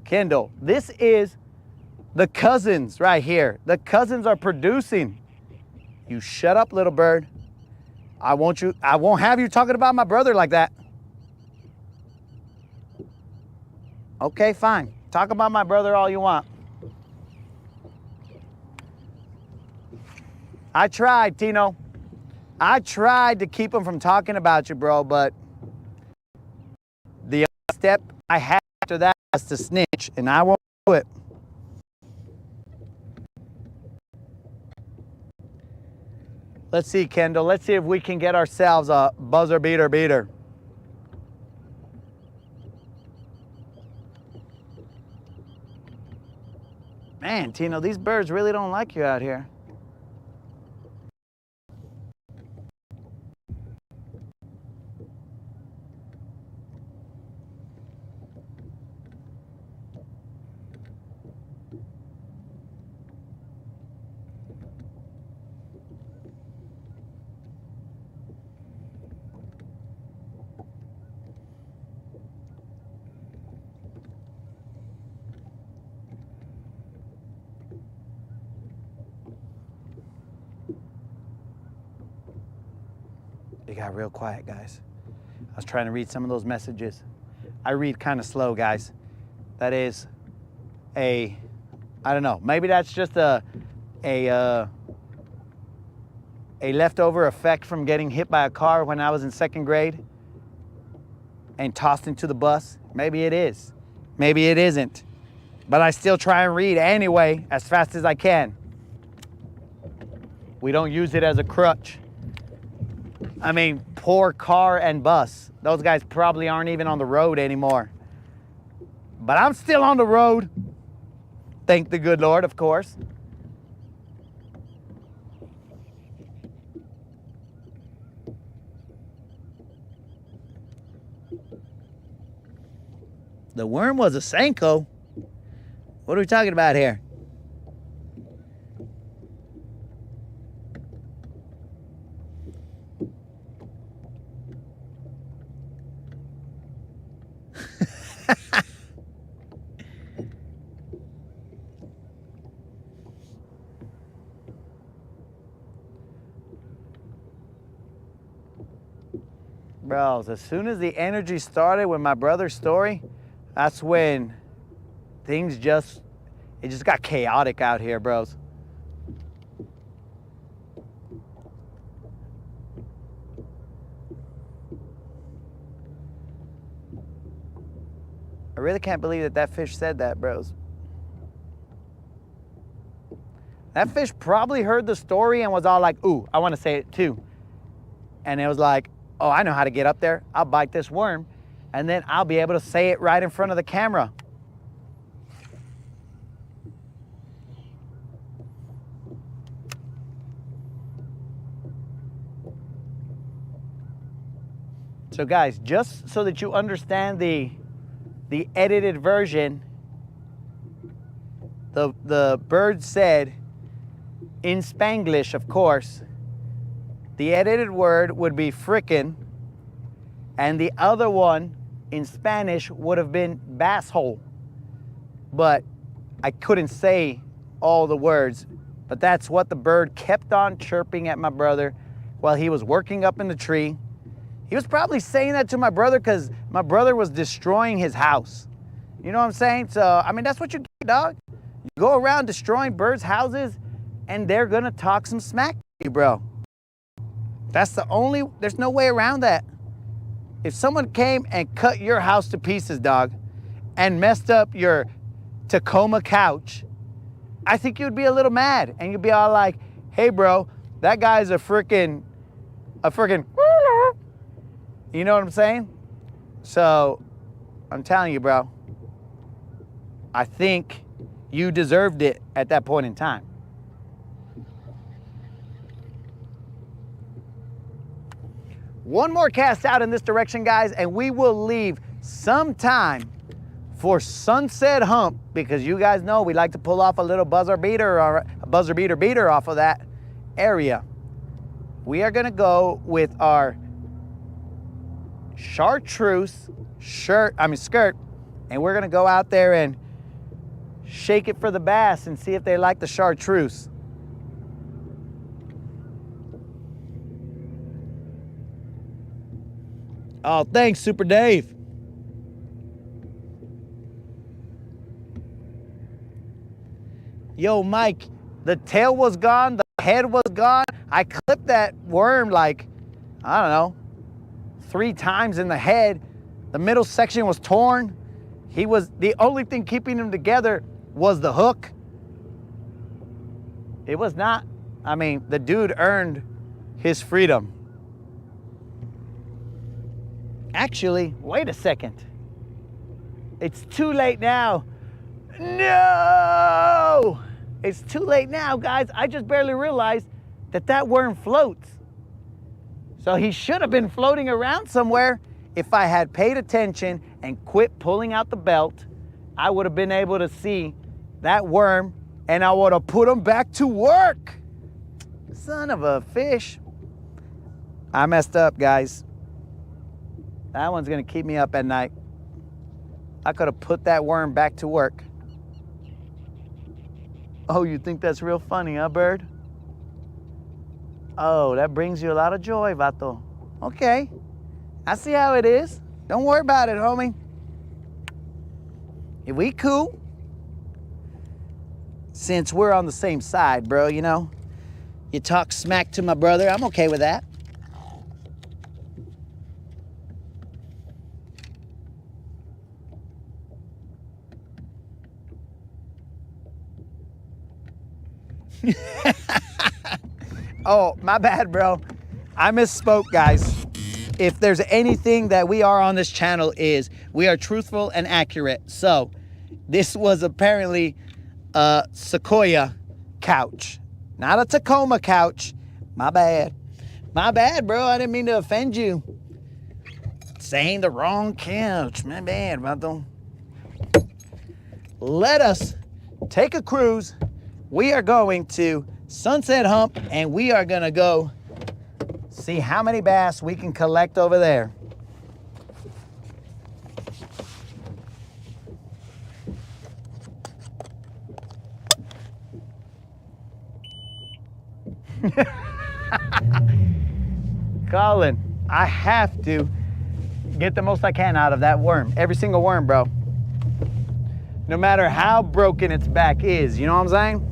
Kendall, this is the cousins right here. The cousins are producing. You shut up, little bird. I won't have you talking about my brother like that. Okay, fine. Talk about my brother all you want. I tried, Tino. I tried to keep him from talking about you, bro, but the step I had after that was to snitch, and I won't do it. Let's see, Kendall. Let's see if we can get ourselves a buzzer beater. Man, Tino, these birds really don't like you out here. It got real quiet, guys. I was trying to read some of those messages. I read kind of slow, guys. That is I don't know, maybe that's just a leftover effect from getting hit by a car when I was in 2nd grade and tossed into the bus. Maybe it is. Maybe it isn't. But I still try and read anyway, as fast as I can. We don't use it as a crutch. I mean, poor car and bus. Those guys probably aren't even on the road anymore. But I'm still on the road. Thank the good Lord, of course. The worm was a Senko. What are we talking about here? Bros, as soon as the energy started with my brother's story, that's when it just got chaotic out here, bros. I really can't believe that fish said that, bros. That fish probably heard the story and was all like, ooh, I want to say it too. And it was like, oh, I know how to get up there. I'll bite this worm, and then I'll be able to say it right in front of the camera. So guys, just so that you understand the edited version, the bird said in Spanglish, of course, the edited word would be frickin', and the other one in Spanish would have been bass hole. But I couldn't say all the words, but that's what the bird kept on chirping at my brother while he was working up in the tree. He was probably saying that to my brother because my brother was destroying his house. You know what I'm saying? So, I mean, that's what you get, dog. You go around destroying birds' houses, and they're gonna talk some smack to you, bro. There's no way around that. If someone came and cut your house to pieces, dog, and messed up your Tacoma couch, I think you'd be a little mad, and you'd be all like, hey, bro, that guy's a freaking, you know what I'm saying? So, I'm telling you, bro, I think you deserved it at that point in time. One more cast out in this direction, guys, and we will leave some time for Sunset Hump, because you guys know we like to pull off a little buzzer beater or a buzzer beater off of that area. We are gonna go with our chartreuse skirt, and we're gonna go out there and shake it for the bass and see if they like the chartreuse. Oh, thanks, Super Dave. Yo, Mike, the tail was gone, the head was gone. I clipped that worm like, I don't know, 3 times in the head. The middle section was torn. The only thing keeping him together was the hook. It was not, I mean, the dude earned his freedom. Actually, wait a second. It's too late now. No! It's too late now, guys. I just barely realized that worm floats. So he should have been floating around somewhere. If I had paid attention and quit pulling out the belt, I would have been able to see that worm, and I would have put him back to work. Son of a fish. I messed up, guys. That one's gonna keep me up at night. I could have put that worm back to work. Oh, you think that's real funny, huh, bird? Oh, that brings you a lot of joy, Vato. Okay, I see how it is. Don't worry about it, homie. If we cool, since we're on the same side, bro, you know? You talk smack to my brother, I'm okay with that. Oh, my bad, bro. I misspoke, guys. If there's anything that we are on this channel is we are truthful and accurate. So this was apparently a Sequoia couch, not a Tacoma couch. My bad. My bad, bro. I didn't mean to offend you. Saying the wrong couch. My bad, Vato. Let us take a cruise. We are going to Sunset Hump, and we are gonna go see how many bass we can collect over there. Colin, I have to get the most I can out of that worm. Every single worm, bro. No matter how broken its back is, you know what I'm saying?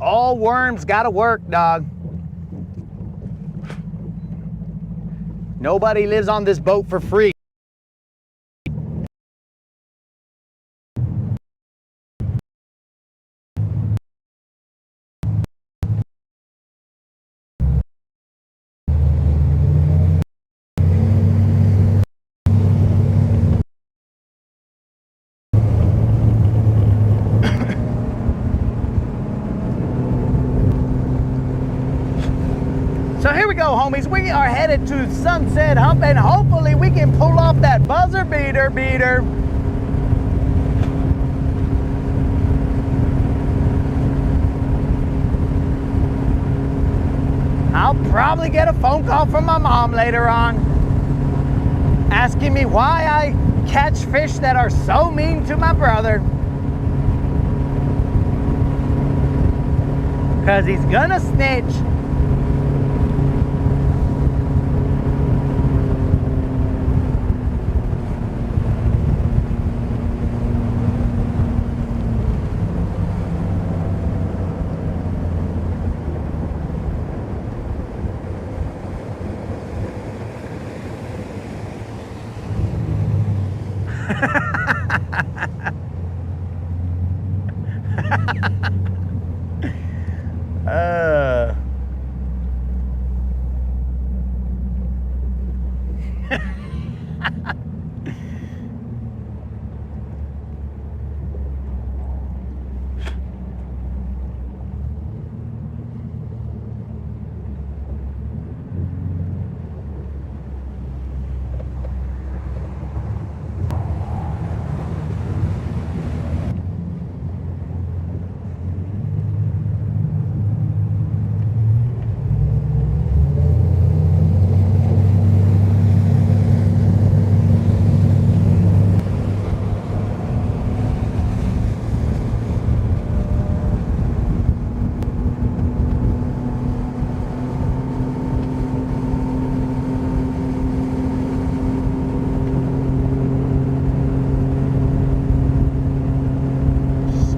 All worms gotta work, dog. Nobody lives on this boat for free. So here we go, homies. We are headed to Sunset Hump, and hopefully we can pull off that buzzer beater. I'll probably get a phone call from my mom later on asking me why I catch fish that are so mean to my brother. Because he's gonna snitch.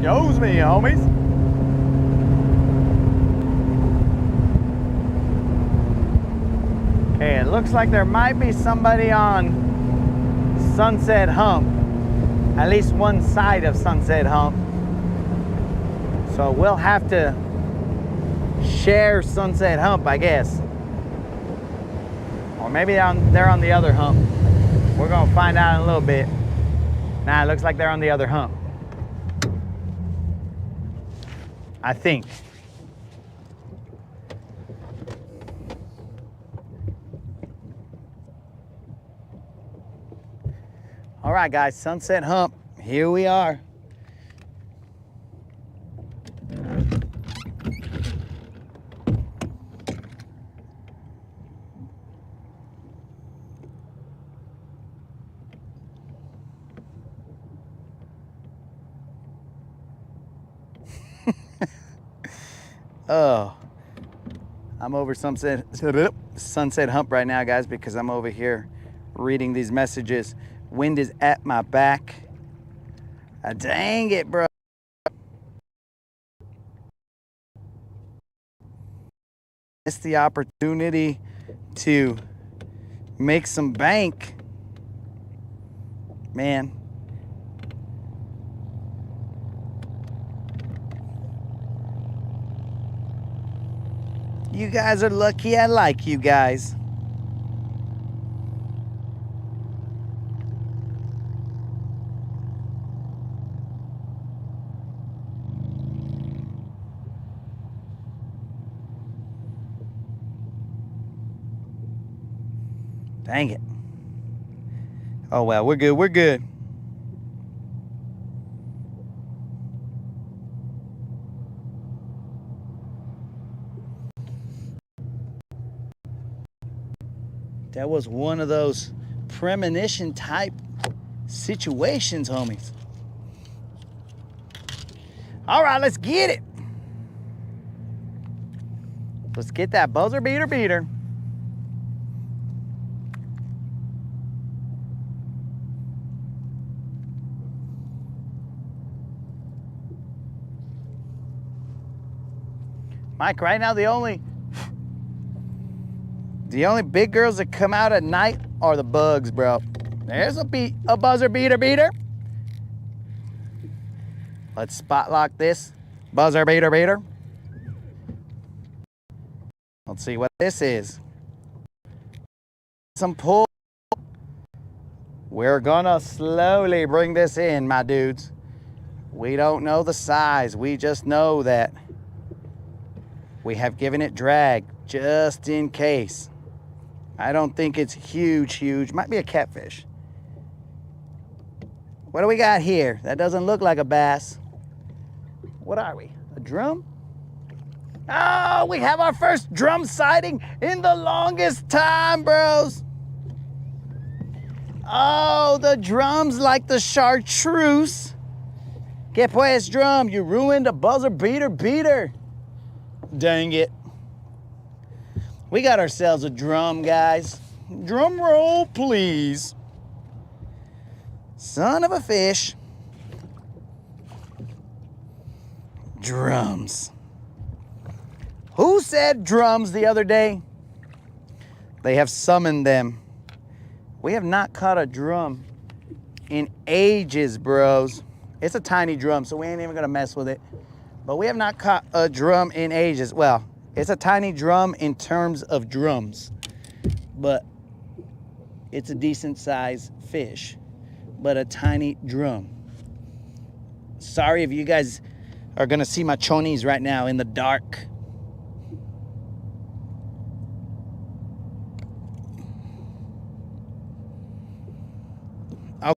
Excuse me, homies. Okay, it looks like there might be somebody on Sunset Hump. At least one side of Sunset Hump. So we'll have to share Sunset Hump, I guess. Or maybe they're on the other hump. We're gonna find out in a little bit. Nah, it looks like they're on the other hump. I think. All right, guys, Sunset Hump, here we are. Oh, I'm over Sunset Hump right now, guys, because I'm over here reading these messages. Wind is at my back. Dang it, bro. It's the opportunity to make some bank, man. You guys are lucky I like you guys. Dang it. Oh, well, we're good. We're good. That was one of those premonition type situations, homies. All right, let's get it. Let's get that buzzer beater. Mike, right now the only big girls that come out at night are the bugs, bro. There's a buzzer beater. Let's spot lock this buzzer beater. Let's see what this is. Some pull. We're gonna slowly bring this in, my dudes. We don't know the size. We just know that we have given it drag just in case. I don't think it's huge. Might be a catfish. What do we got here? That doesn't look like a bass. What are we? A drum? Oh, we have our first drum sighting in the longest time, bros. Oh, the drum's like the chartreuse. Que pues, drum, you ruined a buzzer beater. Dang it. We got ourselves a drum, guys. Drum roll, please. Son of a fish. Drums. Who said drums the other day? They have summoned them. We have not caught a drum in ages, bros. It's a tiny drum, so we ain't even gonna mess with it. But we have not caught a drum in ages. Well, it's a tiny drum in terms of drums, but it's a decent size fish, but a tiny drum. Sorry if you guys are gonna see my chonies right now in the dark.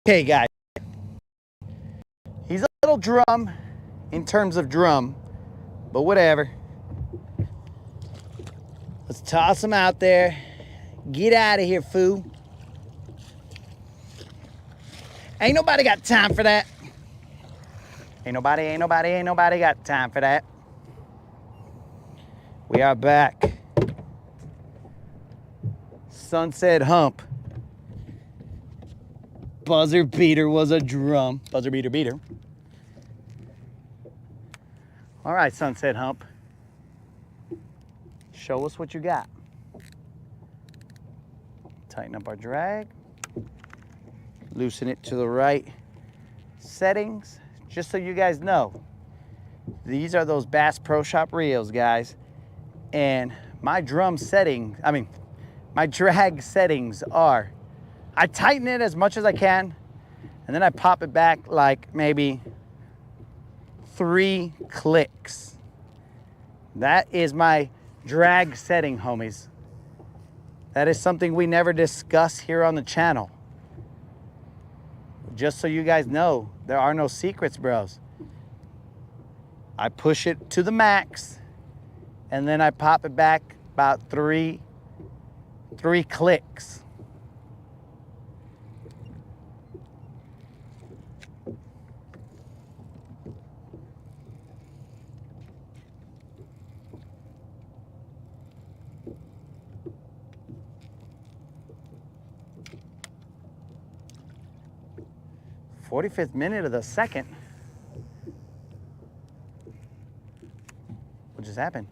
Okay, guys. He's a little drum in terms of drum, but whatever. Let's toss him out there. Get out of here, fool. Ain't nobody got time for that. Ain't nobody got time for that. We are back. Sunset hump. Buzzer beater was a drum. Buzzer beater. All right, Sunset hump. Show us what you got. Tighten up our drag. Loosen it to the right settings. Just so you guys know, these are those Bass Pro Shop reels, guys. And my drum setting, my drag settings are, I tighten it as much as I can, and then I pop it back like maybe 3 clicks. That is my drag setting, homies. That is something we never discuss here on the channel. Just so you guys know, there are no secrets, bros. I push it to the max, and then I pop it back about 3 clicks. "45th minute of the second." What just happened?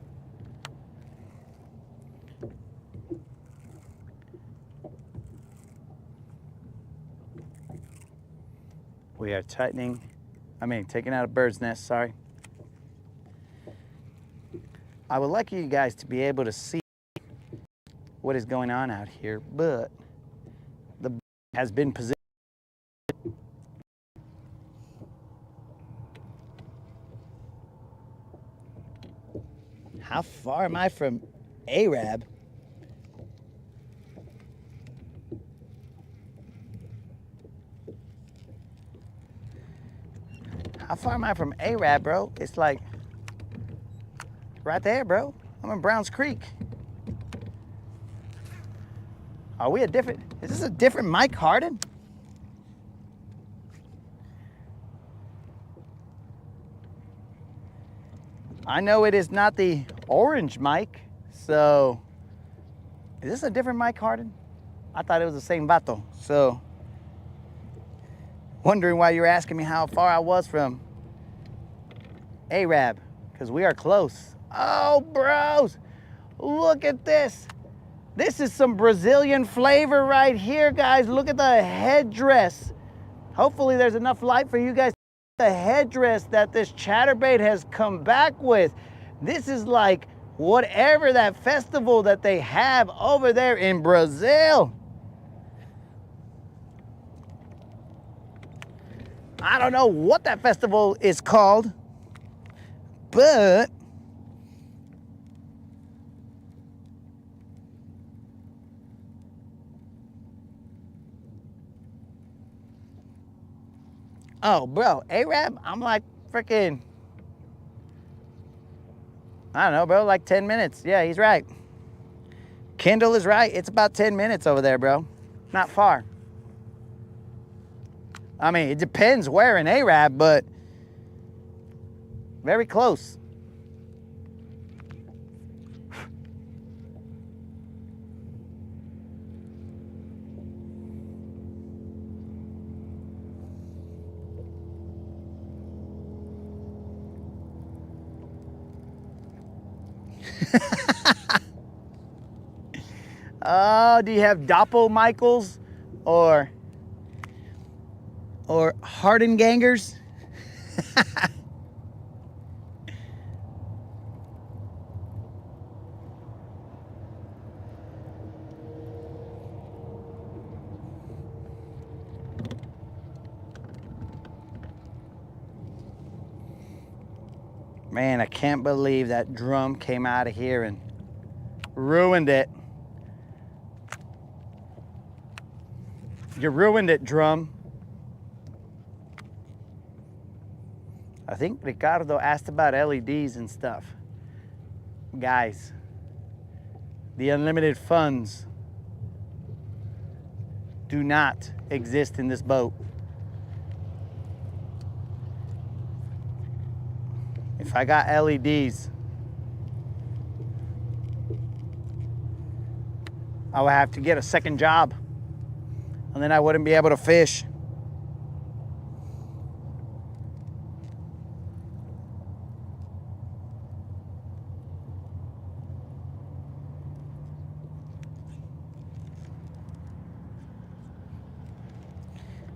We are taking out a bird's nest, sorry. I would like you guys to be able to see what is going on out here, but the has been positioned. How far am I from Arab? How far am I from Arab, bro? It's like right there, bro. I'm in Browns Creek. Are we is this a different Mike Harden? I know it is not the orange Mike, so is this a different Mike Harden? I thought it was the same vato, so wondering why you're asking me how far I was from Arab, because we are close. Oh, bros, look at this. This is some Brazilian flavor right here, guys. Look at the headdress. Hopefully there's enough light for you guys. The headdress that this chatterbait has come back with. This is like whatever that festival that they have over there in Brazil. I don't know what that festival is called, but Oh, bro, Arab, I'm like freaking, I don't know, bro, like 10 minutes. Yeah, he's right. Kendall is right. It's about 10 minutes over there, bro. Not far. I mean, it depends where in Arab, but very close. Oh, do you have Doppelmichaels or Hardengangers? Man, I can't believe that drum came out of here and ruined it. You ruined it, drum. I think Ricardo asked about LEDs and stuff. Guys, the unlimited funds do not exist in this boat. If I got LEDs, I would have to get a second job, and then I wouldn't be able to fish.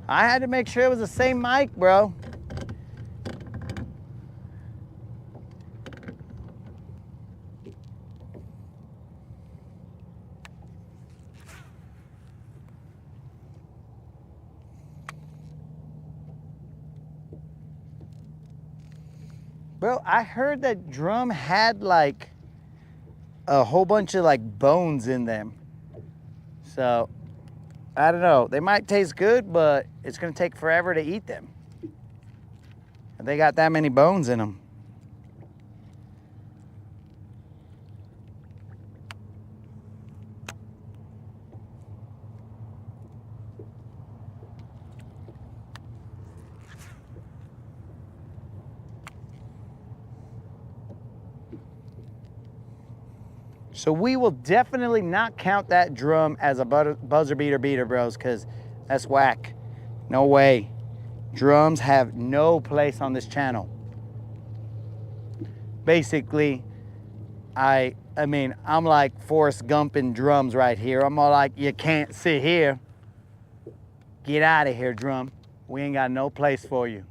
I had to make sure it was the same mic, bro. Bro, I heard that drum had like a whole bunch of like bones in them. So, I don't know. They might taste good, but it's gonna take forever to eat them. They got that many bones in them. So we will definitely not count that drum as a buzzer beater, bros, because that's whack. No way. Drums have no place on this channel. Basically, I mean, I'm like Forrest Gump in drums right here. I'm all like, you can't sit here. Get out of here, drum. We ain't got no place for you.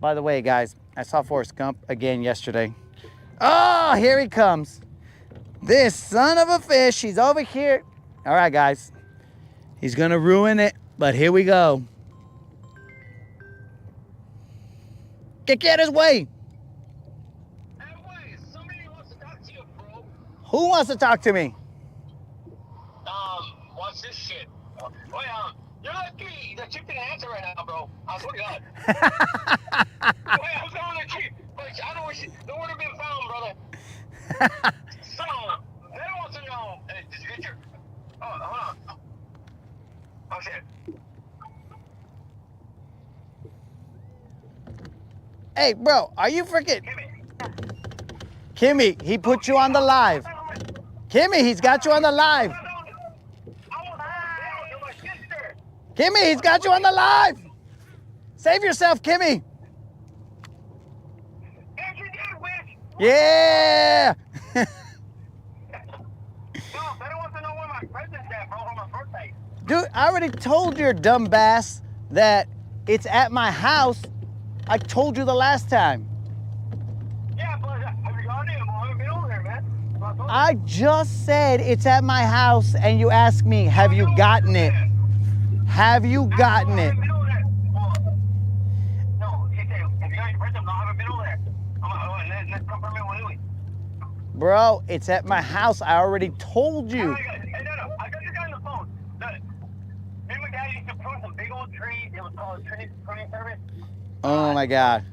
By the way, guys, I saw Forrest Gump again yesterday. Oh, here he comes. This son of a fish, he's over here. All right, guys. He's gonna ruin it, but here we go. Get out of his way. Hey, wait, somebody wants to talk to you, bro. Who wants to talk to me? What's this shit? Wait, you're lucky that you can answer right now, bro. I swear to God. Wait, I'm going to keep. Wait, I know where the would have been found, brother. So, they want to know. Did you get your? Oh, hold on. Oh shit. Hey, bro, are you freaking... Kimmy, he put you on the live. Kimmy, he's got you on the live. Kimmy, he's got you on the live. Save yourself, Kimmy. Yeah. Dude, I already told your dumb bass that it's at my house. I told you the last time. Yeah, but have you got it? I haven't been over there, man. I just said it's at my house, and you asked me, have you gotten it? Have you gotten it? Bro, it's at my house. I already told you. I got you guys to prune some big old trees. It was called Trinity Pruning Service. Oh my God.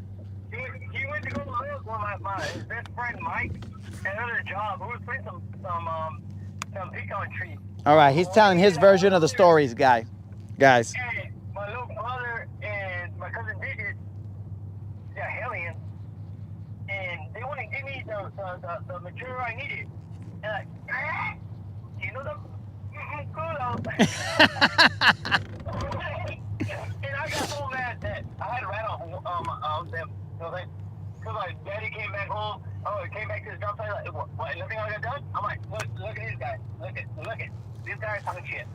He went to go look with his best friend Mike and another job. We was putting some pecan trees. All right, he's telling his version of the stories, guys. And my little brother and my cousin Digit, they're hellions, and they want to give me the material I needed. And like, you know the culo. And I got so mad that I had to write off them. So like, because my daddy came back home. Oh, he came back to his job site. Like, what? Nothing I got done? I'm like, look at this guy. Look at this guy's talking shit.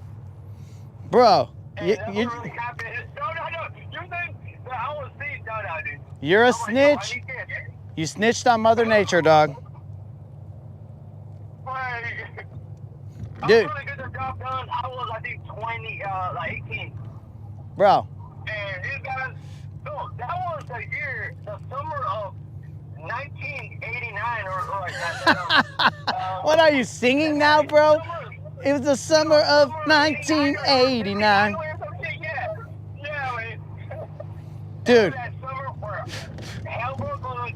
Bro, And that's what really happened. No. You think that I was seeing? No, dude. you're a I'm like, no, I snitch. need this. You snitched on Mother Nature, dog. I Dude. was trying to get the job done. I was, I think, 18. Bro, And these guys, no, that was the summer of 1989 or like that. what are you singing now, bro? It was the summer of 1989. Yeah, man. Dude, That summer where hell broke loose,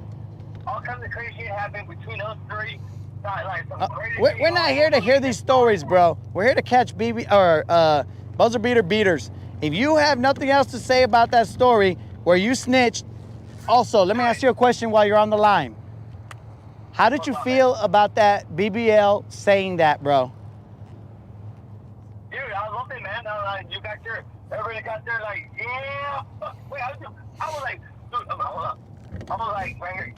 all kinds of crazy shit happened between us three. Like some crazy we're shit. not here to hear these stories, bro. We're here to catch buzzer beater beaters. If you have nothing else to say about that story where you snitched, also, let me ask you a question while you're on the line. How did you feel about that BBL saying that, bro? Dude, I loved it, man. You got there, everybody got there, like, yeah. Wait, I was like, dude, hold up. I was like, right here,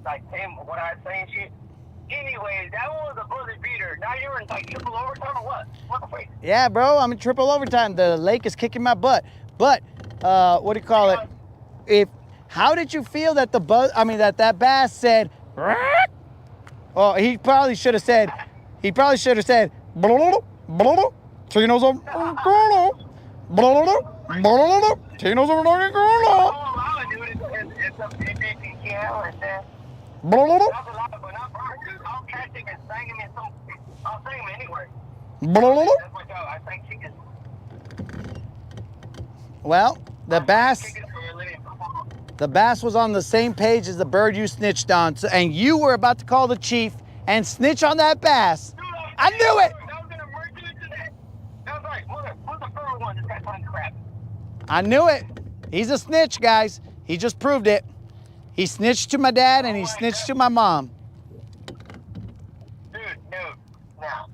like, saying what I was saying, shit. Anyways, that was a buzzer beater. Now you're in like triple overtime or what? What the fuck? Yeah, bro, I'm in triple overtime. The lake is kicking my butt. But, what do you call it? How did you feel that that bass said, "Rrrk"? Oh, he probably should have said, Tino's over, Tino's over, I'll catch him and sing him in some. I'll sing him anywhere. Well, That's my job. I sing chickens. the bass was on the same page as the bird you snitched on, and you were about to call the chief and snitch on that bass. I knew it. That was an emergency today. That was like, who's the first one that's got ton of crap? I knew it. He's a snitch, guys. He just proved it. He snitched to my dad and he snitched to my mom. Dude, now.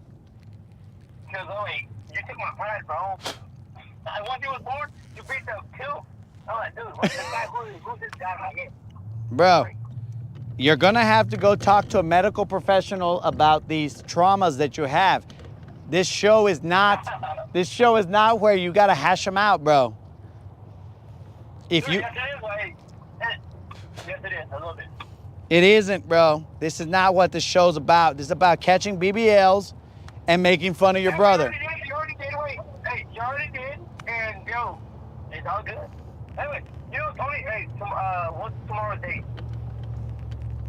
Because, you took my prize, bro. Once you was born, you beat the kill. I'm like, dude, who's this guy? Who's this guy right here? Bro, you're gonna have to go talk to a medical professional about these traumas that you have. This show is not where you gotta hash them out, bro. If Dude, you, yes, it is, a little bit. it isn't, bro. This is not what this show's about. This is about catching BBLs and making fun of your brother. You already did, wait. Hey, you already did, and yo, it's all good. Anyway, Tony, hey, what's tomorrow's date?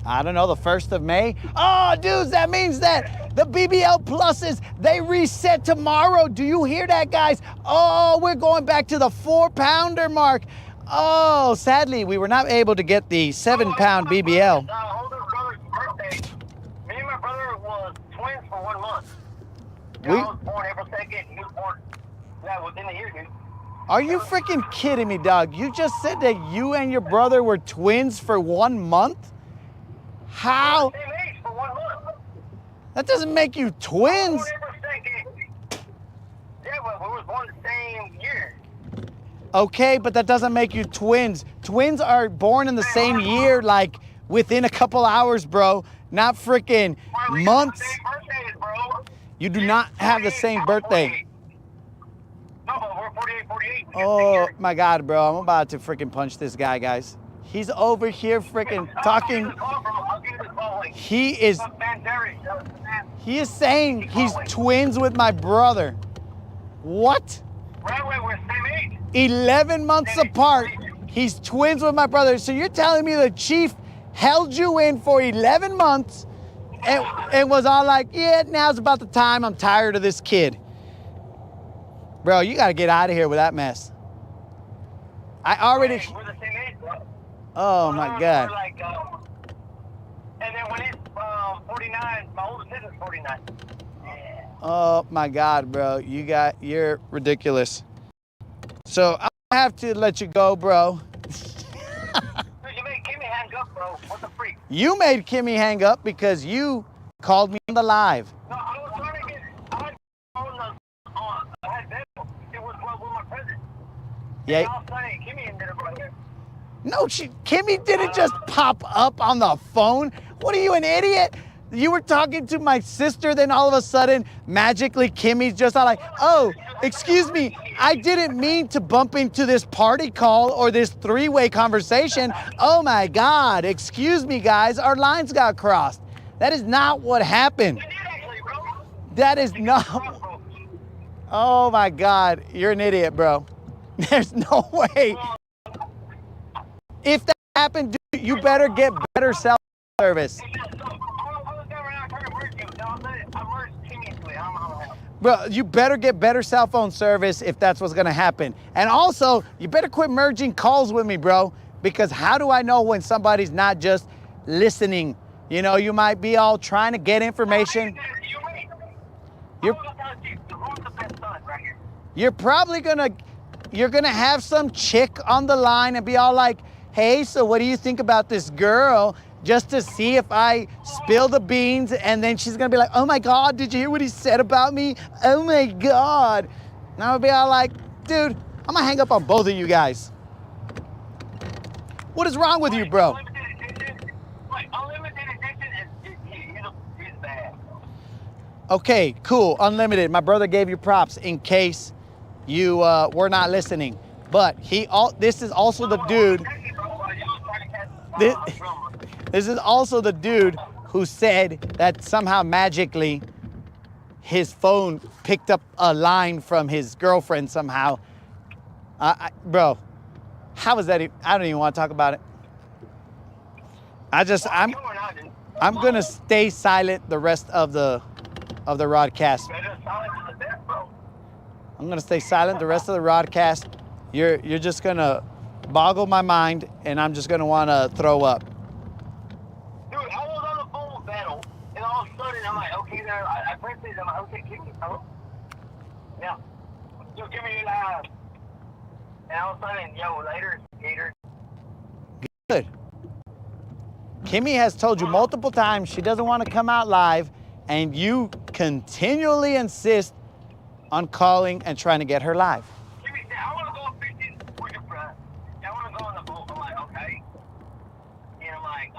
I don't know, the 1st of May? Oh, dudes, that means that the BBL pluses, they reset tomorrow. Do you hear that, guys? Oh, we're going back to the 4-pounder mark. Oh, sadly, we were not able to get the 7-pound BBL. Older brother's birthday. Me and my brother was twins for 1 month. I We- was born April 2nd. He was born within a year, dude. Are you freaking kidding me, dog? You just said that you and your brother were twins for 1 month? How? Same age for 1 month. That doesn't make you twins. Born April 2nd. Yeah, but we was born the same year. Okay, but that doesn't make you twins. Twins are born in the same year, like within a couple hours, bro. Not freaking months. Same birthdays, bro. You do not have the same birthday. No, but we're 48. Oh my God, bro. I'm about to freaking punch this guy, guys. He's over here freaking talking. I'll give you the call. He is saying he's twins with my brother. What? Right away, we're same age. 11 months apart. He's twins with my brother. So you're telling me the chief held you in for 11 months and was all like, yeah, now's about the time. I'm tired of this kid. Bro, you gotta get out of here with that mess. I already. Hey, we're the same age, bro. Oh my We're God. like, and then when it's 49, my oldest is 49. Yeah. Oh my God, bro. You're ridiculous. So I have to let you go, bro. You made Kimmy hang up, bro. What the freak? You made Kimmy hang up because you called me on the live. No, I was trying to get. I had I had that. It was with my present. Yeah. And all of a sudden, Kimmy ended up right here. No, Kimmy didn't just pop up on the phone. What are you, an idiot? You were talking to my sister, then all of a sudden, magically, Kimmy's just all like, oh, excuse me, I didn't mean to bump into this party call or this three-way conversation. Oh my God, excuse me, guys, our lines got crossed. That is not what happened. You did actually, bro. That is not. Oh my God, you're an idiot, bro. There's no way. If that happened, dude, you better get better cell service. Bro, you better get better cell phone service if that's what's gonna happen. And also, you better quit merging calls with me, bro, because how do I know when somebody's not just listening? You know, you might be all trying to get information. You're probably you're gonna have some chick on the line and be all like, hey, so what do you think about this girl? Just to see if I spill the beans, and then she's gonna be like, oh my God, did you hear what he said about me? Oh my God. And I'll be all like, dude, I'm gonna hang up on both of you guys. What is wrong with you, bro? Okay, cool, unlimited. My brother gave you props in case you were not listening. But this is also the dude. This is also the dude who said that somehow magically his phone picked up a line from his girlfriend somehow. Bro, how is that? I don't even want to talk about it. I'm gonna stay silent the rest of the Rodcast. I'm gonna stay silent the rest of the Rodcast. You're just gonna boggle my mind, and I'm just gonna want to throw up. Dude, I was on the phone with Battle, and all of a sudden I'm like, okay, there. I pressed this. I'm like, okay, give me, bro. Yeah, so give me your live. And all of a sudden, yo, later, Gator. Good. Kimmy has told you multiple times she doesn't want to come out live, and you continually insist on calling and trying to get her live. Kimmy said, I want to go fishing with your friend. I want to go on the boat. I'm like, okay. And I'm like,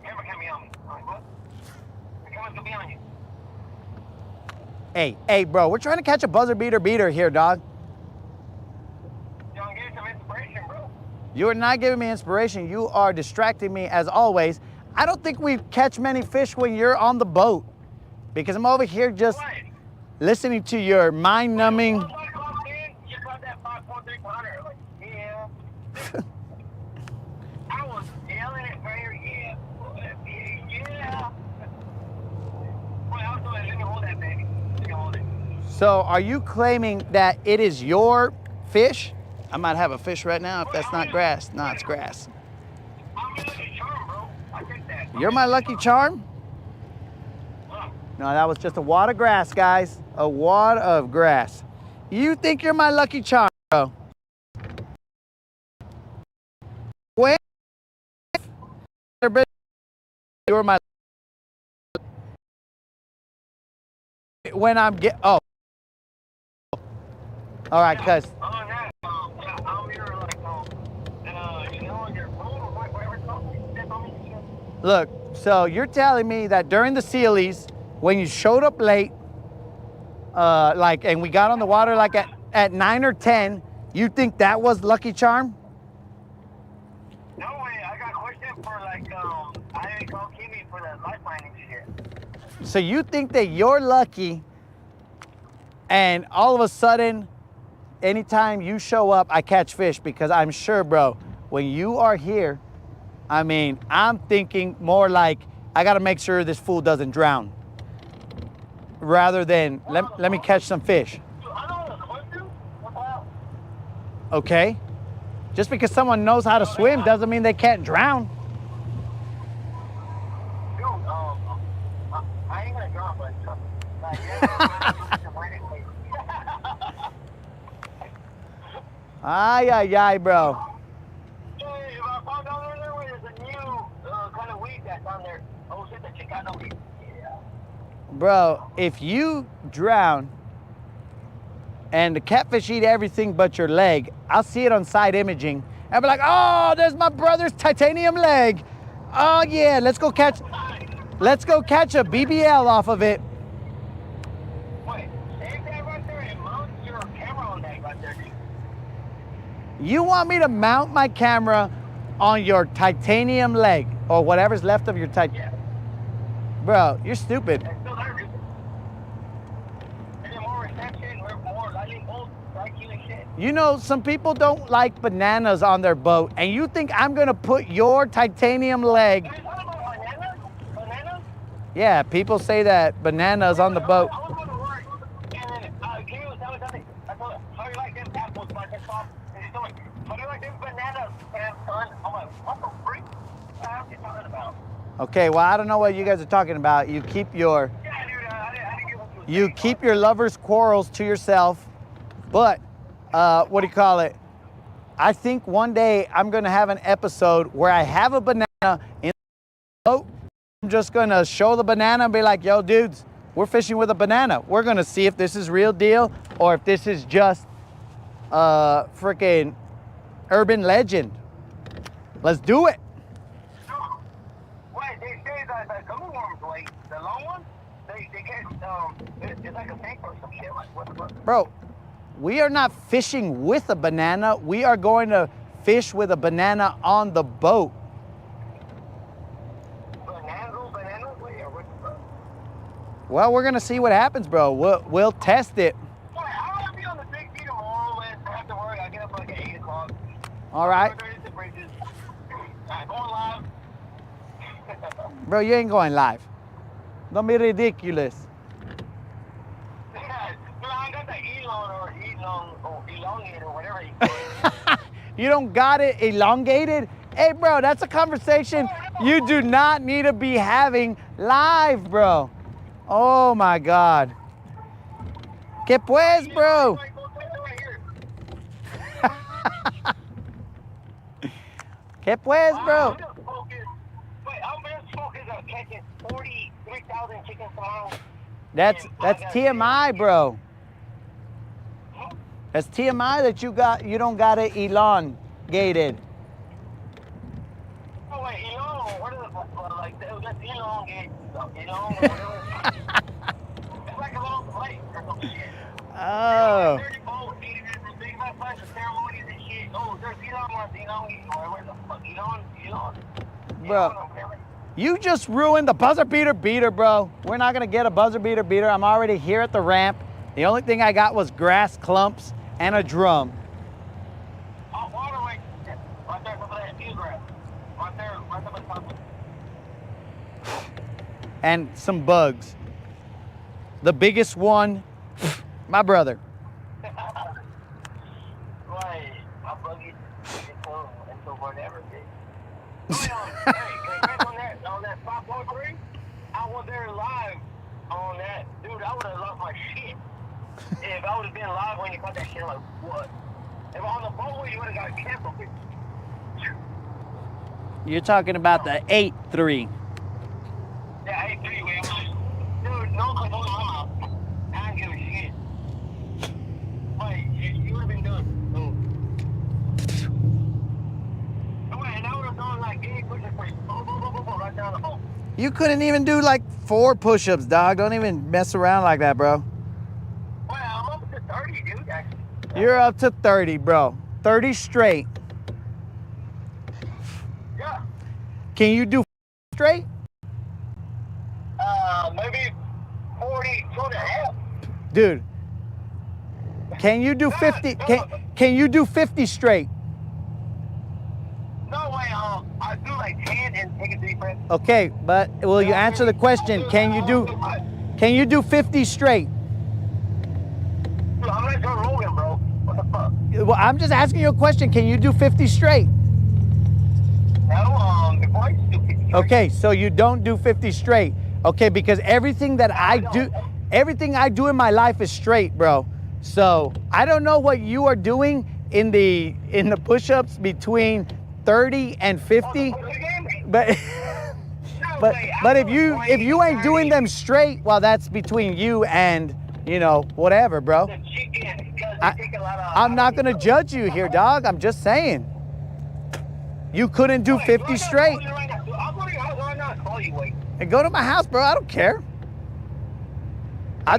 camera can be on me. I'm like, what? The camera's gonna be on you. Hey, bro, we're trying to catch a buzzer beater here, dog. Yo, I'm getting some inspiration, bro. You are not giving me inspiration. You are distracting me as always. I don't think we catch many fish when you're on the boat because I'm over here just listening to your mind-numbing. You got that 5.3 pounder. Like, yeah. I was yelling at Mayor, yeah. Yeah. Wait, also, let me hold that, baby. Let me hold it. So are you claiming that it is your fish? I might have a fish right now if that's not grass. No, it's grass. I'm your lucky charm, bro. I take that. You're my lucky charm? No, that was just a wad of grass, guys. A wad of grass. You think you're my lucky charm, bro? When you're my when I'm oh. All right, cuz. Look, so you're telling me that during the Sealies, when you showed up late, and we got on the water like at 9 or 10, you think that was Lucky Charm? No way, I got questioned for I didn't call Kimmy for the lifeline and shit. So you think that you're lucky, and all of a sudden, anytime you show up, I catch fish, because I'm sure, bro, when you are here, I mean, I'm thinking more like, I gotta make sure this fool doesn't drown, rather than let me catch some fish. Dude, I okay? Just because someone knows how to swim doesn't mean they can't drown. Dude, I ain't gonna drop, but like, Ay, ay, ay, bro. hey, if I fall down there, there's a new kind of weed that's on there. Oh shit, the Chicano weed. Yeah. Bro, if you drown and the catfish eat everything but your leg, I'll see it on side imaging. I'll be like, oh, there's my brother's titanium leg. Oh yeah, let's go catch a BBL off of it. Wait, save that right there and mount your camera on that right there, dude. You want me to mount my camera on your titanium leg or whatever's left of your Yeah. Bro, you're stupid. It's still there, dude. And then more reception, more lightning bolts, right, and shit. You know, some people don't like bananas on their boat, and you think I'm gonna put your titanium leg? You talking about bananas? Bananas? Yeah, people say that bananas on the boat. I was going to work, and then Kay was telling me something. I told her, how do you like them apples by the top? And she told me, how do you like them bananas, man, son? I'm like, what the freak? What are you talking about? Okay, well, I don't know what you guys are talking about. You keep your Yeah, dude, I didn't get what you were you saying, keep your lovers' quarrels to yourself. But what do you call it? I think one day I'm gonna have an episode where I have a banana in the boat. I'm just gonna show the banana and be like, yo, dudes, we're fishing with a banana. We're gonna see if this is real deal or if this is just freaking urban legend. Let's do it. Wait, they say that the gummy worms, like, the long ones, they get, it's like a tank or some shit, like, what the fuck? Bro, we are not fishing with a banana. We are going to fish with a banana on the boat. Bananas, wait, or what the fuck? Well, we're gonna see what happens, bro. We'll test it. Wait, I'm gonna be on the big feet tomorrow, and I have to work, I get up like at 8 o'clock. All right, The bridges. Going live. bro. You ain't going live. Don't be ridiculous. Dude, I got the elongated or whatever you You don't got it elongated? Hey, bro, that's a conversation you do not need to be having live, bro. Oh my God. ¿Qué pues, bro? ¿Qué pues, bro? Wait, I'm just focused on catching 43,000 chickens tomorrow. That's TMI, bro. That's TMI that you don't got it elongated. Oh wait, what is it? Like that's elongated, it's like a long plate or some shit. Oh. 30 boats, big bunch of ceremonies and shit. Oh, there's elongated, where the fuck, elon. Bro, you just ruined the buzzer beater, bro. We're not gonna get a buzzer beater. I'm already here at the ramp. The only thing I got was grass clumps and a drum. Oh, water right there, some of that field grass. Right there by the top. And some bugs. The biggest one, my brother. Right, my buggy into whatever, dude. Hey, on that 5.3, I was there live on that. Dude, I would have lost my shit. If I would have been live when you caught that shit, like, what? If on the boat, you would have got canceled. You're talking about the 8-3. Yeah, hey, anyway, dude, no control mama. I don't give a shit. Wait, you would have been doing. Oh, wait, and I would have done like 8 pushes for you. Right down the hole. You couldn't even do like 4 push-ups, dog. Don't even mess around like that, bro. Well, I'm up to 30, dude, actually. You're up to 30, bro. 30 straight. Yeah. Can you do straight? Maybe 42 and a half. Dude, can you do 50? Can you do 50 straight? No way, I do like 10 and take a deep breath. Okay, but will you answer the question? Can you do 50 straight? Dude, I'm not Joe Rogan, bro. What the fuck? Well, I'm just asking you a question. Can you do 50 straight? No, before I used to do 50 straight. Okay, so you don't do 50 straight. Okay, because everything that I do in my life is straight, bro. So I don't know what you are doing in the push-ups between 30 and 50, but but if you ain't doing them straight, well, that's between you and, you know, whatever, bro. I'm not gonna judge you here, dog. I'm just saying. You couldn't do 50 straight. And go to my house, bro. I don't care. I'll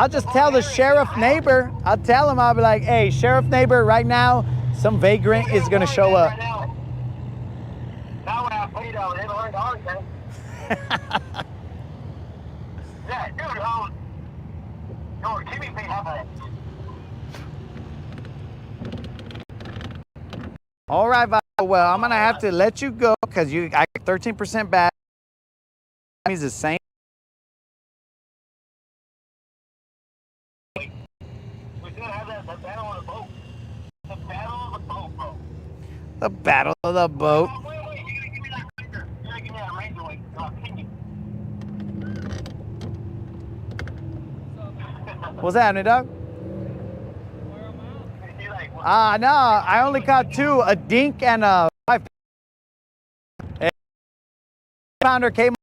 just tell the sheriff neighbor. I'll tell him, I'll be like, hey, sheriff neighbor, right now, some vagrant is gonna show up. Yeah, dude, no, Timmy paid half of it. All right, well, I'm gonna have to let you go because I got 13% bad. That means the same. We're gonna have the battle on the boat. The battle on the boat, bro. The battle of the boat. Wait, you're gonna give me that ranger. You're gonna give me that ranger weight. Continue. What's happening, dog? No, I only caught 2, a dink and a 5-pounder came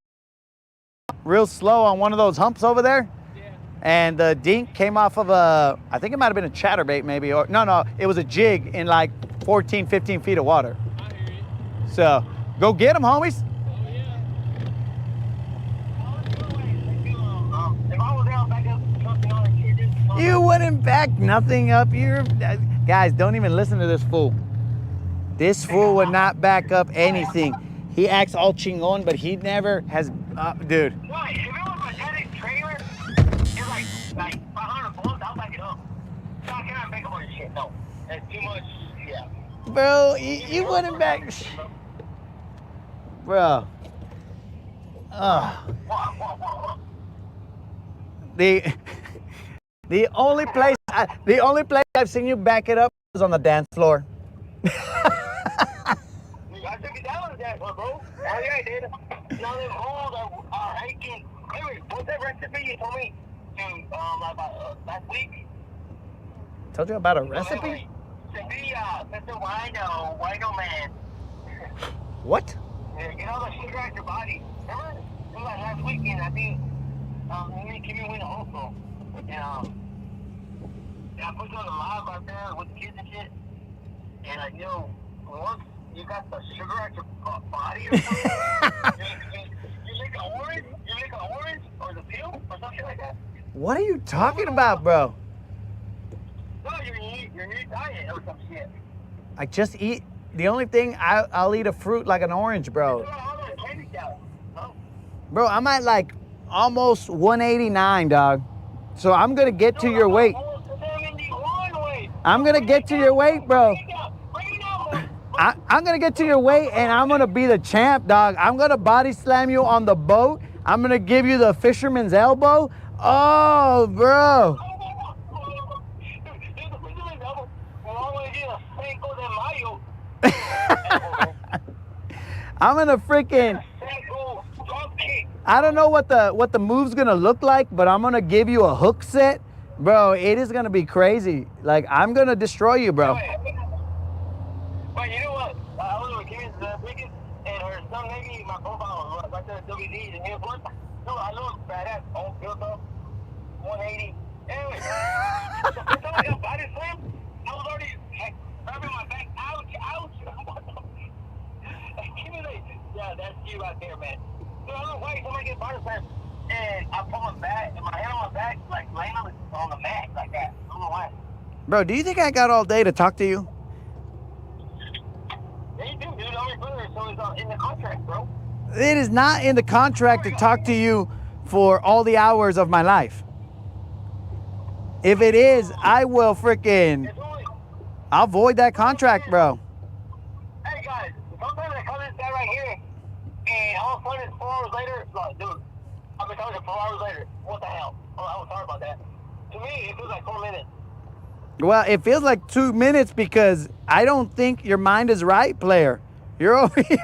real slow on one of those humps over there. Yeah. And the dink came off of I think it might have been a chatterbait maybe, or no, it was a jig in like 14, 15 feet of water. I hear you. So go get them, homies. Oh, yeah. If I was down back up something on the kid, You wouldn't back nothing up. Guys, don't even listen to this fool. This fool would not back up anything. He acts all chingon, but he never has, dude. Why? If it was a Teddy trailer, it's like 500 volts, I'll back it up. So I cannot back up on this shit, no. That's too much, yeah. Bro, you wouldn't back. Bro. The only place I've seen you back it up is on the dance floor. I took it down on the dance floor, bro. Oh yeah, I did. Now them holes are aching. Anyway, what's that recipe you told me about last week? Told you about a recipe? Sevilla, that's a wino man. What? Yeah, get all the sugar out your body. Remember? It was like last weekend, I think. Me and Kimmy went also. And I put you on the live out there with the kids and shit. And once you got the sugar out your body or something, you lick an orange or the pill or something like that. What are you talking about, bro? No, your new diet or some shit. I just eat. The only thing I'll eat a fruit like an orange, bro. Bro, I'm at like almost 189, dog. So I'm gonna get to your weight. I'm gonna get to your weight, bro. I'm gonna get to your weight and I'm gonna be the champ, dog. I'm gonna body slam you on the boat. I'm gonna give you the fisherman's elbow. Oh, bro. I'm gonna freaking. I don't know what the move's gonna look like, but I'm gonna give you a hook set, bro. It is gonna be crazy. Like I'm gonna destroy you, bro. But you know what? I was with Kimmy last weekend, and her son maybe my profile was right there at WD and here one. So I look badass, all built up, 180. Anyway, the first time I got body slammed, I was already like grabbing my back. Ouch. Kimmy's like, yeah, that's you right there, man. So I don't know why somebody get body slammed, and I put my back, and my hand on my back, like laying on the mat like that. I don't know why. Bro, do you think I got all day to talk to you? Yeah, you do, dude. I'm your brother, so it's in the contract, bro. It is not in the contract to talk to you for all the hours of my life. If it is, I will freaking. I'll void that contract, bro. Hey guys, sometimes I call this guy right here, and all of a sudden 4 hours later, like, dude, I've been talking 4 hours later. What the hell? Oh, I'm sorry about that. To me, it feels like 4 minutes. Well, it feels like 2 minutes because I don't think your mind is right, player. You're over here.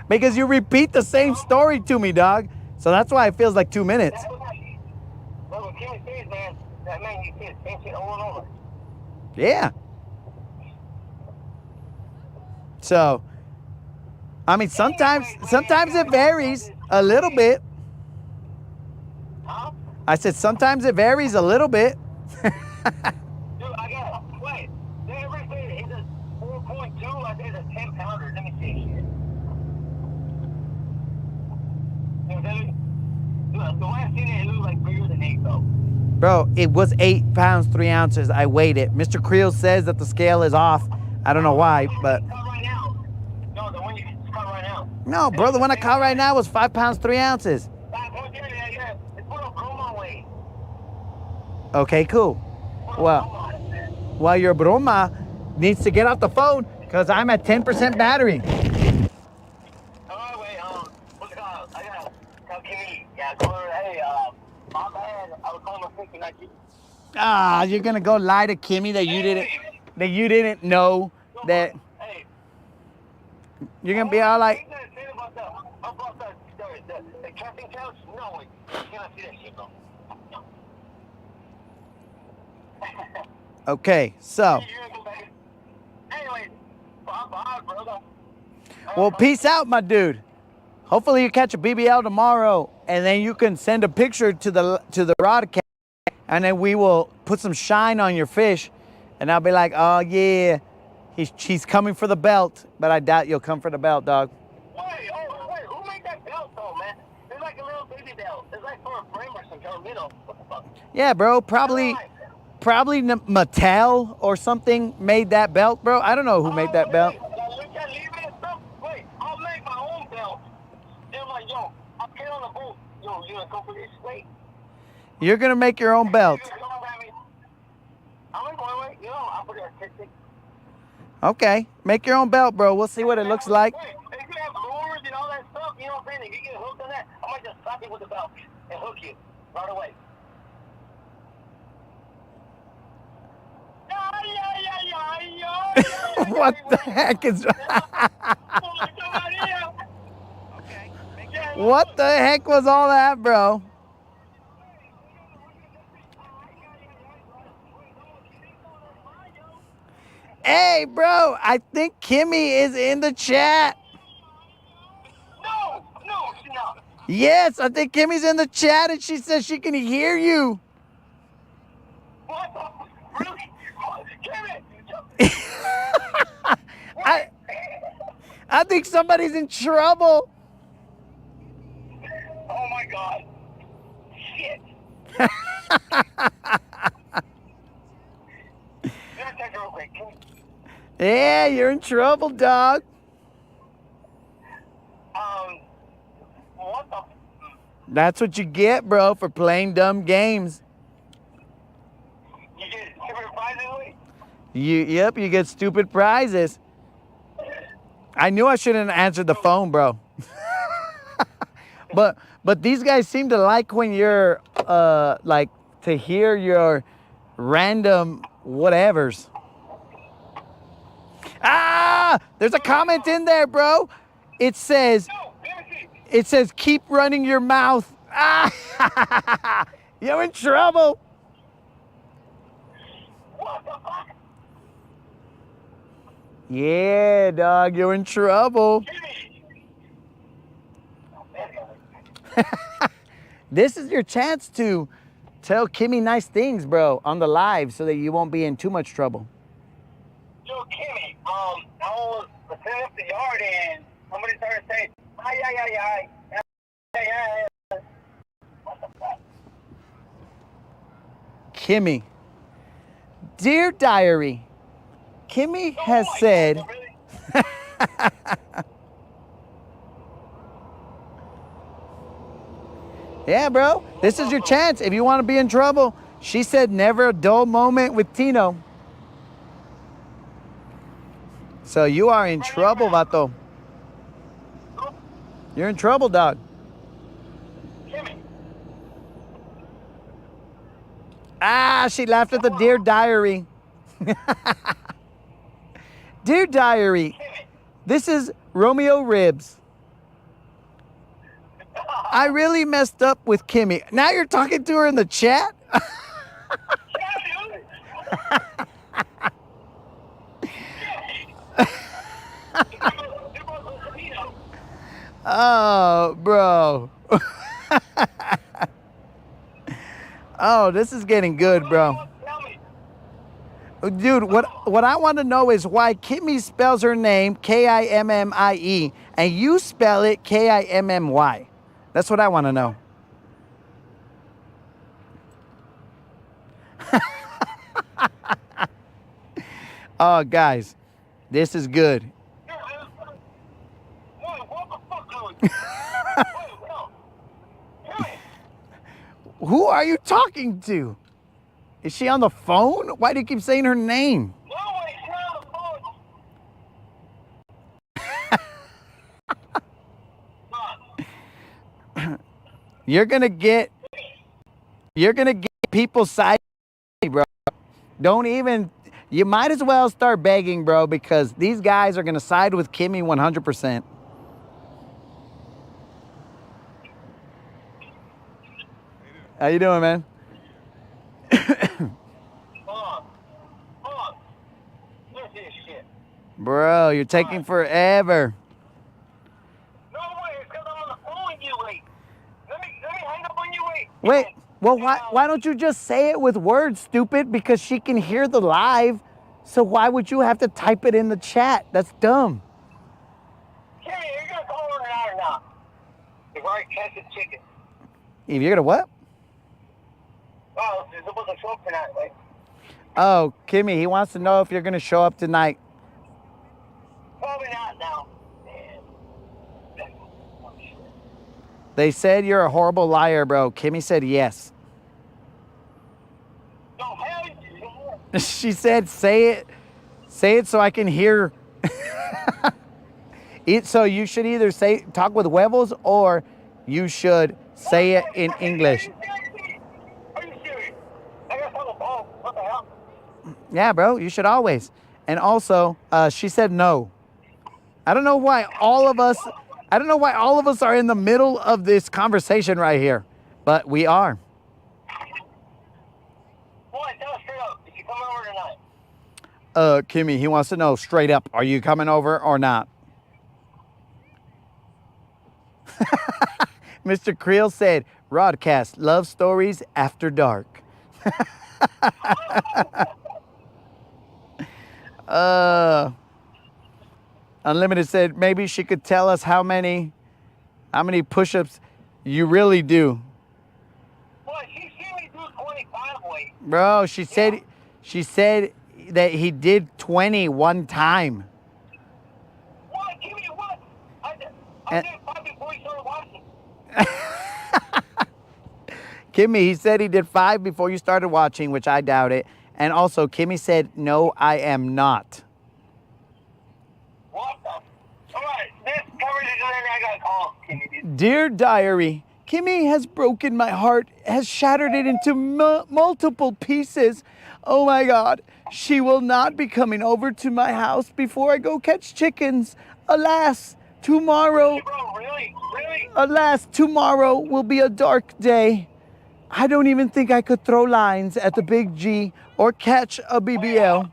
Because you repeat the same story to me, dog. So that's why it feels like 2 minutes. That's what Kimmy says, man. That man, he says same shit over and over. Yeah. So, I mean, sometimes it varies a little bit. Huh? I said sometimes it varies a little bit. Dude, I got it. Wait. Everybody said it's a 4.2. I said it's a 10 pounder. Let me see shit. The way I've seen it, it looks like bigger than 8, though. Bro, it was 8 pounds, 3 ounces. I weighed it. Mr. Creel says that the scale is off. I don't know why, but. Cut right now. No, the one you can cut right now. No, bro, the one I caught right now was 5 pounds, 3 ounces. Yeah. It's put a Broma weight. Okay, cool. Well, your broma needs to get off the phone because I'm at 10% battery. Oh, wait, what's it called? I gotta tell Kimmy. Yeah, call her, hey, my bad. I was calling my sister, not you. Ah, you're gonna go lie to Kimmy that you didn't know that Hey. you're gonna be all like, About the camping couch? No, you cannot see that shit, bro. okay, so. Anyway, bye, brother. Well, peace out, my dude. Hopefully you catch a BBL tomorrow, and then you can send a picture to the Rodcast, and then we will put some shine on your fish, and I'll be like, oh yeah, she's coming for the belt, but I doubt you'll come for the belt, dog. Wait, who made that belt though, man? It's like a little baby belt. It's like for a frame or some kind of middle. What the fuck? Yeah, bro, probably Mattel or something made that belt, bro. I don't know who made that belt. Wait, I'll make my own belt. They're like, yo, I'll get on the boat. Yo, you gonna go for this? Wait. You're gonna make your own belt. I'm going away. You know, I'll put it artistic. Okay, make your own belt, bro. We'll see what it looks like. Wait, if you have lures and all that stuff, you know what I'm saying? If you get hooked on that, I might just slap you with the belt and hook you right away. What the heck is What the heck was all that, bro? Hey, bro, I think Kimmy is in the chat. No, she's not. Yes, I think Kimmy's in the chat and she says she can hear you. What the? Really? Kimmy! I think somebody's in trouble. Oh my God. Shit. Check real quick. Yeah, you're in trouble, dog. What the? That's what you get, bro, for playing dumb games. You get stupid prizes? Yep, you get stupid prizes. I knew I shouldn't have answered the phone, bro. but these guys seem to like when you're like to hear your random whatevers. Ah, there's a comment in there, bro. It says keep running your mouth. Ah, you're in trouble. What the fuck? Yeah, dog, you're in trouble. This is your chance to tell Kimmy nice things, bro, on the live so that you won't be in too much trouble. Yo, Kimmy, I was setting up the yard and somebody started saying, ay. What the fuck? Kimmy, dear diary, Kimmy has said, God, really? yeah, bro, this is your chance. If you want to be in trouble, she said never a dull moment with Tino. So you are in trouble, vato. You're in trouble, dog. Kimmy. Ah, she laughed at the Dear Diary. Dear Diary, this is Romeo Ribs. I really messed up with Kimmy. Now you're talking to her in the chat? Oh, bro. Oh, this is getting good, bro. Dude, what I want to know is why Kimmy spells her name Kimmie and you spell it Kimmy. That's what I want to know. Oh, guys, this is good. Who are you talking to? Is she on the phone? Why do you keep saying her name? You're gonna get people side, bro. Don't even. You might as well start begging, bro, because these guys are gonna side with Kimmy 100%. How you doing, man? Bro, you're taking forever. No way, it's because I'm on the phone with you, wait. Let me hang up on you, wait. Wait, well, why don't you just say it with words, stupid? Because she can hear the live, so why would you have to type it in the chat? That's dumb. Kimmy, you're going to call her tonight or not? If I catch the chicken. If you're gonna what? Oh, it's supposed to show up tonight, wait. Oh, Kimmy, he wants to know if you're gonna show up tonight. Probably not now. Man. They said you're a horrible liar, bro. Kimmy said yes. No, hell yeah. She said, say it so I can hear. So you should either talk with huevos or you should say it in English. Are you serious? I got on the phone. What the hell? Yeah, bro, you should always. And also, she said no. I don't know why all of us are in the middle of this conversation right here, but we are. Boy, tell us straight up. Is you coming over tonight? Kimmy, he wants to know straight up, are you coming over or not? Mr. Creel said, Rodcast, love stories after dark. Unlimited said maybe she could tell us how many push-ups you really do. Boy, she seen me do 25 weight. Bro, she said that he did 20 one time. What? Give me what? I did 5 before you started watching. Kimmy, he said he did 5 before you started watching, which I doubt it. And also, Kimmy said, no, I am not. What the? All right, this coverage is in, I got to call Kimmy, dude. Dear Diary, Kimmy has broken my heart, has shattered it into multiple pieces. Oh my God, she will not be coming over to my house before I go catch chickens. Alas, tomorrow, Bro, really? Really? alas, tomorrow will be a dark day. I don't even think I could throw lines at the Big G or catch a BBL.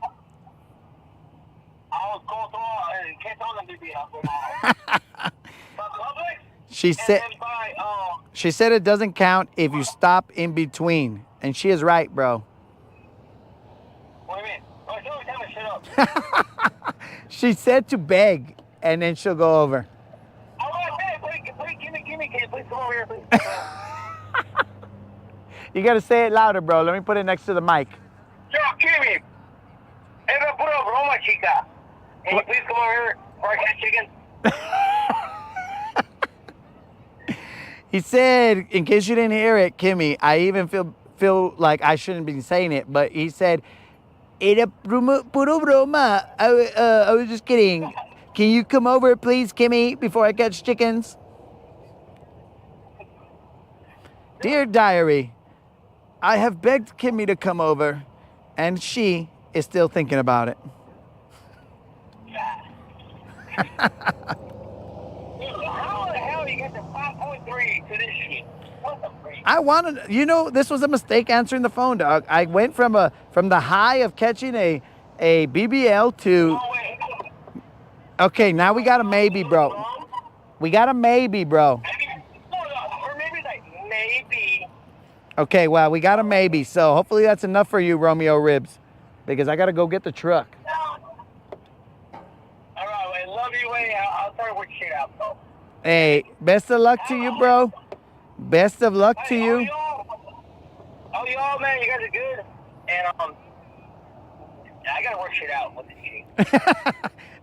I was going through and catch on the BBL. Public? She said it doesn't count if you stop in between. And she is right, bro. What do you mean? Oh, it's only time to shut up. She said to beg, and then she'll go over. I want to say, please, give me, can you please come over here, please? You got to say it louder, bro. Let me put it next to the mic. Yo, Kimmy, ever put a broma, chica? Can you please come over here before I catch chicken? He said, in case you didn't hear it, Kimmy, I even feel like I shouldn't be saying it, but he said, era puro broma. I was just kidding. Can you come over, please, Kimmy, before I catch chickens? Dear Diary, I have begged Kimmy to come over, and she is still thinking about it. Dude, how the hell you get to 5.3 to this shit? What the freak? I wanted, this was a mistake answering the phone, dog. I went from the high of catching a BBL to, Oh, wait. okay, now we got a maybe, bro. We got a maybe, bro. Or maybe like maybe. Okay, well, we got a maybe, so hopefully that's enough for you, Romeo Ribs, because I got to go get the truck. All right, wait, love you, wait. I'll start with shit out, bro. Hey, best of luck to you, bro. Best of luck to you. Oh, y'all, man, you guys are good. And I gotta work shit out with this shit.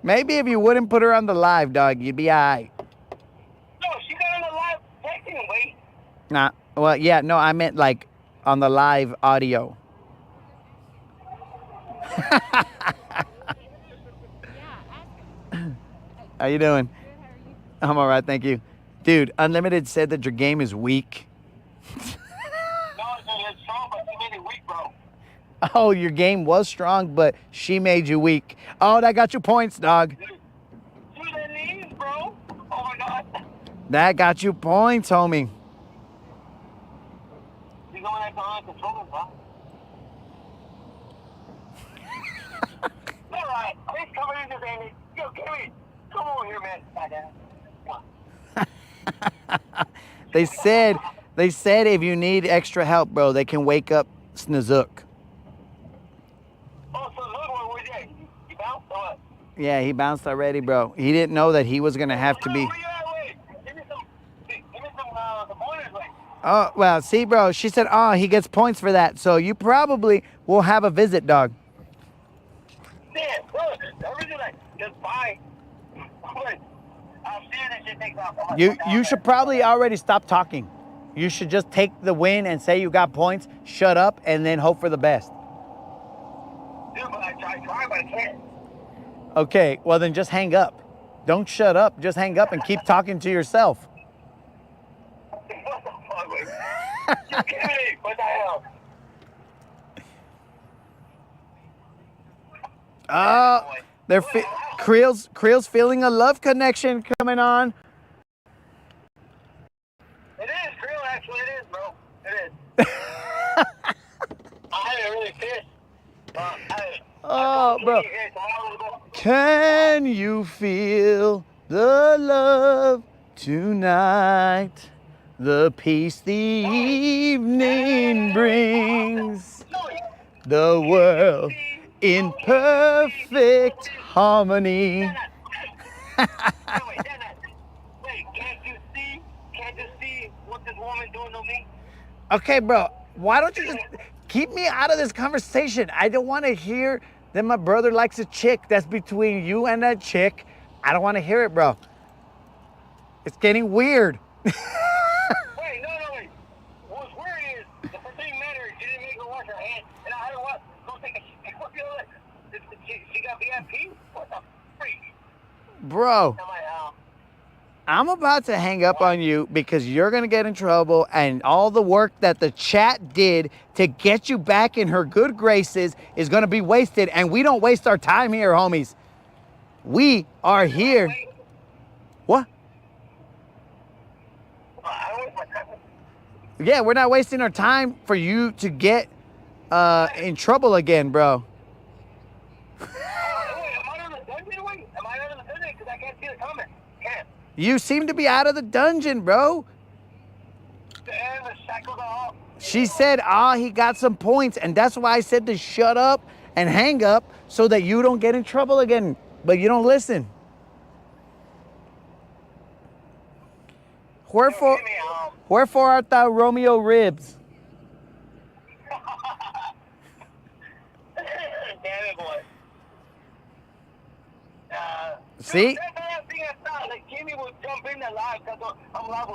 Maybe if you wouldn't put her on the live, dog, you'd be all right. No, she got on the live texting, wait. Nah, well, yeah, no, I meant like on the live audio. How you doing? Good, how are you? I'm all right, thank you. Dude, Unlimited said that your game is weak. No, it's strong, but you made it weak, bro. Oh, your game was strong, but she made you weak. Oh, that got you points, dog. To the knees, bro. Oh, my God. That got you points, homie. You're going to have to control him, bro. All right, please come in this, Amy. Yo, Kimmy, come over here, man. Come on. They said if you need extra help, bro, they can wake up Snozook. Oh, so look, where was he? You bounced or what? Yeah, he bounced already, bro. He didn't know that he was gonna have to be. Where you at, wait? Give me some pointers, wait. Oh, well, see, bro, she said, oh, he gets points for that. So you probably will have a visit, dog. Damn, bro, everything like, just buy. Wait, I'm seeing this shit takes off. You should probably already stop talking. You should just take the win and say you got points, shut up, and then hope for the best. Dude, but I try, but I can't. Okay, well then just hang up. Don't shut up, just hang up and keep talking to yourself. What the fuck, wait? You kidding me? What the hell? They're Creel's feeling a love connection coming on. It is, Creel, actually, it is, bro. It is. I haven't really fished. Oh, bro. Can you feel the love tonight? The peace the evening brings. The world in perfect harmony. Wait, can't you see what this woman doing to me? Okay, bro, why don't you just keep me out of this conversation? I don't want to hear that my brother likes a chick. That's between you and that chick. I don't want to hear it, bro. It's getting weird. Wait. What's weird is the first thing met her, she didn't make her wash her hands, and I had her go take a shit. She got VIP? What the freak? Bro, I'm like, I'm about to hang up on you because you're going to get in trouble, and all the work that the chat did to get you back in her good graces is going to be wasted, and we don't waste our time here, homies. We are here. What? I don't waste my time. Yeah, we're not wasting our time for you to get in trouble again, bro. Wait, am I on the dungeon? Wait, am I on the dungeon? Because I can't see the comment. Can't. You seem to be out of the dungeon, bro. And the shackles are off. She said, he got some points, and that's why I said to shut up and hang up so that you don't get in trouble again, but you don't listen. Wherefore art thou Romeo Ribs? Damn it, boy. See? That's the last thing I thought. Like, Kimmy would jump in there live because I'm live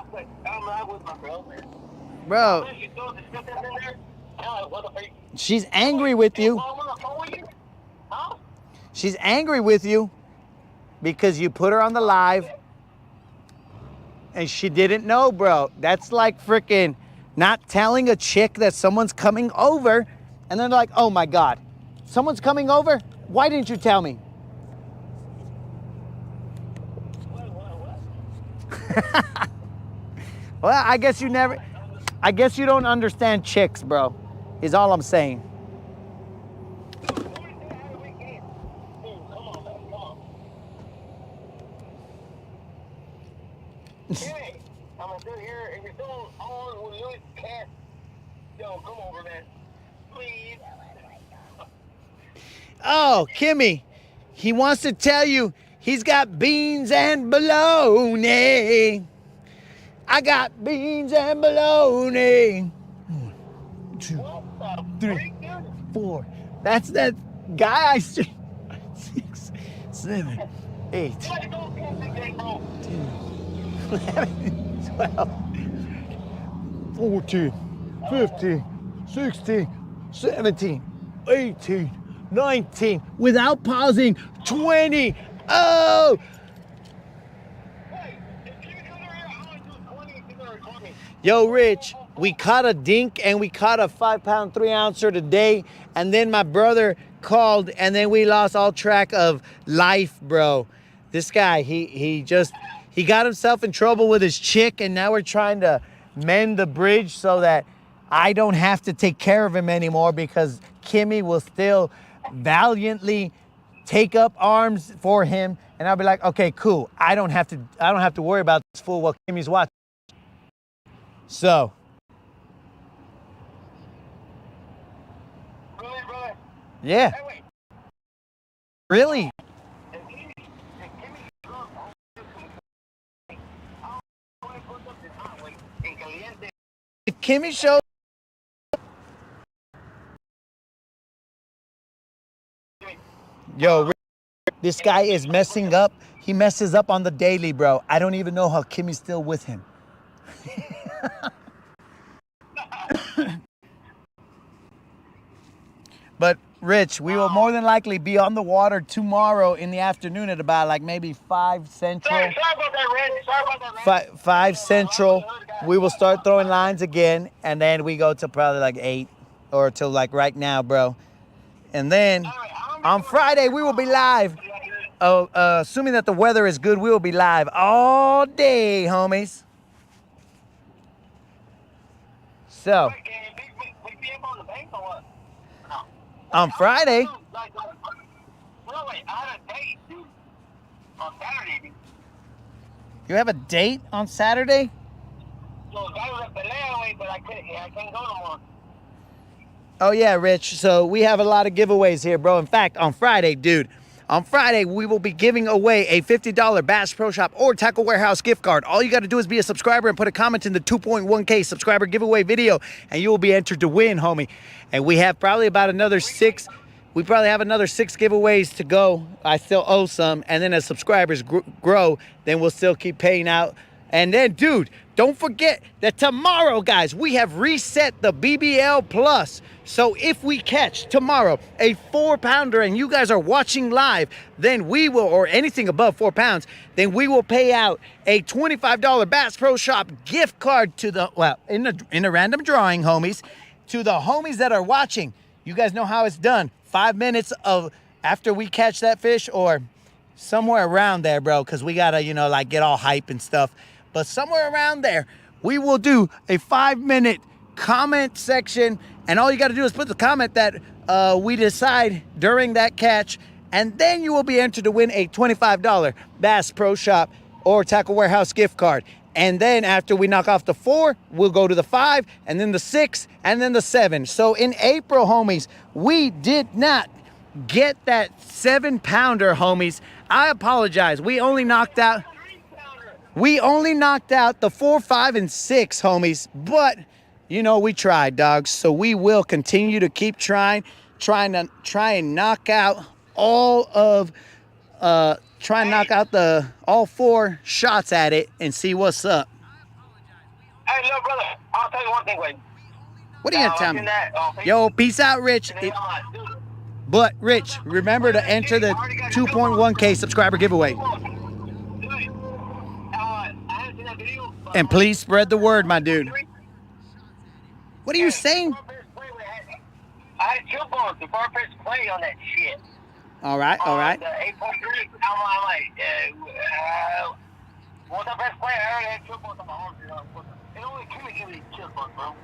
with my girlfriend. Bro, She throws the stuff in there. What the freak? she's angry with you. I'm on the phone with you? Huh? She's angry with you because you put her on the live and she didn't know, bro. That's like freaking not telling a chick that someone's coming over, and then they're like, oh my God, someone's coming over? Why didn't you tell me? Well, I guess you don't understand chicks, bro, is all I'm saying. Hey, I'm gonna sit here. If you're still on with Louis Cat, yo, come over, man. Please. Oh, Kimmy, he wants to tell you he's got beans and bologna. I got beans and bologna. 1, 2, 3, 4. That's that guy I see. 6, 7, 8, 10, 11, 12, 14, 15, 16, 17, 18, 19, without pausing, 20. Oh! Yo, Rich, we caught a dink and we caught a 5-pound 3-ouncer today, and then my brother called, and then we lost all track of life, bro. This guy, he got himself in trouble with his chick, and now we're trying to mend the bridge so that I don't have to take care of him anymore, because Kimmy will still valiantly take up arms for him, and I'll be like, okay, cool. I don't have to worry about this fool while Kimmy's watching. So, Really, brother? yeah, Hey, wait. really. If Kimmy shows, yo, this guy is messing up. He messes up on the daily, bro. I don't even know how Kimmy's still with him. But Rich, we will more than likely be on the water tomorrow in the afternoon at about like maybe 5 Central. Sorry about that, Rich. Sorry about that, Rich. 5 Central. We will start throwing lines again, and then we go to probably like 8 or till like right now, bro. And then on Friday we will be live. Assuming that the weather is good, we will be live all day, homies. So, Wait, can we be up on the bank or what? No. on Friday, No, wait, I had a date, dude. On Saturday, dude. you have a date on Saturday? So that was a delay, but I can't go no more. Oh yeah, Rich. So we have a lot of giveaways here, bro. In fact, on Friday, dude, on Friday, we will be giving away a $50 Bass Pro Shop or Tackle Warehouse gift card. All you got to do is be a subscriber and put a comment in the 2.1K subscriber giveaway video, and you will be entered to win, homie. And we have probably about another 6. We probably have another 6 giveaways to go. I still owe some. And then as subscribers grow, then we'll still keep paying out. And then, dude, don't forget that tomorrow, guys, we have reset the BBL Plus. So if we catch tomorrow a 4-pounder and you guys are watching live, then we will, or anything above 4 pounds, then we will pay out a $25 Bass Pro Shop gift card to the, well, in a random drawing, homies, to the homies that are watching. You guys know how it's done. 5 minutes of after we catch that fish, or somewhere around there, bro, because we gotta, you know, like get all hype and stuff. But somewhere around there, we will do a 5-minute comment section, and all you got to do is put the comment that we decide during that catch, and then you will be entered to win a $25 Bass Pro Shop or Tackle Warehouse gift card. And then after we knock off the 4, we'll go to the 5, and then the 6, and then the 7. So in April, homies, we did not get that 7-pounder, homies. I apologize. We only knocked out the 4, 5, and 6, homies. But, you know, we tried, dogs. So we will continue to keep trying and knock out all of, all 4 shots at it and see what's up. Hey, look, brother, I'll tell you one thing, wait. What are you gonna tell me? Yo, peace out, Rich. But, Rich, remember to enter the 2.1K subscriber giveaway. And please spread the word, my dude. What are you saying? I had chill bumps before I pressed play on that shit. All right, all right. The 8.3, I'm like, once I pressed play, I already had chill bumps on my arms. It only give me chill bumps, bro.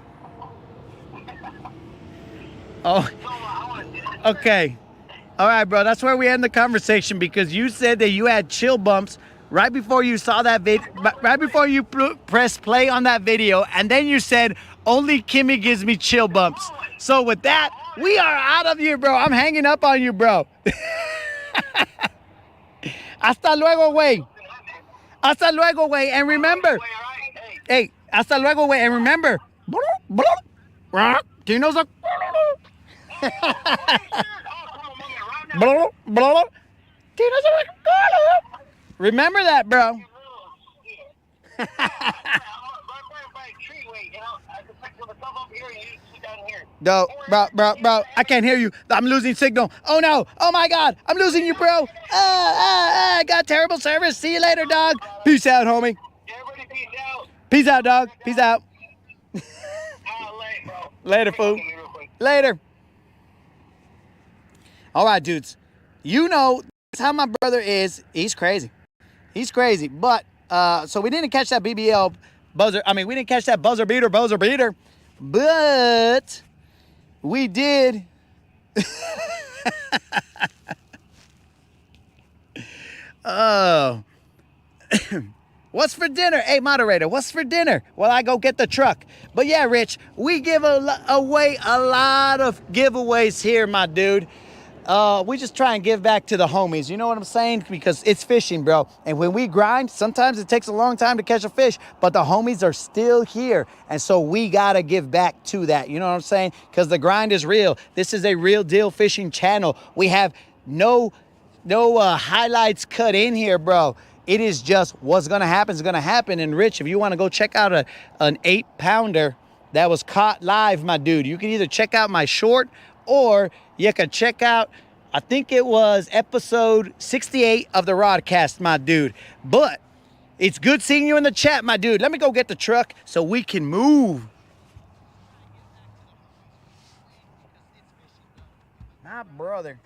Oh, So, I want to okay. All right, bro. That's where we end the conversation because you said that you had chill bumps right before you saw that right before you pressed play on that video, and then you said only Kimmy gives me chill bumps. So with that, we are out of here, bro. I'm hanging up on you, bro. Hasta luego, güey. Hasta luego, güey. And remember, hey, hasta luego, güey. And remember, do you know the? Remember that, bro. No, bro, I can't hear you. I'm losing signal. Oh no, oh my God, I'm losing you, bro. I got terrible service. See you later, dog. Peace out, homie. Everybody peace out. Peace out, dog. Peace out. Late, bro. Later, fool. Later. All right, dudes. You know, that's how my brother is. He's crazy. He's crazy. But, so we didn't catch that BBL buzzer. I mean, we didn't catch that buzzer beater. But we did. Oh. What's for dinner? Hey, moderator, what's for dinner? Well, I go get the truck. But yeah, Rich, we give away a lot of giveaways here, my dude. We just try and give back to the homies. You know what I'm saying? Because it's fishing, bro. And when we grind, sometimes it takes a long time to catch a fish, but the homies are still here. And so we got to give back to that. You know what I'm saying? Because the grind is real. This is a real deal fishing channel. We have no highlights cut in here, bro. It is just what's going to happen is going to happen. And Rich, if you want to go check out an 8-pounder that was caught live, my dude, you can either check out my short or you can check out, I think it was episode 68 of the Rodcast, my dude. But it's good seeing you in the chat, my dude. Let me go get the truck so we can move. My brother.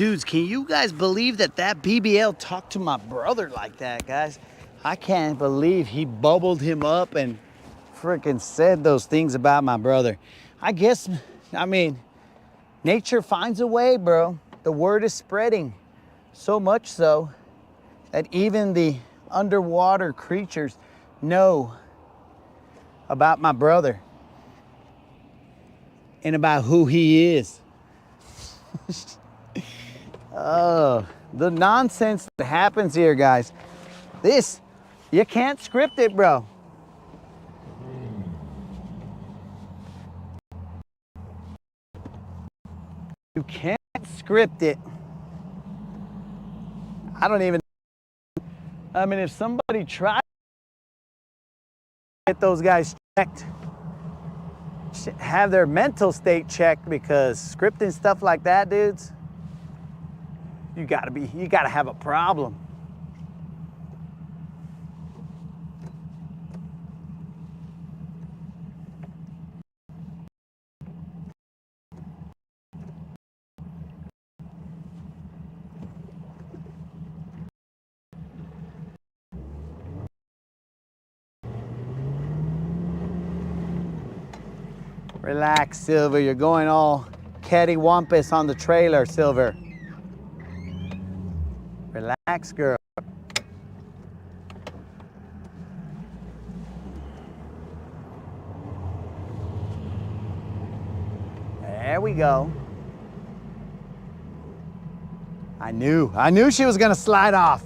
Dudes, can you guys believe that BBL talked to my brother like that, guys? I can't believe he bubbled him up and freaking said those things about my brother. I guess, I mean, nature finds a way, bro. The word is spreading so much so that even the underwater creatures know about my brother and about who he is. Oh, the nonsense that happens here, guys. This, you can't script it, bro. You can't script it. I don't even, I mean, if somebody tried to get those guys checked, have their mental state checked, because scripting stuff like that, dudes, you gotta have a problem. Relax, Silver. You're going all cattywampus on the trailer, Silver. Relax, girl. There we go. I knew she was gonna slide off.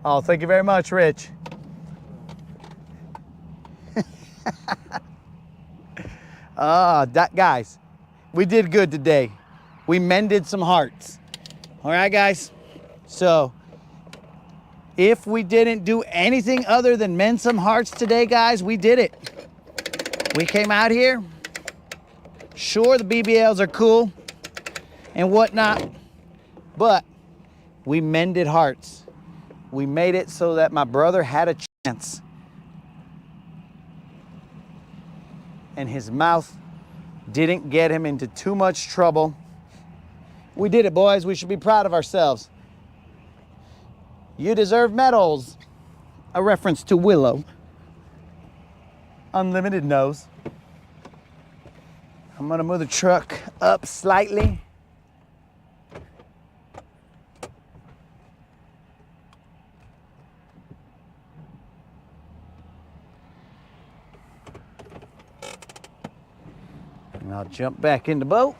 Oh, thank you very much, Rich. Guys, we did good today. We mended some hearts. All right, guys? So, if we didn't do anything other than mend some hearts today, guys, we did it. We came out here. Sure, the BBLs are cool and whatnot, but we mended hearts. We made it so that my brother had a chance. And his mouth didn't get him into too much trouble. We did it, boys. We should be proud of ourselves. You deserve medals. A reference to Willow. Unlimited nose. I'm gonna move the truck up slightly. And I'll jump back in the boat.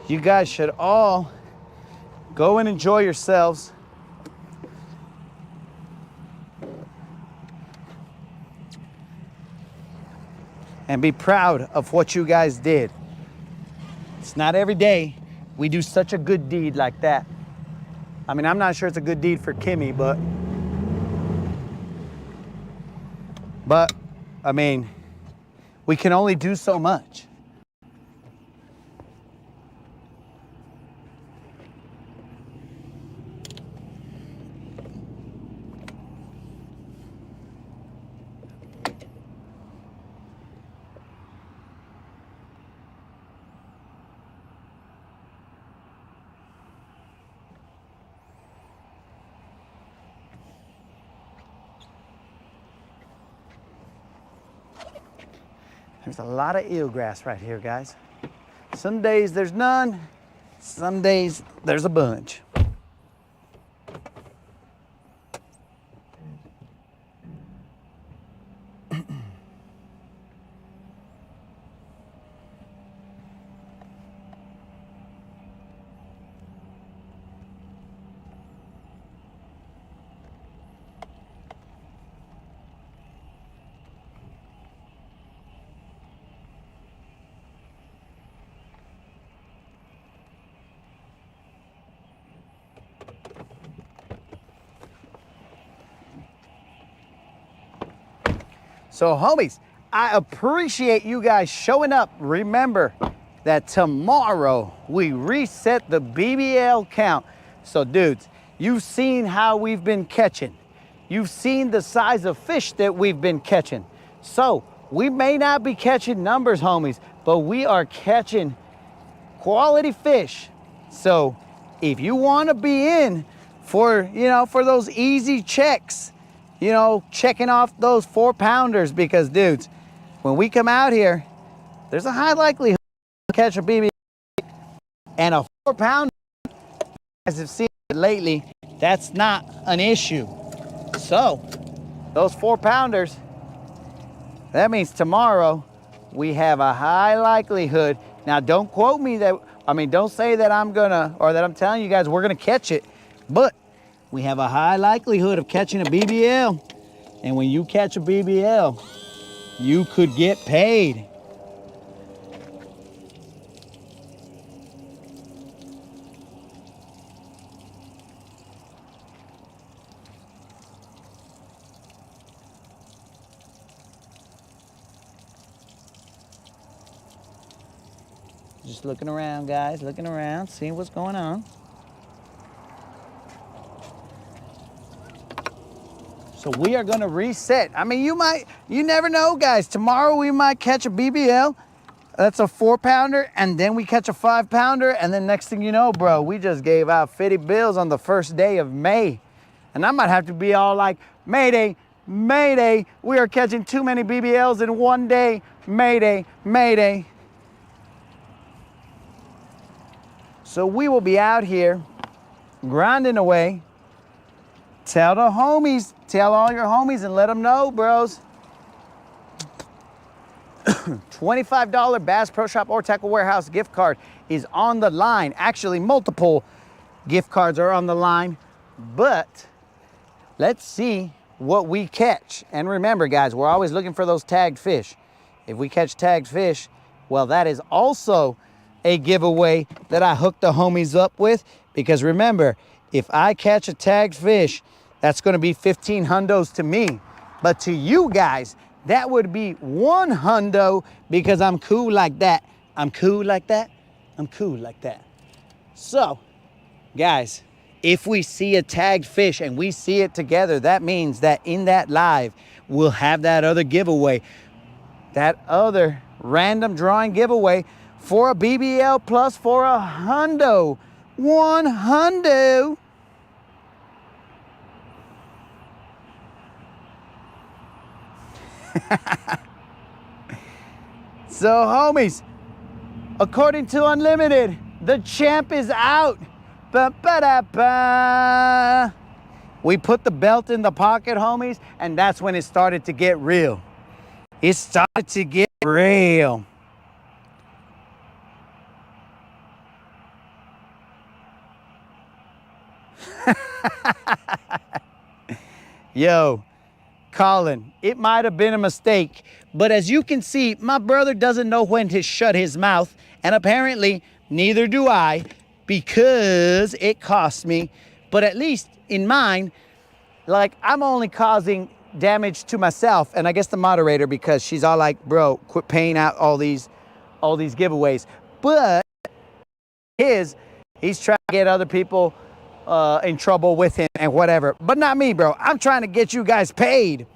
You guys should all go and enjoy yourselves. And be proud of what you guys did. It's not every day we do such a good deed like that. I mean, I'm not sure it's a good deed for Kimmy, but I mean, we can only do so much. There's a lot of eelgrass right here, guys. Some days there's none, some days there's a bunch. So homies, I appreciate you guys showing up. Remember that tomorrow we reset the BBL count. So dudes, you've seen how we've been catching. You've seen the size of fish that we've been catching. So we may not be catching numbers, homies, but we are catching quality fish. So if you want to be in for, for those easy checks, checking off those 4-pounders, because dudes, when we come out here, there's a high likelihood to catch a BBL, and a 4-pounder, as I've seen it lately, that's not an issue. So those 4-pounders, that means tomorrow we have a high likelihood. Now don't quote me don't say that I'm gonna, or that I'm telling you guys we're gonna catch it, but we have a high likelihood of catching a BBL. And when you catch a BBL, you could get paid. Just looking around, guys, looking around, seeing what's going on. So we are gonna reset. I mean, you never know, guys. Tomorrow we might catch a BBL. That's a 4-pounder, and then we catch a 5-pounder, and then next thing you know, bro, we just gave out 50 bills on the first day of May. And I might have to be all like, Mayday, Mayday, we are catching too many BBLs in one day. Mayday, Mayday. So we will be out here grinding away. Tell the homies, tell all your homies and let them know, bros. $25 Bass Pro Shop or Tackle Warehouse gift card is on the line. Actually, multiple gift cards are on the line, but let's see what we catch. And remember, guys, we're always looking for those tagged fish. If we catch tagged fish, well, that is also a giveaway that I hooked the homies up with, because remember, if I catch a tagged fish, that's going to be 15 hundos to me. But to you guys, that would be 1 hundo, because I'm cool like that. I'm cool like that. I'm cool like that. So, guys, if we see a tagged fish and we see it together, that means that in that live, we'll have that other giveaway. That other random drawing giveaway for a BBL plus for a hundo. 1 hundo. So homies, according to Unlimited, the champ is out. Ba-ba-da-ba. We put the belt in the pocket, homies, and that's when it started to get real. It started to get real. Yo, Colin, it might have been a mistake, but as you can see, my brother doesn't know when to shut his mouth, and apparently neither do I, because it costs me. But at least in mine, like, I'm only causing damage to myself, and I guess the moderator, because she's all like, bro, quit paying out all these giveaways. But he's trying to get other people in trouble with him and whatever, but not me, bro. I'm trying to get you guys paid.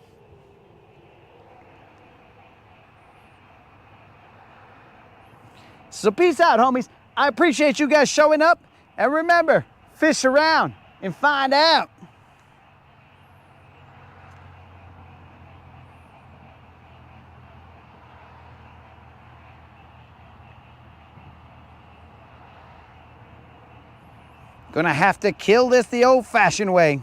So peace out, homies. I appreciate you guys showing up, and remember, fish around and find out. Gonna have to kill this the old-fashioned way.